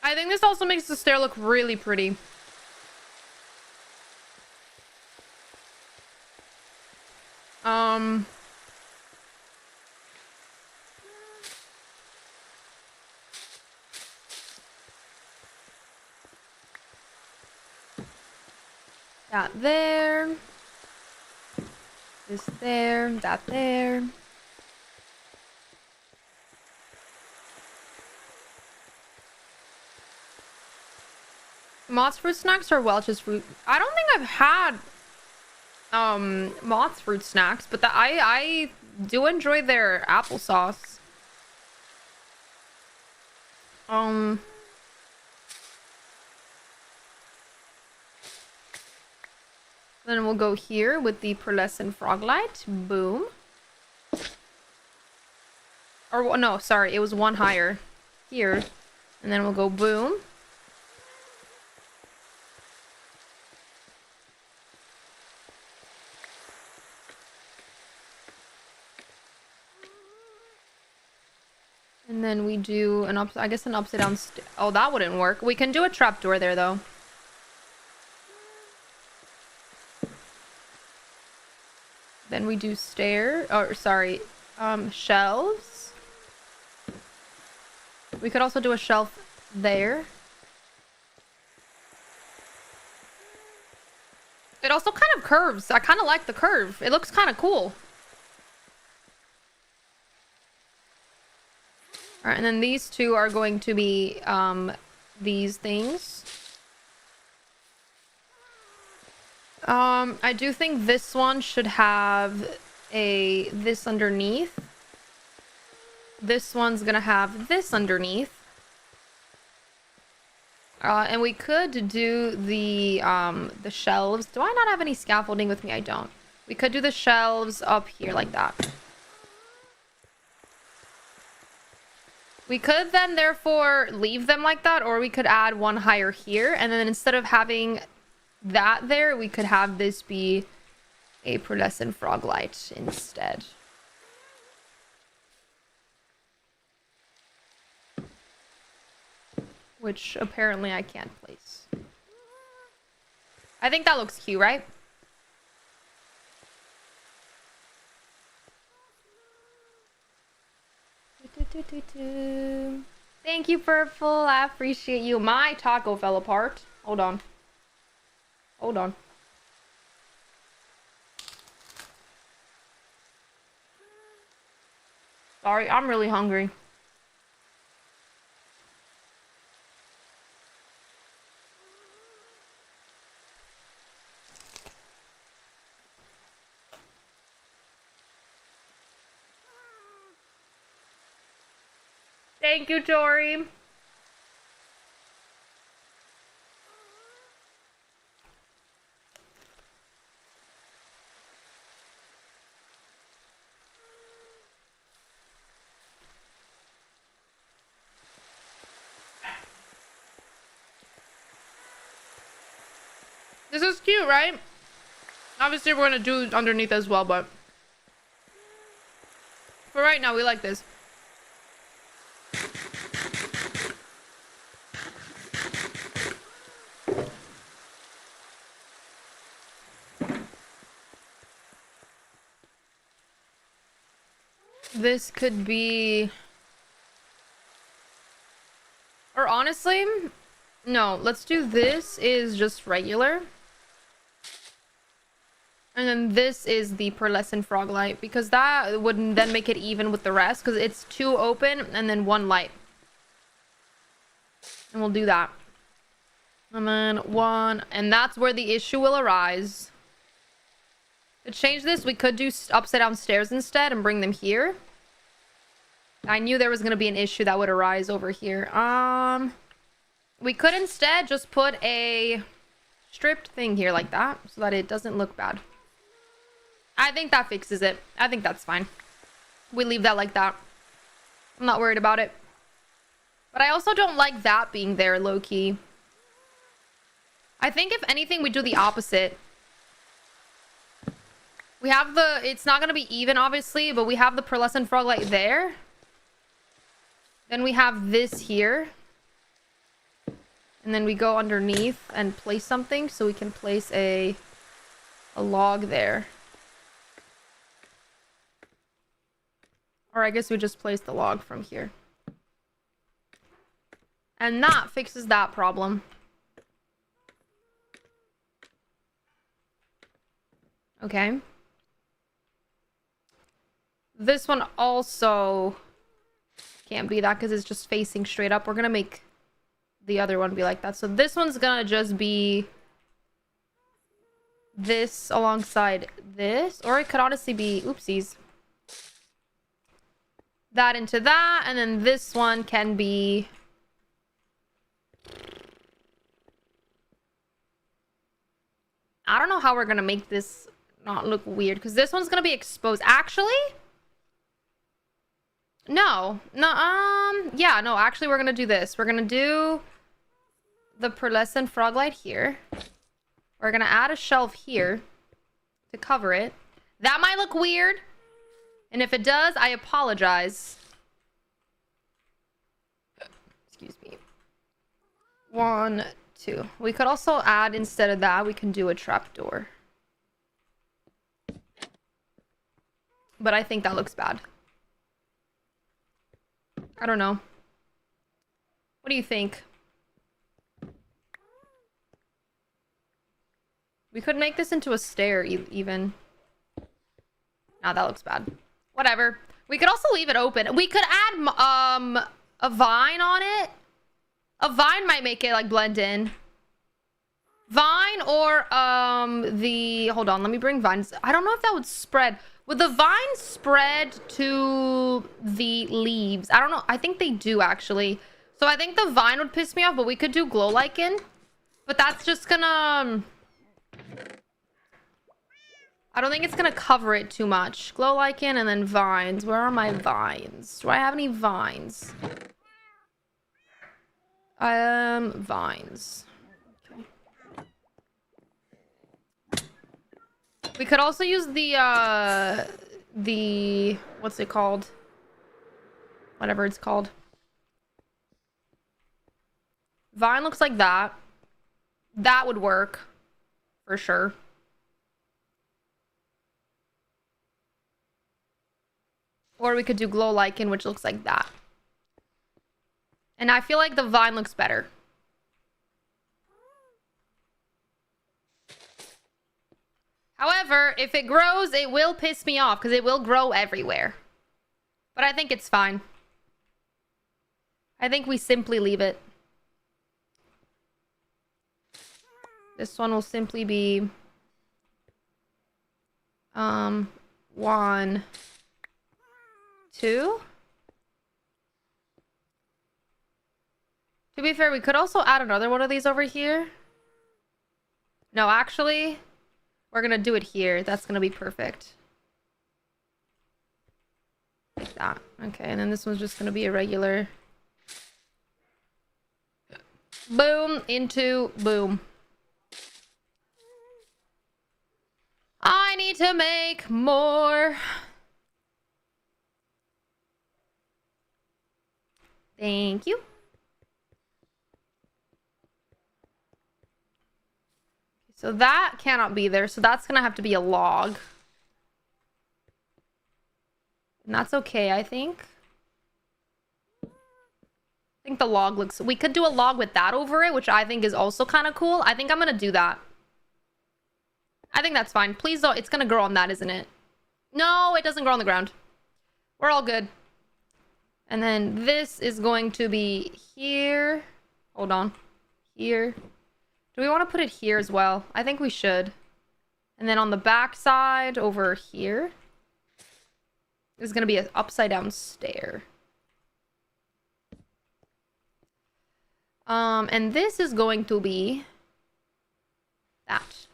[SPEAKER 1] I think this also makes the stair look really pretty. That there. This there. That there. Mott's fruit snacks or Welch's fruit? I don't think I've had Mott's fruit snacks, but I do enjoy their applesauce. Then we'll go here with the pearlescent frog light. Boom. Or no, sorry, it was one higher here. And then we'll go boom. And then we do an I guess an upside down oh, that wouldn't work. We can do a trapdoor there though. Then we do shelves. We could also do a shelf there. It also kind of curves. I kind of like the curve. It looks kind of cool. All right, and then these two are going to be these things. I do think this one should have this underneath. This one's gonna have this underneath. And we could do the shelves. Do I not have any scaffolding with me? I don't. We could do the shelves up here like that. We could then therefore leave them like that, or we could add one higher here, and then instead of having that there, we could have this be a pearlescent frog light instead. Which apparently I can't place. I think that looks cute, right? Thank you, Purple. I appreciate you. My taco fell apart. Hold on. Hold on. Sorry, I'm really hungry. Thank you, Tori. This is cute, right? Obviously, we're gonna do underneath as well, but for right now, we like this. This could be... Or honestly, no, let's do this is just regular. And then this is the pearlescent frog light, because that would then make it even with the rest, because it's two open and then one light. And we'll do that. And then one, and that's where the issue will arise. To change this, we could do upside down stairs instead and bring them here. I knew there was going to be an issue that would arise over here. We could instead just put a stripped thing here like that, so that it doesn't look bad. I think that fixes it. I think that's fine. We leave that like that. I'm not worried about it. But I also don't like that being there, low-key. I think if anything, we do the opposite. We have the... It's not going to be even, obviously, but we have the pearlescent frog light there. Then we have this here. And then we go underneath and place something, so we can place a log there. Or I guess we just place the log from here. And that fixes that problem. Okay. This one also can't be that because it's just facing straight up. We're gonna make the other one be like that. So this one's gonna just be this alongside this. Or it could honestly be, oopsies, that into that. And then this one can be... I don't know how we're gonna make this not look weird, because this one's gonna be exposed. Actually, no, yeah, no, actually, we're gonna do this. We're gonna do the pearlescent frog light here. We're gonna add a shelf here to cover it. That might look weird, and if it does, I apologize. Excuse me. 1, 2. We could also add, instead of that, we can do a trapdoor. But I think that looks bad. I don't know. What do you think? We could make this into a stair even. Nah, that looks bad. Whatever. We could also leave it open. We could add a vine on it. A vine might make it like blend in. Vine or hold on, let me bring vines. I don't know if that would spread. Would the vine spread to the leaves? I don't know. I think they do actually. So I think the vine would piss me off, but we could do glow lichen. But that's just gonna I don't think it's gonna cover it too much. Glow lichen and then vines. Where are my vines? Do I have any vines? Vines. Okay. We could also use the what's it called? Whatever it's called. Vine looks like that. That would work for sure. Or we could do glow lichen, which looks like that. And I feel like the vine looks better. However, if it grows, it will piss me off because it will grow everywhere. But I think it's fine. I think we simply leave it. This one will simply be 1, 2. To be fair, we could also add another one of these over here. No, actually, we're gonna do it here. That's gonna be perfect. Like that. Okay, and then this one's just gonna be a regular. Boom, into boom. I need to make more. Thank you. So that cannot be there. So that's gonna have to be a log. And that's okay, I think. I think the log looks... We could do a log with that over it, which I think is also kind of cool. I think I'm gonna do that. I think that's fine. Please don't... It's gonna grow on that, isn't it? No, it doesn't grow on the ground. We're all good. And then this is going to be here. Hold on. Here. Do we want to put it here as well? I think we should. And then on the back side over here is going to be an upside down stair. And this is going to be that.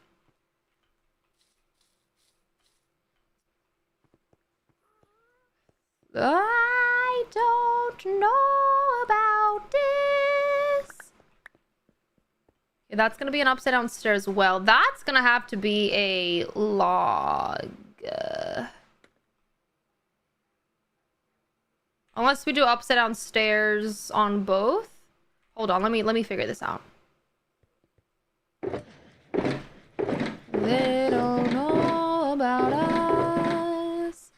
[SPEAKER 1] I don't know about this. Okay, that's gonna be an upside down stair as well. That's gonna have to be a log. Unless we do upside down stairs on both. Hold on, let me figure this out. They don't know about us.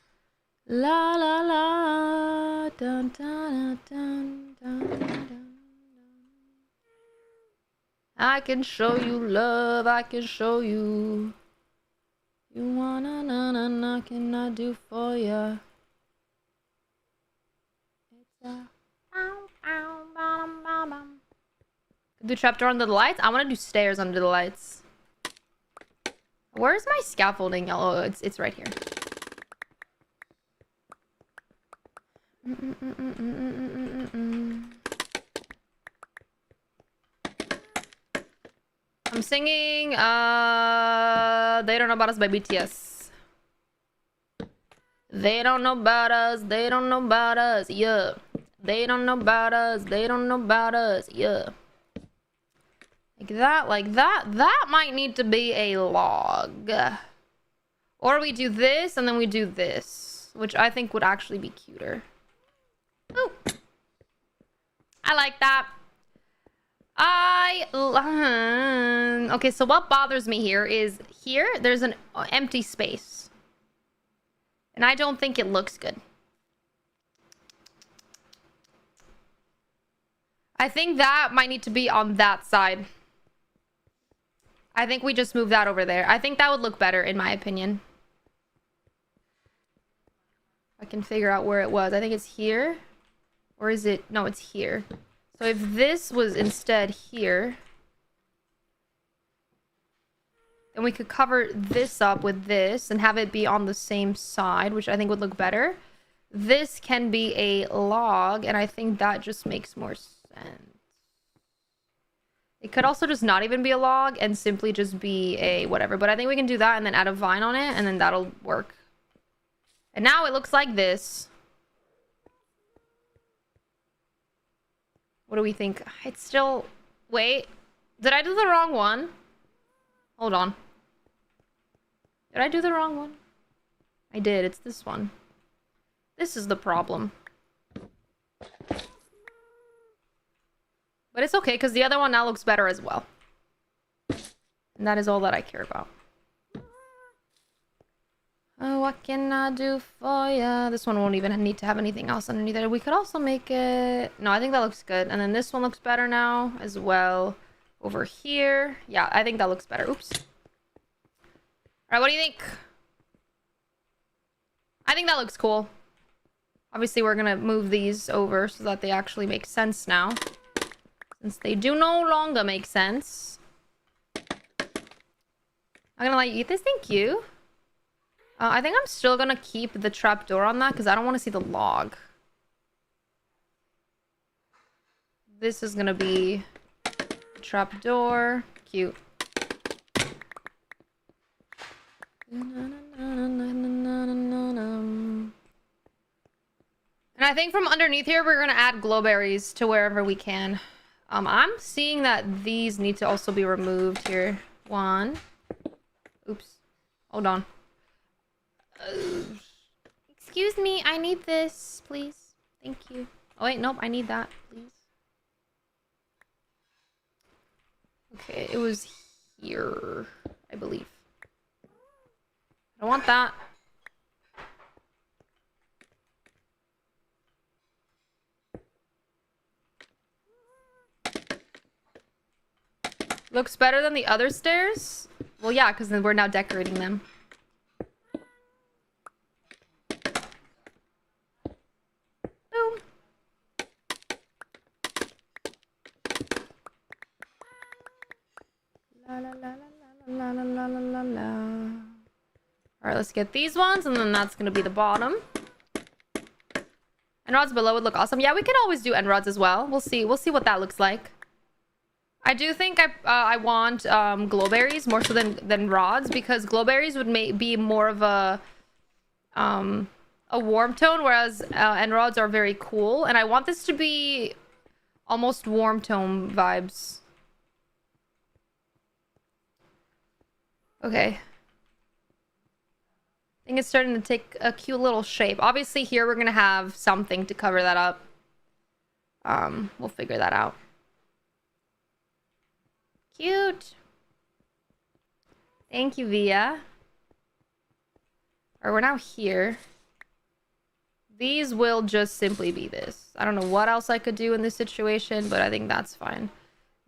[SPEAKER 1] La la la. Dun, dun, dun, dun, dun, dun. I can show you love. I can show you. You wanna na na na, can I do for ya? It's a do trapdoor under the lights. I want to do stairs under the lights. Where's my scaffolding? Oh, it's right here. I'm singing They Don't Know About Us by BTS. They don't know about us, they don't know about us, yeah. They don't know about us, they don't know about us, yeah. Like that, like that. That might need to be a log. Or we do this and then we do this, which I think would actually be cuter. Ooh. I like that. Okay, so what bothers me here is here there's an empty space. And I don't think it looks good. I think that might need to be on that side. I think we just move that over there. I think that would look better in my opinion. I can figure out where it was. I think it's here. Or is it? No, it's here. So if this was instead here, then we could cover this up with this and have it be on the same side, which I think would look better. This can be a log, and I think that just makes more sense. It could also just not even be a log and simply just be a whatever. But I think we can do that and then add a vine on it, and then that'll work. And now it looks like this. What do we think? It's still... Wait. Did I do the wrong one? Hold on. Did I do the wrong one? I did. It's this one. This is the problem. But it's okay, because the other one now looks better as well. And that is all that I care about. Oh, what can I do for ya? This one won't even need to have anything else underneath it. We could also make it... No, I think that looks good. And then this one looks better now as well. Over here. Yeah, I think that looks better. Oops. Alright, what do you think? I think that looks cool. Obviously, we're gonna move these over so that they actually make sense now. Since they do no longer make sense. I'm gonna let you eat this. Thank you. I think I'm still gonna keep the trapdoor on that because I don't want to see the log. This is gonna be trapdoor. Cute. And I think from underneath here, we're gonna add glowberries to wherever we can. I'm seeing that these need to also be removed here. One. Oops. Hold on. Excuse me, I need this, please. Thank you. Oh wait, nope, I need that, please. Okay, it was here, I believe. I don't want that. Looks better than the other stairs? Well, yeah, because then we're now decorating them. Boom. La la la la la la la la la la. Alright, let's get these ones, and then that's gonna be the bottom. And rods below would look awesome. Yeah, we could always do end rods as well. We'll see what that looks like. I do think I want glowberries more so than rods, because glowberries would be more of a warm tone, whereas end rods are very cool. And I want this to be almost warm tone vibes. Okay. I think it's starting to take a cute little shape. Obviously here we're gonna have something to cover that up. We'll figure that out. Cute. Thank you, Via. Alright, we're now here. These will just simply be this. I don't know what else I could do in this situation, but I think that's fine.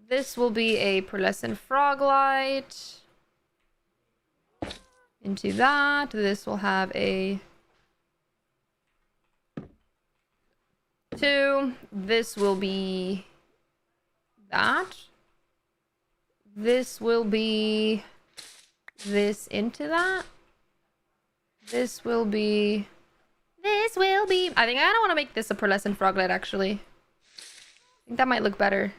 [SPEAKER 1] This will be a pearlescent frog light. Into that. This will have a 2. This will be that. This will be this into that. This will be... I think I don't want to make this a pearlescent froglet, actually. I think that might look better.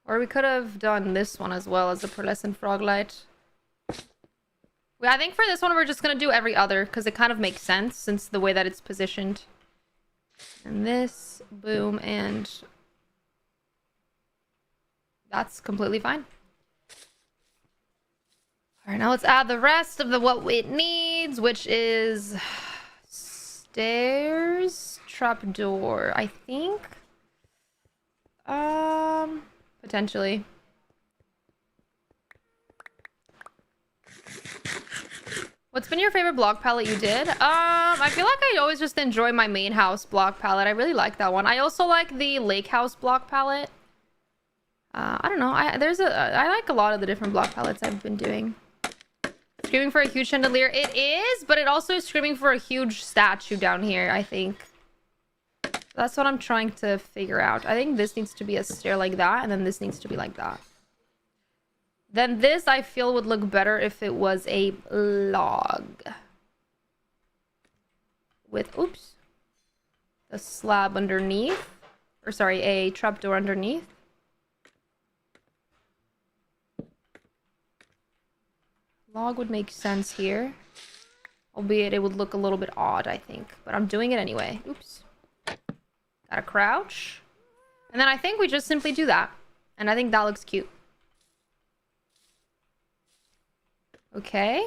[SPEAKER 1] Or we could have done this one as well as a pearlescent frog light. I think for this one, we're just going to do every other because it kind of makes sense since the way that it's positioned. And this, boom, and that's completely fine. All right, now let's add the rest of what it needs, which is stairs, trapdoor, I think. Potentially. What's been your favorite block palette you did? I feel like I always just enjoy my main house block palette. I really like that one. I also like the lake house block palette. I don't know. I like a lot of the different block palettes I've been doing. Screaming for a huge chandelier. It is, but it also is screaming for a huge statue down here, I think. That's what I'm trying to figure out. I think this needs to be a stair like that, and then this needs to be like that. Then this, I feel, would look better if it was a log. With, oops, a slab underneath. Or sorry, a trapdoor underneath. Log would make sense here. Albeit it would look a little bit odd, I think. But I'm doing it anyway. Oops. Gotta crouch. And then I think we just simply do that. And I think that looks cute. Okay.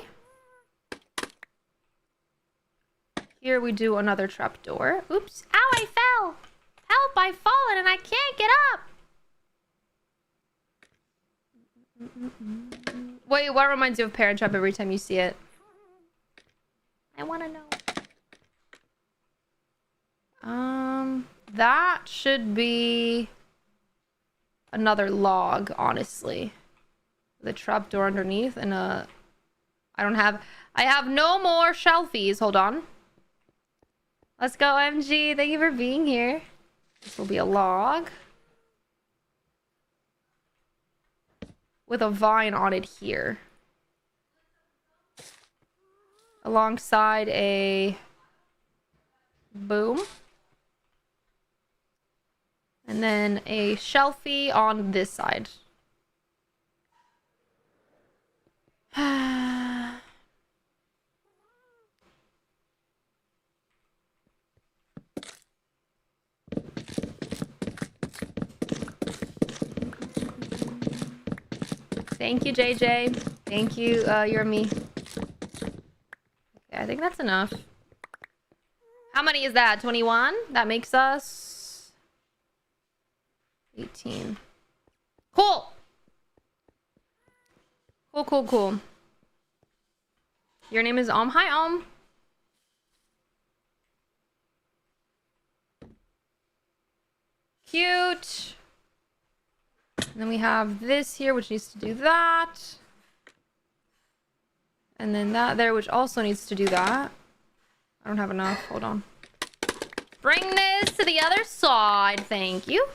[SPEAKER 1] Here we do another trapdoor. Oops. Ow, I fell. Help, I've fallen and I can't get up. Wait, what reminds you of Parent Trap every time you see it? I want to know. That should be another log, honestly. The trapdoor underneath and a... I have no more shelfies. Hold on. Let's go, MG. Thank you for being here. This will be a log. With a vine on it here. Alongside a boom. And then a shelfie on this side. Thank you, JJ. Thank you, you're me. Okay, I think that's enough. How many is that? 21? That makes us 18. Cool. Cool. Your name is Om. Hi, Om. Cute. And then we have this here, which needs to do that. And then that there, which also needs to do that. I don't have enough. Hold on. Bring this to the other side. Thank you.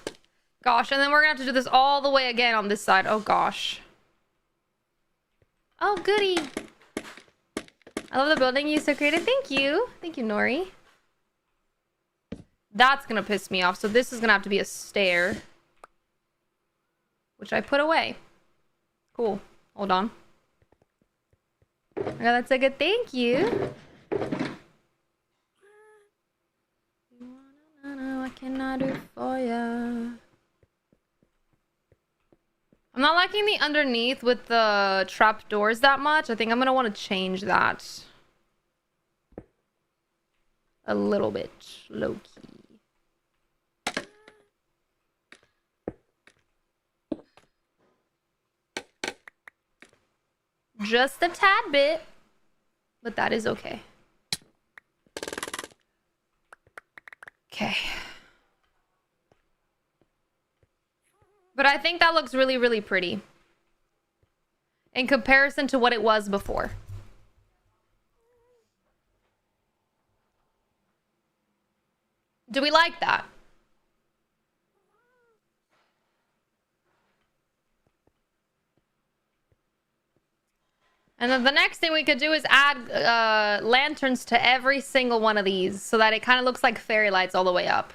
[SPEAKER 1] Gosh, and then we're gonna have to do this all the way again on this side. Oh, gosh. Oh, goody. I love the building you so creative. Thank you. Thank you, Nori. That's gonna piss me off. So this is gonna have to be a stair. Which I put away. Cool. Hold on. Okay, that's a good thank you. What can I do for ya? I'm not liking the underneath with the trap doors that much. I think I'm gonna want to change that a little bit low-key. Just a tad bit, but that is okay. Okay. But I think that looks really, really pretty in comparison to what it was before. Do we like that? And then the next thing we could do is add lanterns to every single one of these so that it kind of looks like fairy lights all the way up.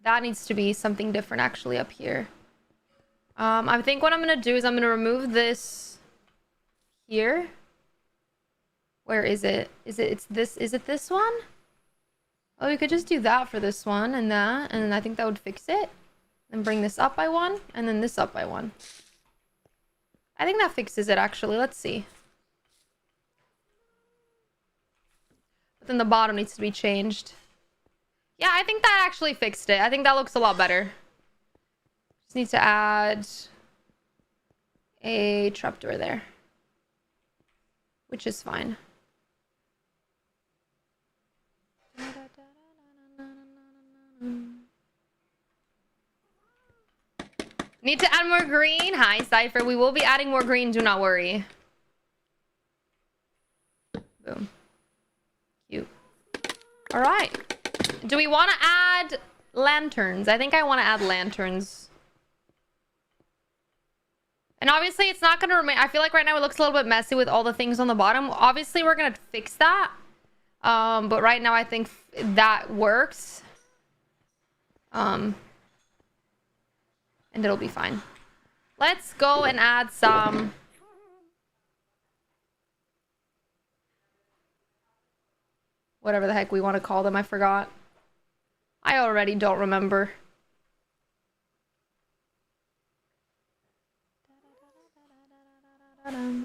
[SPEAKER 1] That needs to be something different actually up here. I think what I'm gonna do is I'm gonna remove this here. Where is it? Is it this one? Oh, we could just do that for this one and that, and then I think that would fix it. And bring this up by 1, and then this up by 1. I think that fixes it, actually. Let's see. But then the bottom needs to be changed. Yeah, I think that actually fixed it. I think that looks a lot better. Just need to add a trapdoor there, which is fine. Need to add more green. Hi, Cypher. We will be adding more green. Do not worry. Boom. Cute. All right. Do we want to add lanterns? I think I want to add lanterns. And obviously, it's not going to remain... I feel like right now it looks a little bit messy with all the things on the bottom. Obviously, we're going to fix that. But right now, I think that works. And it'll be fine. Let's go and add some... whatever the heck we want to call them. I forgot. I already don't remember.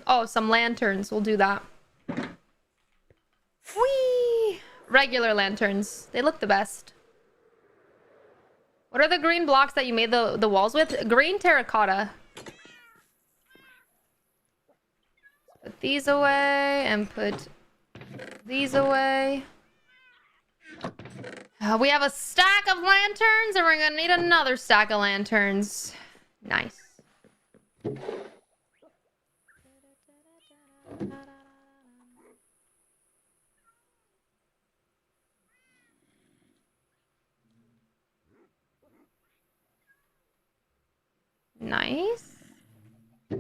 [SPEAKER 1] Oh, some lanterns. We'll do that. Whee! Regular lanterns. They look the best. What are the green blocks that you made the walls with? Green terracotta. Put these away and put these away. We have a stack of lanterns and we're gonna need another stack of lanterns. Nice. Nice. Okay,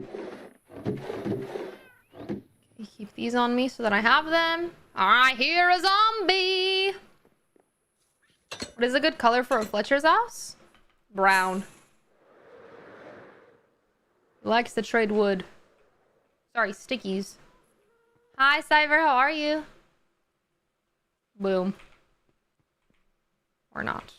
[SPEAKER 1] keep these on me so that I have them. I hear a zombie. What is a good color for a Fletcher's house? Brown. He likes to trade wood. Sorry, stickies. Hi, Cyber. How are you? Boom. Or not.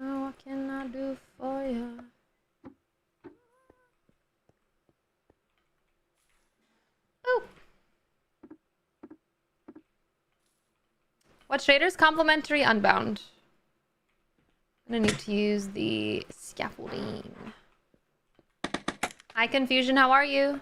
[SPEAKER 1] What can I do for you? Oh. What shader's complimentary? Unbound. I'm gonna need to use the scaffolding. Hi, Confusion. How are you?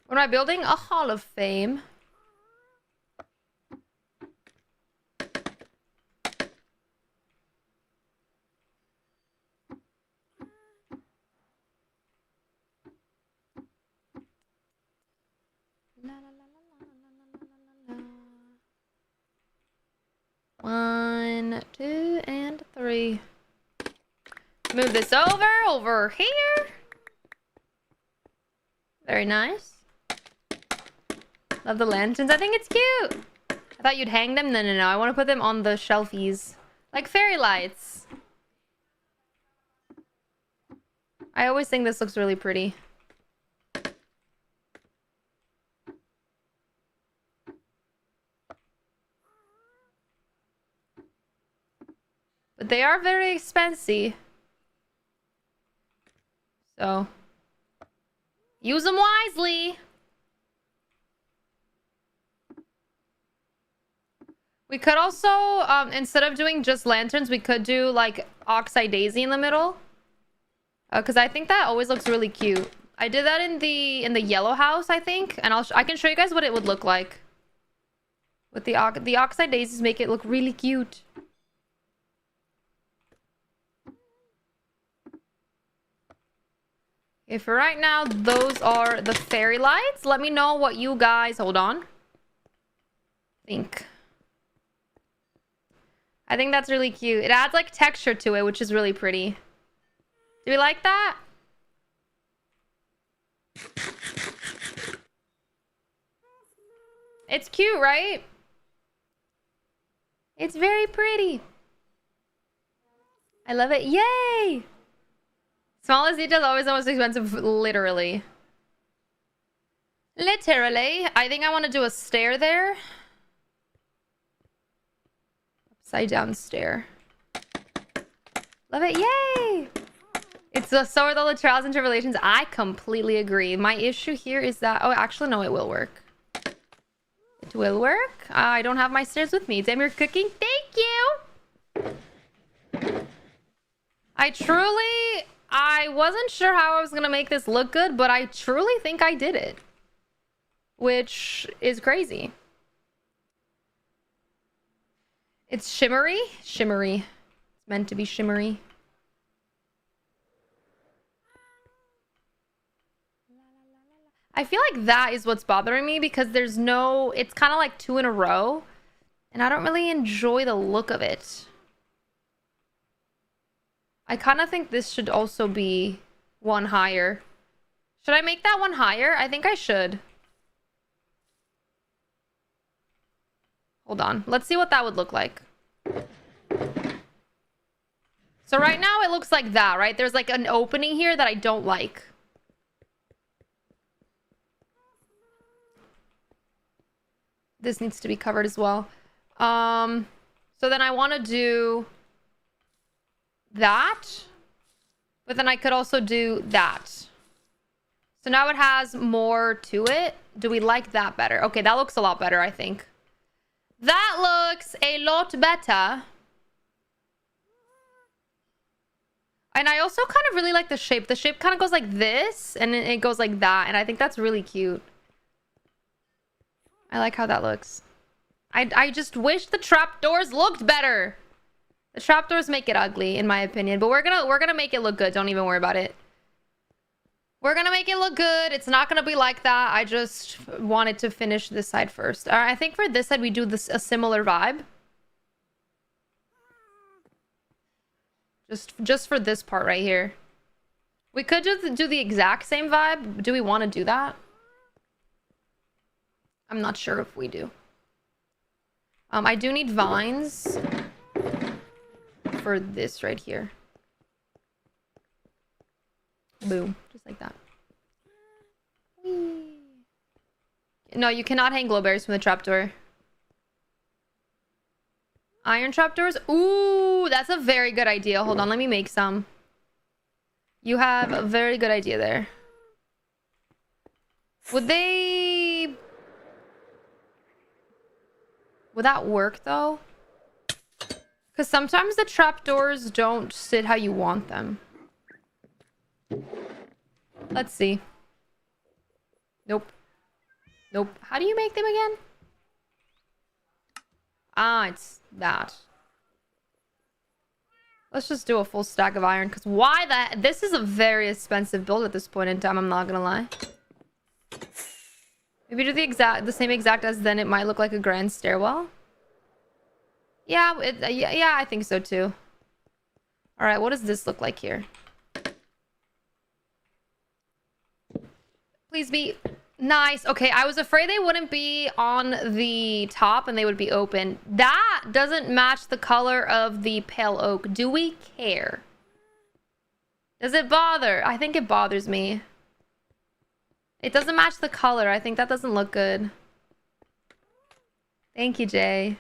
[SPEAKER 1] What am I building? A Hall of Fame. La, la, la, la, la, la, la, la. 1, 2, and 3. Move this over here. Very nice. Love the lanterns. I think it's cute. I thought you'd hang them. No. I want to put them on the shelfies. Like fairy lights. I always think this looks really pretty. But they are very expensive. So, use them wisely. We could also, instead of doing just lanterns, we could do like oxeye daisy in the middle. Because I think that always looks really cute. I did that in the yellow house, I think, and I can show you guys what it would look like. With the oxide daisies make it look really cute. Okay, for right now, those are the fairy lights. Let me know what you guys... Hold on. I think that's really cute. It adds, like, texture to it, which is really pretty. Do we like that? It's cute, right? It's very pretty. I love it. Yay! Smallest details always the most expensive, literally. Literally. I think I want to do a stair there. Upside down stair. Love it. Yay! It's so are the trials and tribulations. I completely agree. My issue here is that... Oh, actually, no, it will work. It will work. I don't have my stairs with me. Damn, you're cooking. Thank you! I wasn't sure how I was gonna make this look good, but I truly think I did it. Which is crazy. It's shimmery. Shimmery. It's meant to be shimmery. I feel like that is what's bothering me because there's no... It's kind of like 2 in a row. And I don't really enjoy the look of it. I kind of think this should also be 1 higher. Should I make that 1 higher? I think I should. Hold on. Let's see what that would look like. So right now it looks like that, right? There's like an opening here that I don't like. This needs to be covered as well. So then I want to do that. But then I could also do that. So now it has more to it. Do we like that better? Okay, that looks a lot better, I think. That looks a lot better. And I also kind of really like the shape. The shape kind of goes like this, and it goes like that. And I think that's really cute. I like how that looks. I just wish the trapdoors looked better. The trapdoors make it ugly, in my opinion. But we're gonna make it look good. Don't even worry about it. We're gonna make it look good. It's not gonna be like that. I just wanted to finish this side first. All right, I think for this side we do this a similar vibe. Just for this part right here. We could just do the exact same vibe. Do we want to do that? I'm not sure if we do. I do need vines for this right here. Boom. Just like that. Whee. No, you cannot hang glowberries from the trapdoor. Iron trapdoors? Ooh, that's a very good idea. Hold on, let me make some. You have a very good idea there. Would that work though? Because sometimes the trapdoors don't sit how you want them. Let's see. Nope. Nope. How do you make them again? Ah, it's that. Let's just do a full stack of iron, because why that? This is a very expensive build at this point in time, I'm not gonna lie. If you do the same exact as, then it might look like a grand stairwell. Yeah, yeah, I think so too. All right, what does this look like here? Please be nice. Okay, I was afraid they wouldn't be on the top and they would be open. That doesn't match the color of the pale oak. Do we care? Does it bother? I think it bothers me. It doesn't match the color. I think that doesn't look good. Thank you, Jay.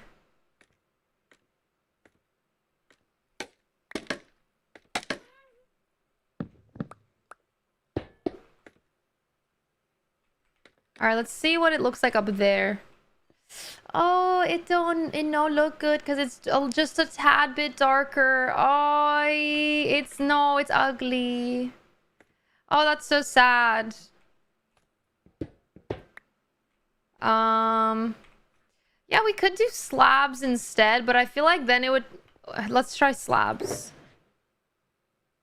[SPEAKER 1] All right, let's see what it looks like up there. Oh, it don't look good because it's just a tad bit darker. Oh, it's ugly. Oh, that's so sad. Yeah, we could do slabs instead, but I feel like then it would... Let's try slabs.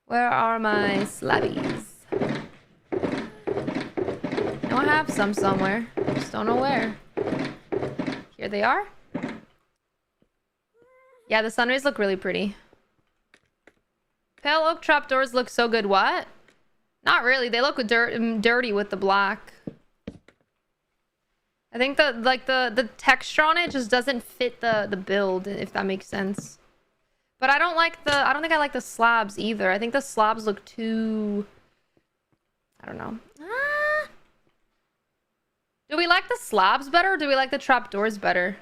[SPEAKER 1] Where are my slabbies? I know I have some somewhere. Just don't know where. Here they are. Yeah, the sunrays look really pretty. Pale oak trapdoors look so good. What? Not really. They look dirty with the black. I think the texture on it just doesn't fit the build, if that makes sense. But I don't think I like the slabs either. I think the slabs look too... I don't know. Do we like the slabs better or do we like the trapdoors better?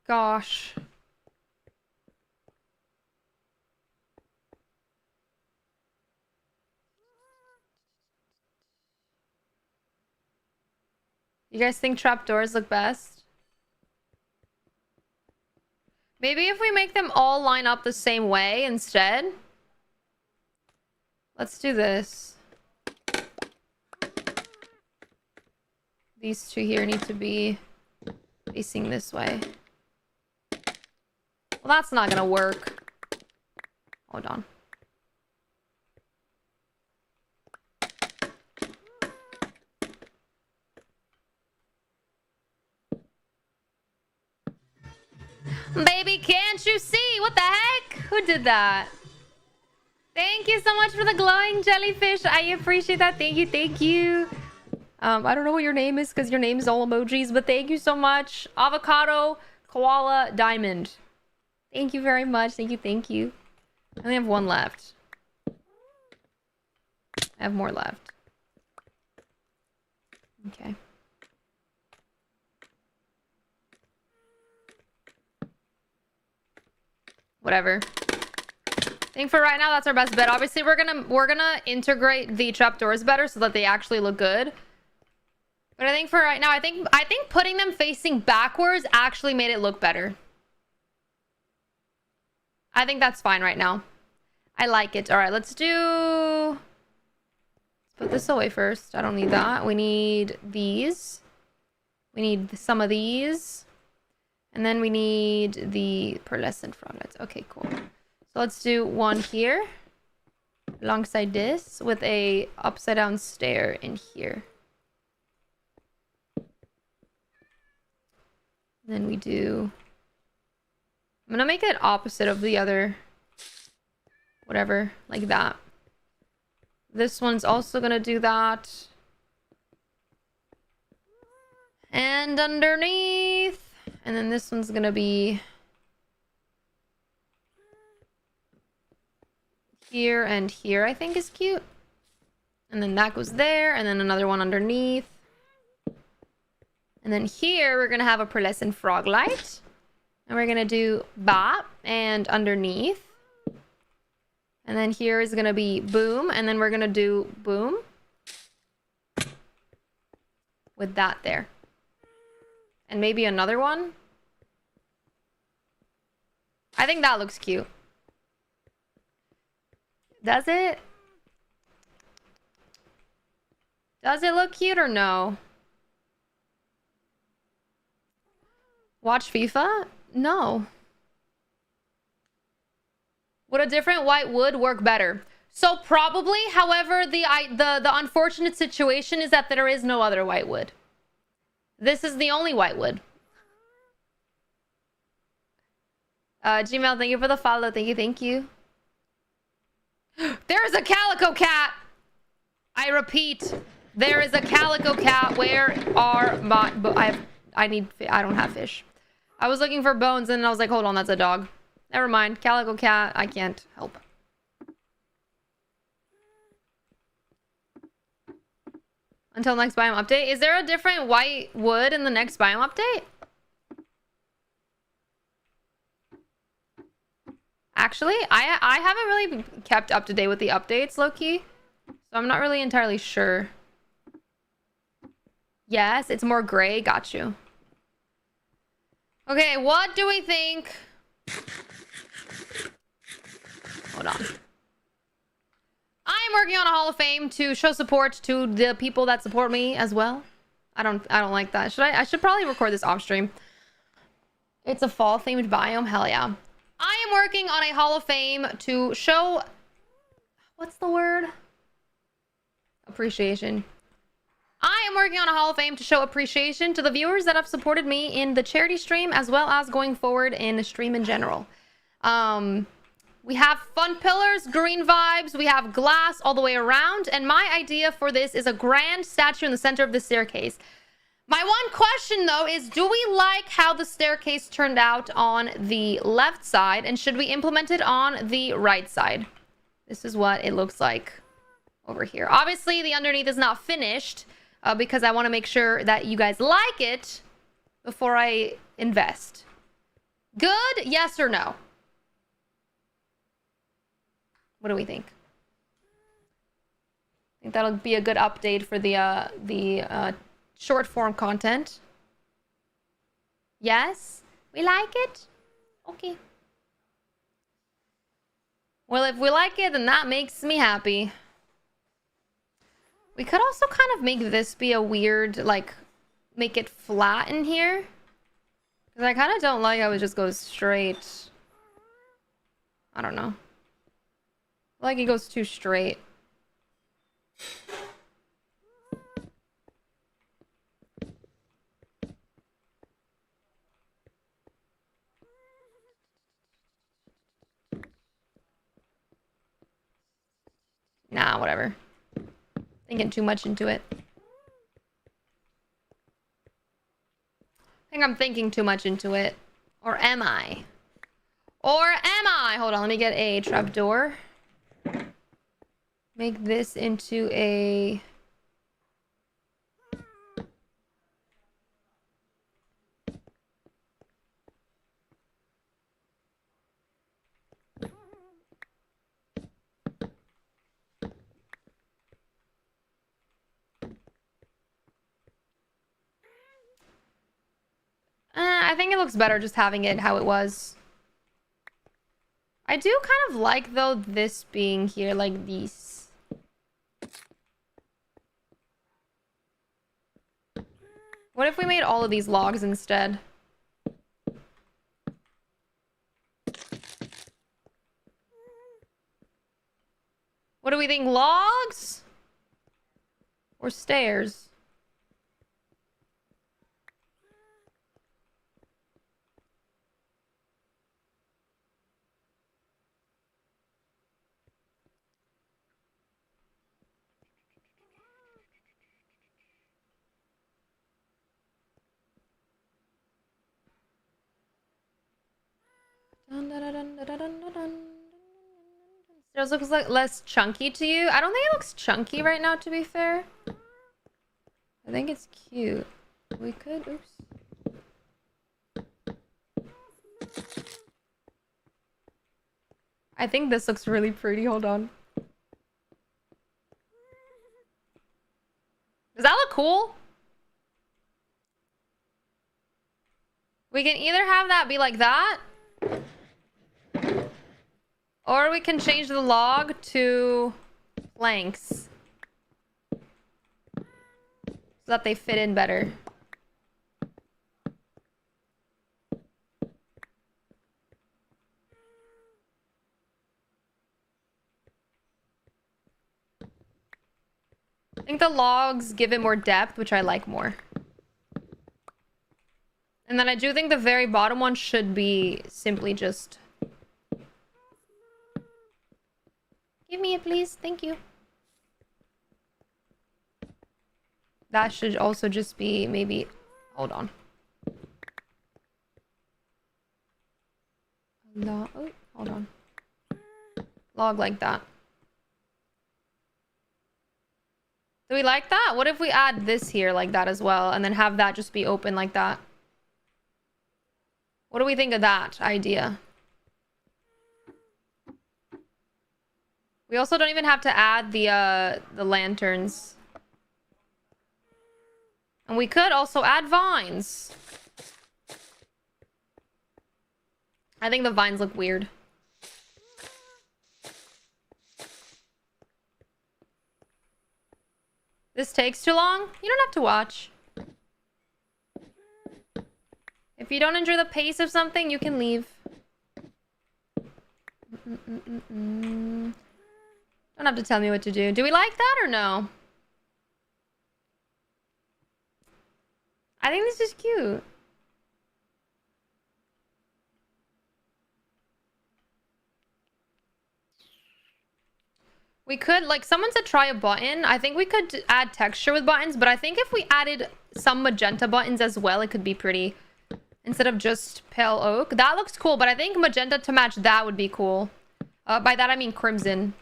[SPEAKER 1] Gosh. You guys think trapdoors look best? Maybe if we make them all line up the same way instead. Let's do this. These two here need to be facing this way. Well, that's not gonna work. Hold on. Baby, can't you see? What the heck? Who did that? Thank you so much for the glowing jellyfish. I appreciate that. Thank you. Thank you. I don't know what your name is because your name is all emojis, but thank you so much. Avocado, koala, diamond. Thank you very much. Thank you. Thank you. I only have one left. I have more left. Okay. Whatever. I think for right now, that's our best bet. Obviously, we're gonna integrate the trapdoors better so that they actually look good. But I think for right now, I think putting them facing backwards actually made it look better. I think that's fine right now. I like it. All right, let's put this away first. I don't need that. We need these. We need some of these. And then we need the pearlescent froglets. Okay, cool. So let's do one here alongside this with a upside down stair in here. Then we do... I'm gonna make it opposite of the other... Whatever, like that. This one's also gonna do that. And underneath... And then this one's gonna be... Here and here, I think is cute. And then that goes there, and then another one underneath. And then here, we're gonna have a pearlescent frog light. And we're gonna do bop and underneath. And then here is gonna be boom, and then we're gonna do boom. With that there. And maybe another one. I think that looks cute. Does it? Does it look cute or no? Watch FIFA? No. Would a different white wood work better? So probably, however, the unfortunate situation is that there is no other white wood. This is the only white wood. Gmail, thank you for the follow. Thank you, thank you. There is a calico cat! I repeat, there is a calico cat. Where are my... I don't have fish. I was looking for bones and I was like, hold on, that's a dog. Never mind. Calico cat, I can't help. Until next biome update. Is there a different white wood in the next biome update? Actually, I haven't really kept up to date with the updates, low-key. So I'm not really entirely sure. Yes, it's more gray. Got you. Okay, what do we think? Hold on. I'm working on a Hall of Fame to show support to the people that support me as well. I don't like that. I should probably record this off stream. It's a fall themed biome. Hell yeah. I am working on a Hall of Fame to show, what's the word? Appreciation. I am working on a Hall of Fame to show appreciation to the viewers that have supported me in the charity stream as well as going forward in the stream in general. We have fun pillars, green vibes, we have glass all the way around, and my idea for this is a grand statue in the center of the staircase. My one question though is, do we like how the staircase turned out on the left side, and should we implement it on the right side? This is what it looks like over here. Obviously the underneath is not finished because I want to make sure that you guys like it before I invest. Good? Yes or no? What do we think? I think that'll be a good update for the short form content. Yes? We like it? Okay. Well, if we like it, then that makes me happy. We could also kind of make this be a weird, like, make it flat in here. Because I kind of don't like how it just goes straight. I don't know. Like it goes too straight. Nah, whatever. Thinking too much into it. I think I'm thinking too much into it. Or am I? Or am I? Hold on, let me get a trapdoor. Make this into a... I think it looks better just having it how it was. I do kind of like, though, this being here like these. What if we made all of these logs instead? What do we think? Logs? Or stairs? Stairs looks like less chunky to you. I don't think it looks chunky right now, to be fair. I think it's cute. We could, oops. I think this looks really pretty. Hold on. Does that look cool? We can either have that be like that, or we can change the log to planks so that they fit in better. I think the logs give it more depth, which I like more. And then I do think the very bottom one should be simply just... Give me it, please. Thank you. That should also just be maybe... Hold on. Oh, hold on. Log like that. Do we like that? What if we add this here like that as well, and then have that just be open like that? What do we think of that idea? We also don't even have to add the lanterns. And we could also add vines. I think the vines look weird. This takes too long? You don't have to watch. If you don't enjoy the pace of something, you can leave. Don't have to tell me what to do. Do we like that or no? I think this is cute. We could, like, someone said try a button. I think we could add texture with buttons, but I think if we added some magenta buttons as well, it could be pretty. Instead of just pale oak. That looks cool, but I think magenta to match that would be cool. By that, I mean crimson.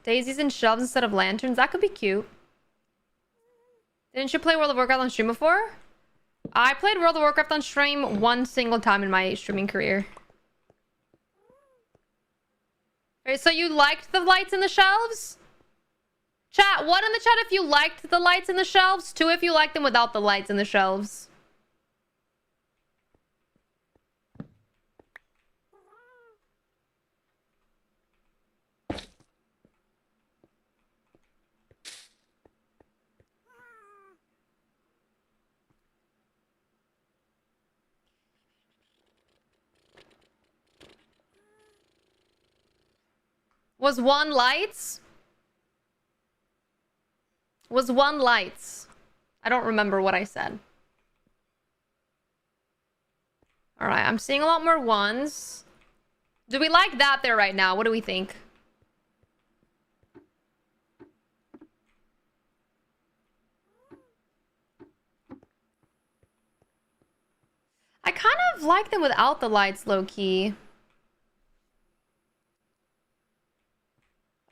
[SPEAKER 1] Daisies and shelves instead of lanterns. That could be cute. Didn't you play World of Warcraft on stream before? I played World of Warcraft on stream one single time in my streaming career. So you liked the lights in the shelves? Chat, one in the chat if you liked the lights in the shelves. Two if you liked them without the lights in the shelves. Was one lights? Was one lights? I don't remember what I said. All right, I'm seeing a lot more ones. Do we like that there right now? What do we think? I kind of like them without the lights, low-key.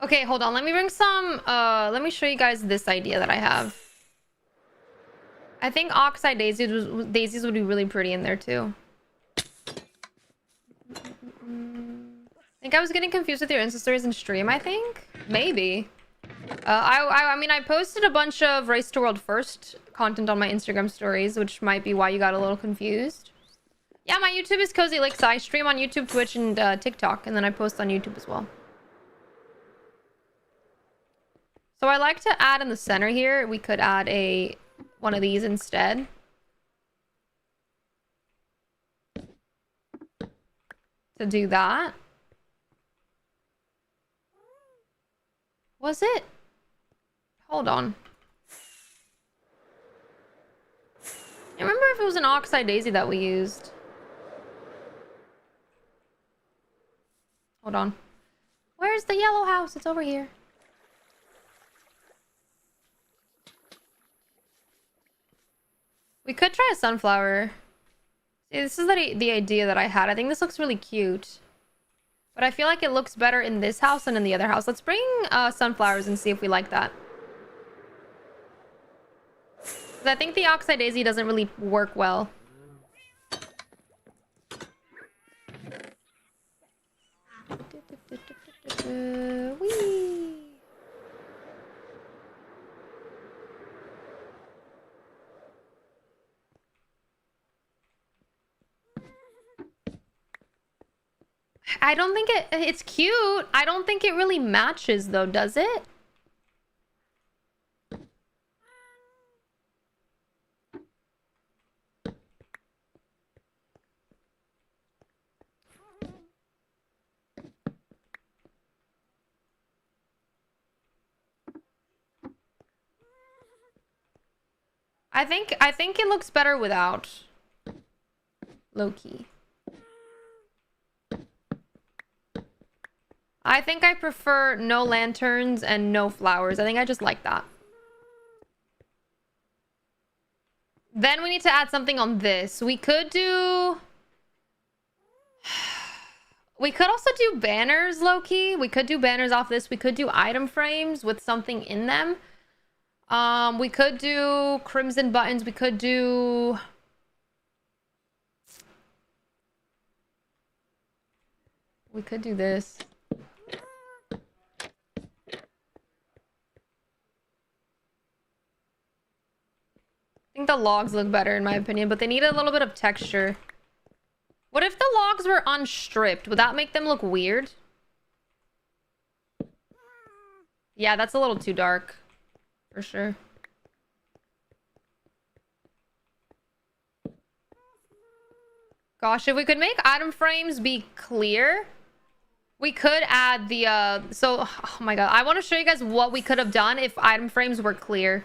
[SPEAKER 1] Okay, hold on. Let me bring some, let me show you guys this idea that I have. I think oxeye daisies would be really pretty in there too. I think I was getting confused with your Insta stories and stream, I think? Maybe. I mean, I posted a bunch of Race to World First content on my Instagram stories, which might be why you got a little confused. Yeah, my YouTube is Cozy Licks. I stream on YouTube, Twitch, and TikTok, and then I post on YouTube as well. So I like to add in the center here. We could add one of these instead. To do that. Was it? Hold on. I remember if it was an oxeye daisy that we used. Hold on. Where's the yellow house? It's over here. We could try a sunflower. See, this is the idea that I had. I think this looks really cute. But I feel like it looks better in this house than in the other house. Let's bring sunflowers and see if we like that. 'Cause I think the oxeye daisy doesn't really work well. Whee! I don't think it's cute. I don't think it really matches though, does it? I think it looks better without. Low-key. I think I prefer no lanterns and no flowers. I think I just like that. Then we need to add something on this. We could do... We could also do banners, low-key. We could do banners off this. We could do item frames with something in them. We could do crimson buttons. We could do... We could do this. I think the logs look better in my opinion, but they need a little bit of texture. the logs were unstripped, would that make them look weird? Yeah, that's a little too dark. For sure. Gosh, if we could make item frames be clear, we could add the, oh my god. I want to show you guys what we could have done if item frames were clear.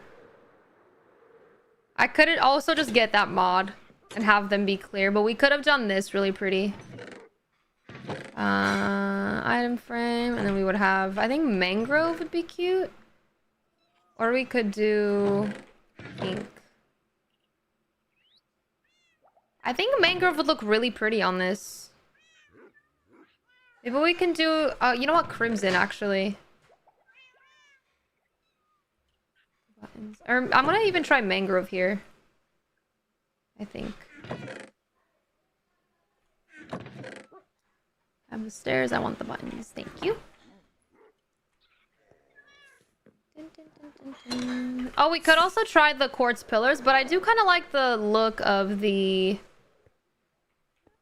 [SPEAKER 1] I could also just get that mod and have them be clear, but we could have done this really pretty. Item frame, and then we would have, I think mangrove would be cute. Or we could do pink. I think mangrove would look really pretty on this. Maybe we can do, you know what? Crimson, actually. Buttons. Or I'm gonna even try mangrove here. I think. I have the stairs, I want the buttons. Thank you. Dun, dun, dun, dun, dun. Oh, we could also try the quartz pillars, but I do kind of like the look of the...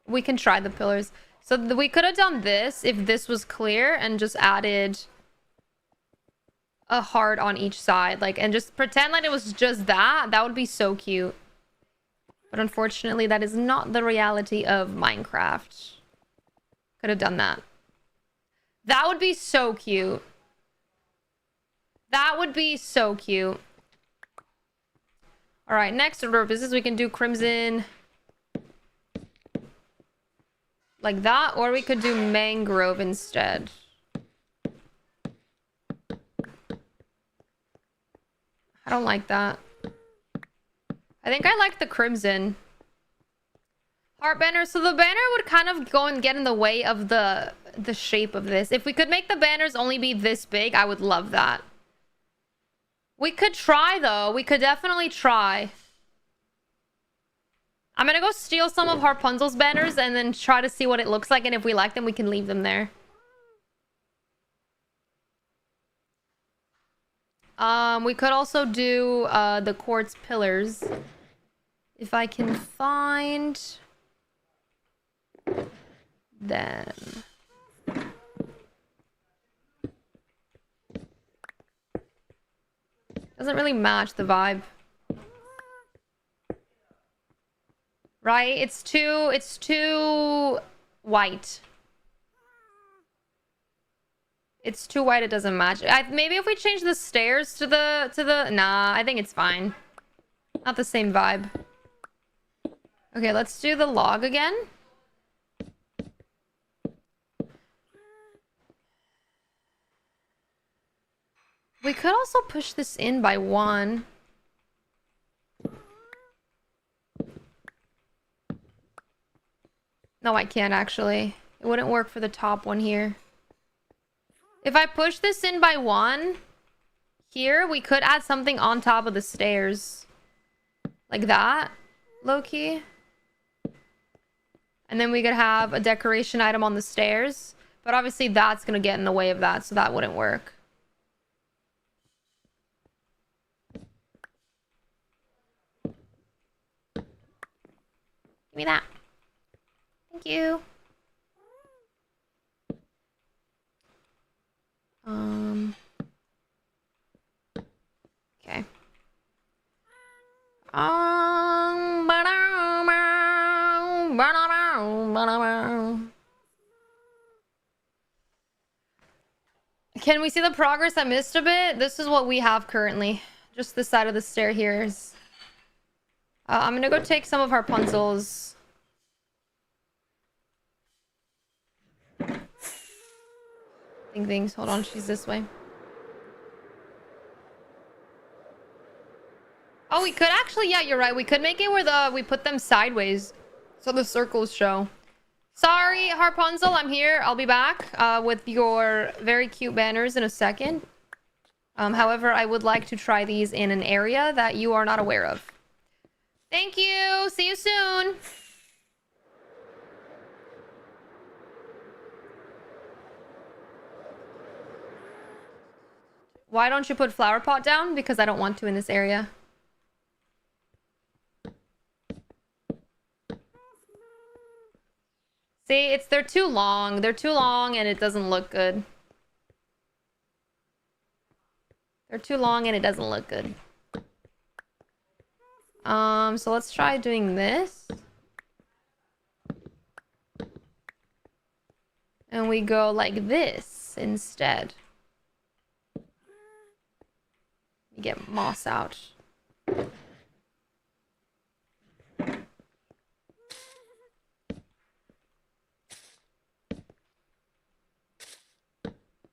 [SPEAKER 1] We can try the pillars. So we could have done this if this was clear and just added a heart on each side. Like, and just pretend like it was just that. That would be so cute. But unfortunately, that is not the reality of Minecraft. Could have done that. That would be so cute. That would be so cute. All right, next order of business, we can do crimson like that, or we could do mangrove instead. I don't like that. I think I like the crimson. Heart banner. So the banner would kind of go and get in the way of the shape of this. If we could make the banners only be this big, I would love that. We could try, though. We could definitely try. I'm gonna go steal some of Harpunzel's banners and then try to see what it looks like. And if we like them, we can leave them there. We could also do the quartz pillars. If I can find them. Doesn't really match the vibe. Right? It's too white. It's too white, it doesn't match. Maybe if we change the stairs to the... Nah, I think it's fine. Not the same vibe. Okay, let's do the log again. We could also push this in by 1. No, I can't actually. It wouldn't work for the top one here. If I push this in by 1 here, we could add something on top of the stairs. Like that, low-key. And then we could have a decoration item on the stairs. But obviously that's going to get in the way of that, so that wouldn't work. Give me that. Thank you. Okay. Can we see the progress? I missed a bit. This is what we have currently. Just the side of the stair here is... I'm gonna go take some of Harpunzel's... things. Hold on, she's this way. Oh, we could actually... Yeah, you're right. We could make it where we put them sideways. So the circles show. Sorry, Harpunzel, I'm here. I'll be back with your very cute banners in a second. However, I would like to try these in an area that you are not aware of. Thank you. See you soon. Why don't you put flower pot down? Because I don't want to in this area. See, they're too long. They're too long and it doesn't look good. They're too long and it doesn't look good. So let's try doing this. And we go like this instead. You get moss out.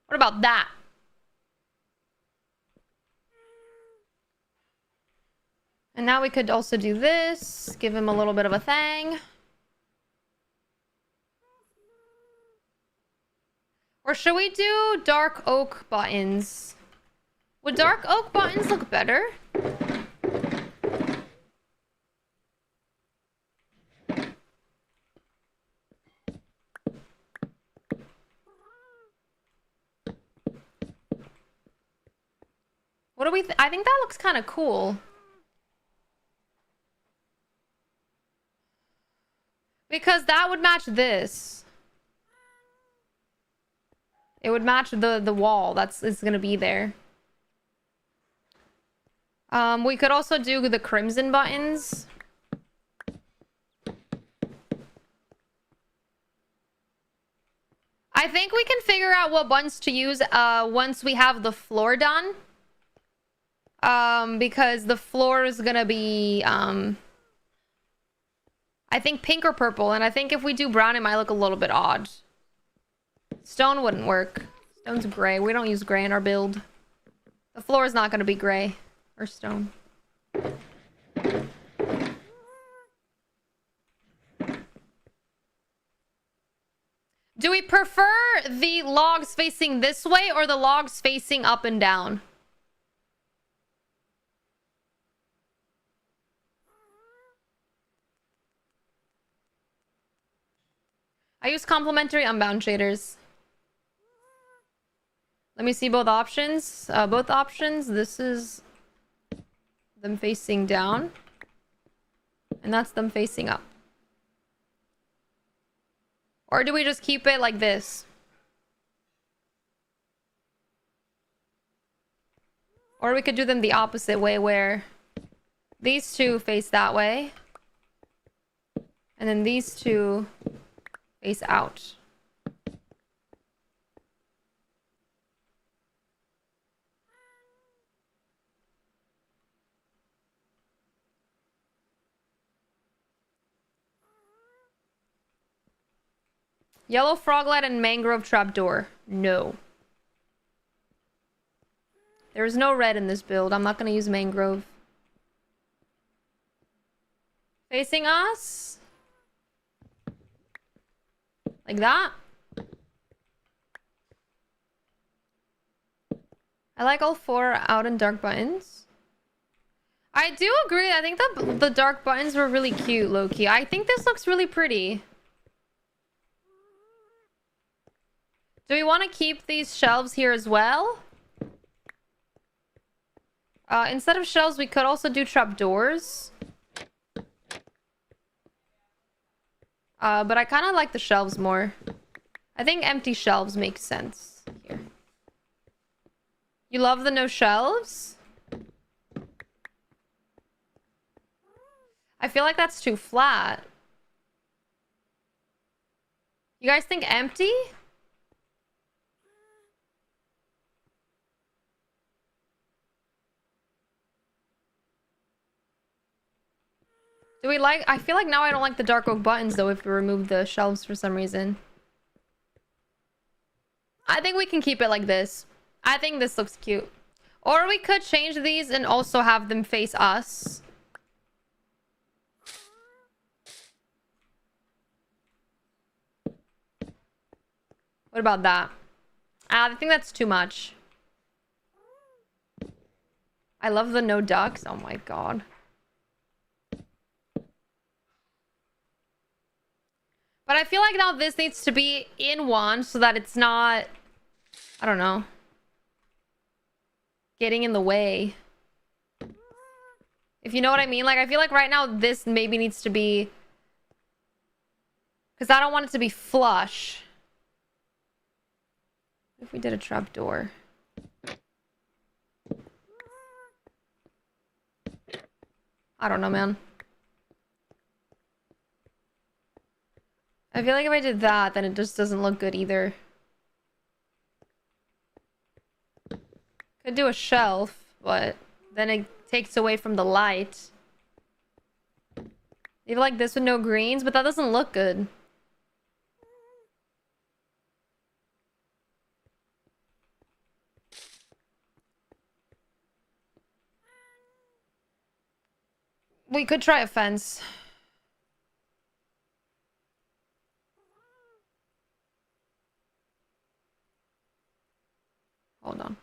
[SPEAKER 1] What about that? And now we could also do this. Give him a little bit of a thing. Or should we do dark oak buttons? Would dark oak buttons look better? What do we I think that looks kind of cool. Because that would match this. It would match the wall it's gonna be there. We could also do the crimson buttons. I think we can figure out what buttons to use once we have the floor done. Because the floor is gonna be I think pink or purple, and I think if we do brown it might look a little bit odd. Stone wouldn't work. Stone's gray. We don't use gray in our build. The floor is not gonna be gray or stone. Do we prefer the logs facing this way or the logs facing up and down? I use complementary unbound shaders. Let me see both options. Both options. This is them facing down. And that's them facing up. Or do we just keep it like this? Or we could do them the opposite way where these two face that way. And then these two face out. Yellow froglet and mangrove trapdoor. No. There is no red in this build. I'm not going to use mangrove. Facing us? Like that? I like all four out and dark buttons. I do agree. I think the dark buttons were really cute, low-key. I think this looks really pretty. Do we want to keep these shelves here as well? Instead of shelves, we could also do trapdoors. But I kind of like the shelves more. I think empty shelves make sense here. You love the no shelves? I feel like that's too flat. You guys think empty? Do we like... I feel like now I don't like the dark oak buttons, though, if we remove the shelves for some reason. I think we can keep it like this. I think this looks cute. Or we could change these and also have them face us. What about that? I think that's too much. I love the no ducks. Oh my god. But I feel like now this needs to be in one so that it's not, I don't know, getting in the way. If you know what I mean? Like, I feel like right now this maybe needs to be Because I don't want it to be flush. What if we did a trap door? I don't know, man. I feel like if I did that, then it just doesn't look good either. Could do a shelf, but then it takes away from the light. Leave it like this with no greens, but that doesn't look good. We could try a fence. Hold on.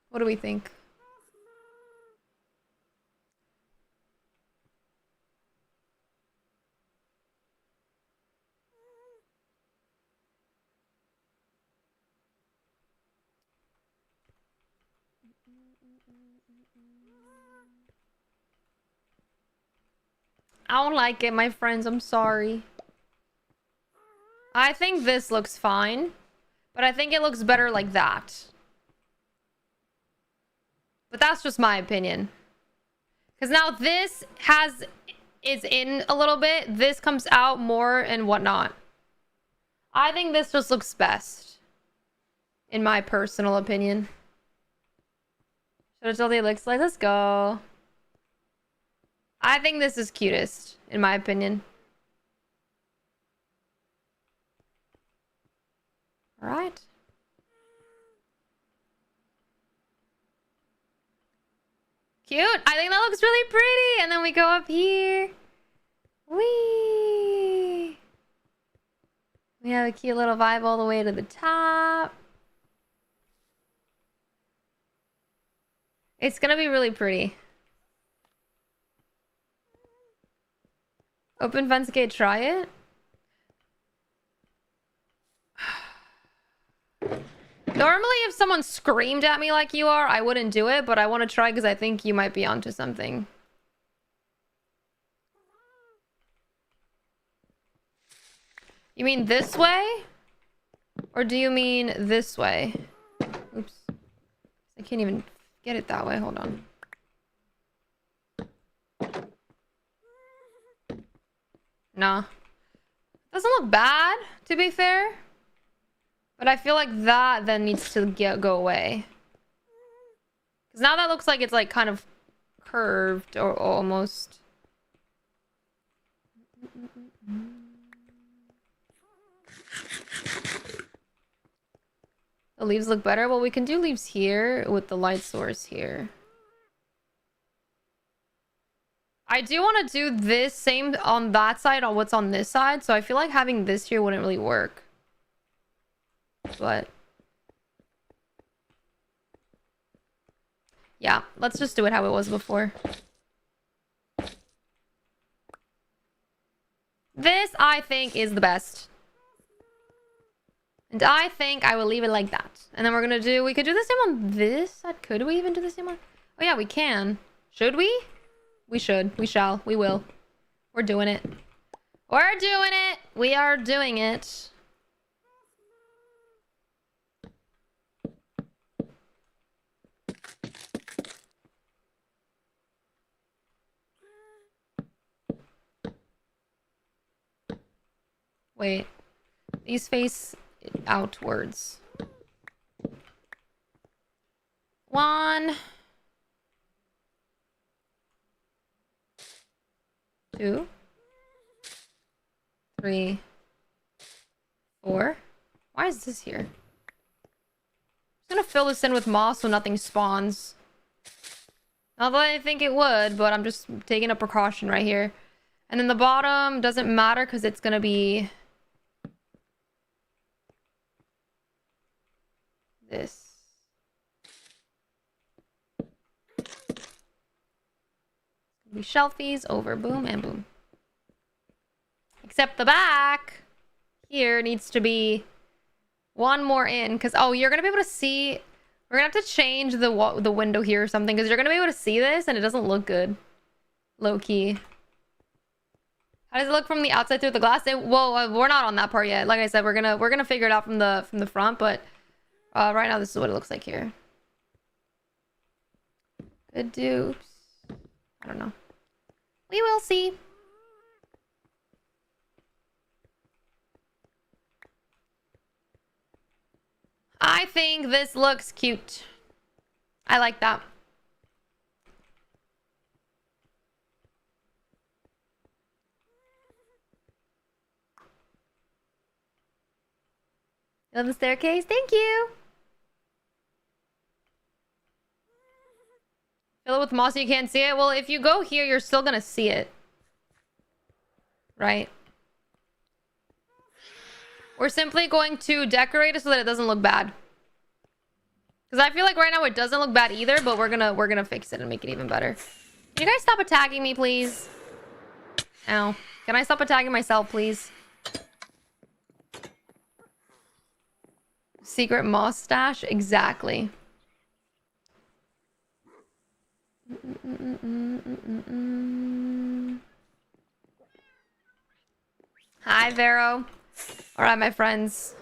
[SPEAKER 1] What do we think? I don't like it, my friends. I'm sorry. I think this looks fine, but I think it looks better like that. But that's just my opinion. Because now this is in a little bit. This comes out more and whatnot. I think this just looks best. In my personal opinion. Should I tell the Elixir? Let's go. I think this is cutest, in my opinion. Alright. Cute. I think that looks really pretty. And then we go up here. Whee! We have a cute little vibe all the way to the top. It's gonna be really pretty. Open fence gate, try it. Normally, if someone screamed at me like you are, I wouldn't do it, but I want to try because I think you might be onto something. You mean this way? Or do you mean this way? Oops. I can't even get it that way. Hold on. Nah. Doesn't look bad, to be fair. But I feel like that then needs to go away. Because now that looks like it's like kind of curved or almost. The leaves look better. Well, we can do leaves here with the light source here. I do want to do this same on that side on what's on this side. So I feel like having this here wouldn't really work. But yeah, let's just do it how it was before. This, I think, is the best. And I think I will leave it like that. And then we could do the same on this side. Could we even do the same one? Oh yeah, we can. Should we? We should. We shall. We will. We're doing it. We're doing it. We are doing it. Wait. These face outwards. 1, 2, 3, 4. Why is this here? I'm gonna fill this in with moss so nothing spawns. Not that I think it would, but I'm just taking a precaution right here. And then the bottom doesn't matter because it's gonna be this. We shelfies over boom and boom. Except the back here needs to be one more in because oh, you're gonna be able to see We're gonna have to change the window here or something because you're gonna be able to see this and it doesn't look good. Low key. How does it look from the outside through the glass? Well, we're not on that part yet. Like I said, we're gonna figure it out from the front, but right now this is what it looks like here. Good dupes. I don't know. We will see. I think this looks cute. I like that. Love the staircase. Thank you. Fill it with moss so you can't see it. Well, if you go here, you're still gonna see it. Right? We're simply going to decorate it so that it doesn't look bad. Because I feel like right now it doesn't look bad either, but we're gonna fix it and make it even better. Can you guys stop attacking me, please? Ow. Can I stop attacking myself, please? Secret moss stash? Exactly. Hi, Vero. All right, my friends.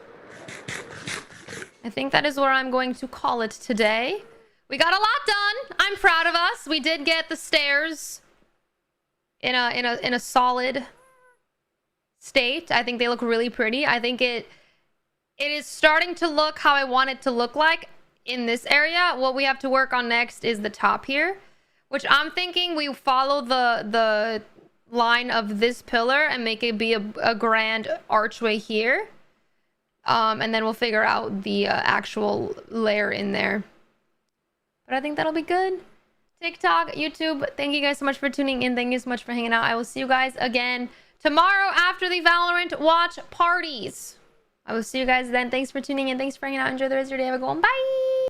[SPEAKER 1] I think that is where I'm going to call it today. We got a lot done. I'm proud of us. We did get the stairs in a solid state. I think they look really pretty. I think it is starting to look how I want it to look like in this area. What we have to work on next is the top here, which I'm thinking we follow the line of this pillar and make it be a grand archway here. And then we'll figure out the actual layer in there. But I think that'll be good. TikTok, YouTube, thank you guys so much for tuning in. Thank you so much for hanging out. I will see you guys again tomorrow after the Valorant watch parties. I will see you guys then. Thanks for tuning in. Thanks for hanging out. Enjoy the rest of your day. Have a good one. Bye.